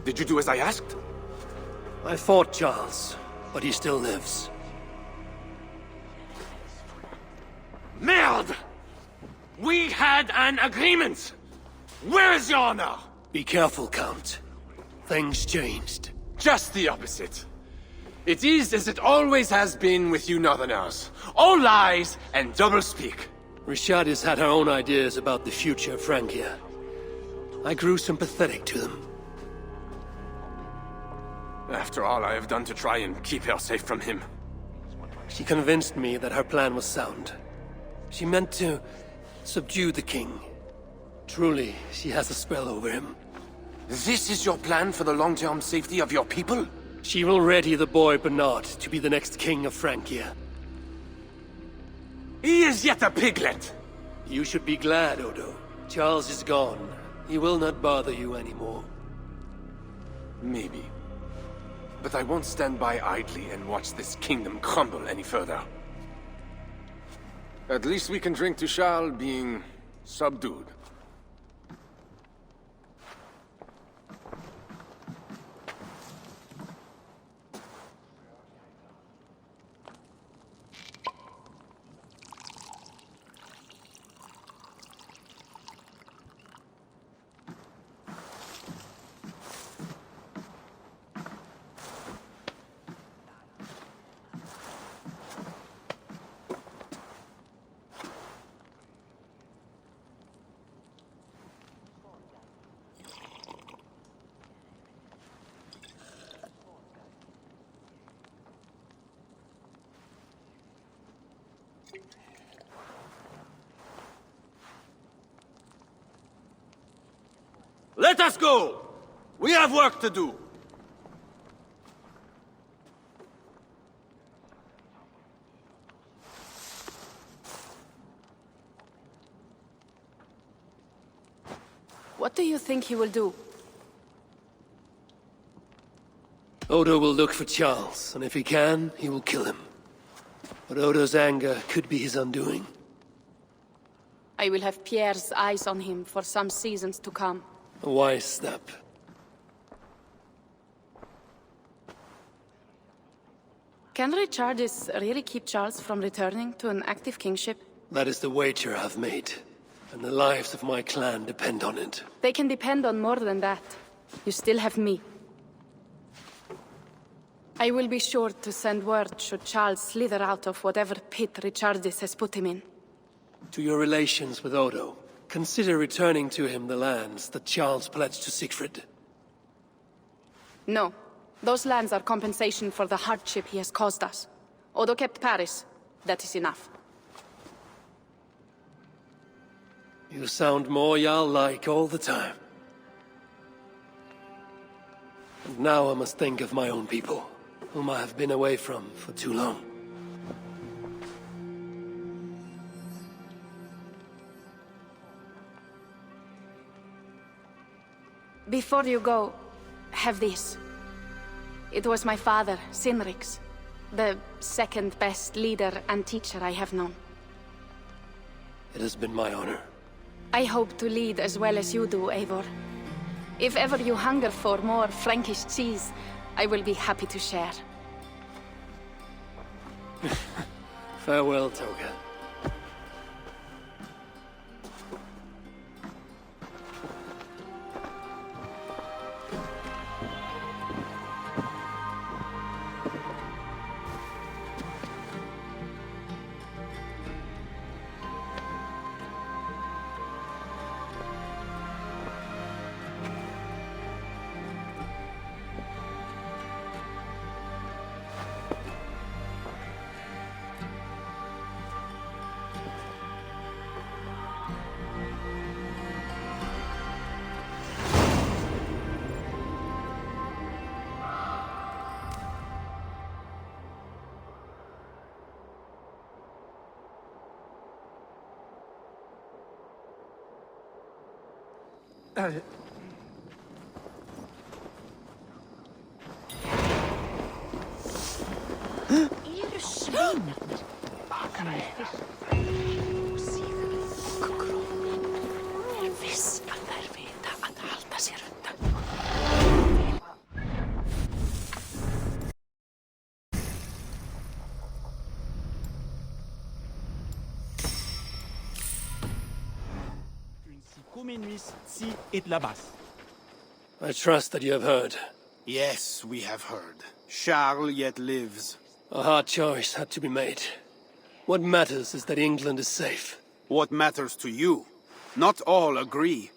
S11: Did you do as I asked?
S15: I fought Charles, but he still lives.
S11: Merde! We had an agreement! Where is your honor?
S15: Be careful, Count. Things changed.
S11: Just the opposite. It is as it always has been with you Northerners. All lies and doublespeak.
S15: Richardis had her own ideas about the future of Francia. I grew sympathetic to them.
S11: After all I have done to try and keep her safe from him.
S15: She convinced me that her plan was sound. She meant to subdue the king. Truly, she has a spell over him.
S11: This is your plan for the long-term safety of your people?
S15: She will ready the boy Bernard to be the next king of Francia.
S11: He is yet a piglet!
S15: You should be glad, Odo. Charles is gone. He will not bother you anymore.
S11: Maybe. But I won't stand by idly and watch this kingdom crumble any further. At least we can drink to Skal being subdued. Let us go! We have work to do!
S4: What do you think he will do?
S15: Odo will look for Charles, and if he can, he will kill him. But Odo's anger could be his undoing.
S4: I will have Pierre's eyes on him for some seasons to come.
S15: A wise step.
S4: Can Richardis really keep Charles from returning to an active kingship?
S15: That is the wager I've made, and the lives of my clan depend on it.
S4: They can depend on more than that. You still have me. I will be sure to send word should Charles slither out of whatever pit Richardis has put him in.
S15: To your relations with Odo, consider returning to him the lands that Charles pledged to Siegfried.
S4: No. Those lands are compensation for the hardship he has caused us. Odo kept Paris. That is enough.
S15: You sound more Jarl-like all the time. And now I must think of my own people, whom I have been away from for too long.
S4: Before you go, have this. It was my father, Cynric's. The second best leader and teacher I have known.
S15: It has been my honor.
S4: I hope to lead as well as you do, Eivor. If ever you hunger for more Frankish cheese, I will be happy to share.
S15: Farewell, Toga.
S22: Eru sveinarnir? Bakaræði. Kukrú. Er viss að þær vita að halda sér undan.
S15: I trust that you have heard.
S13: Yes, we have heard. Charles yet lives.
S15: A hard choice had to be made. What matters is that England is safe.
S13: What matters to you? Not all agree.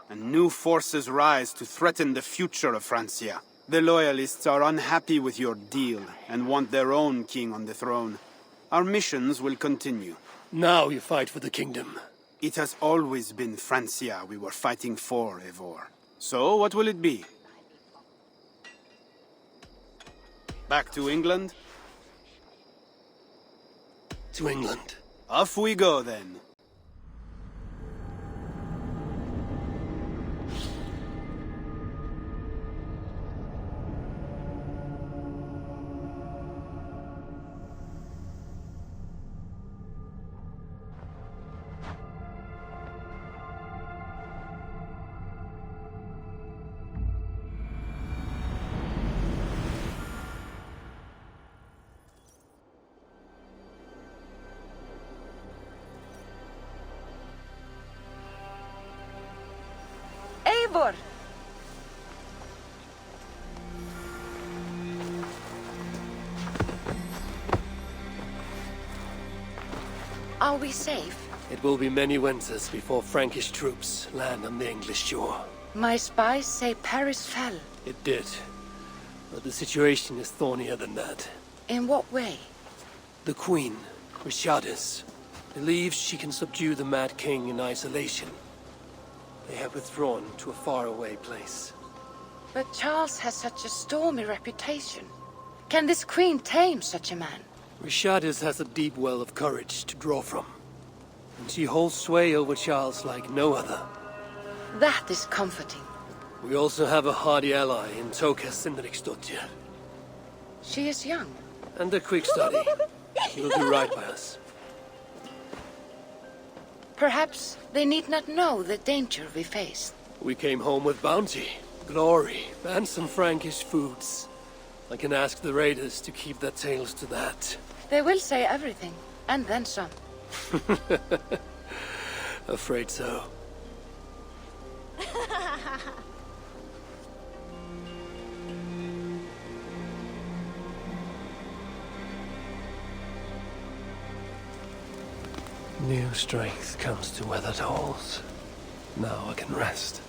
S13: And new forces rise to threaten the future of Francia. The Loyalists are unhappy with your deal and want their own king on the throne. Our missions will continue.
S15: Now you fight for the kingdom.
S13: It has always been Francia we were fighting for, Eivor. So, what will it be? Back to England?
S15: To England.
S13: Off we go, then.
S22: Eivor! Are we safe?
S15: It will be many winters before Frankish troops land on the English shore.
S22: My spies say Paris fell.
S15: It did. But the situation is thornier than that.
S22: In what way?
S15: The Queen, Rishadis, believes she can subdue the Mad King in isolation. They have withdrawn to a faraway place.
S22: But Charles has such a stormy reputation. Can this queen tame such a man?
S15: Rishadis has a deep well of courage to draw from. And she holds sway over Charles like no other.
S22: That is comforting.
S15: We also have a hardy ally in Toka Sindriksdottir.
S22: She is young.
S15: And a quick study. She will do right by us.
S22: Perhaps they need not know the danger we face.
S15: We came home with bounty, glory, and some Frankish foods. I can ask the raiders to keep their tails to that.
S22: They will say everything, and then some.
S15: Afraid so. New strength comes to weathered halls. Now I can rest.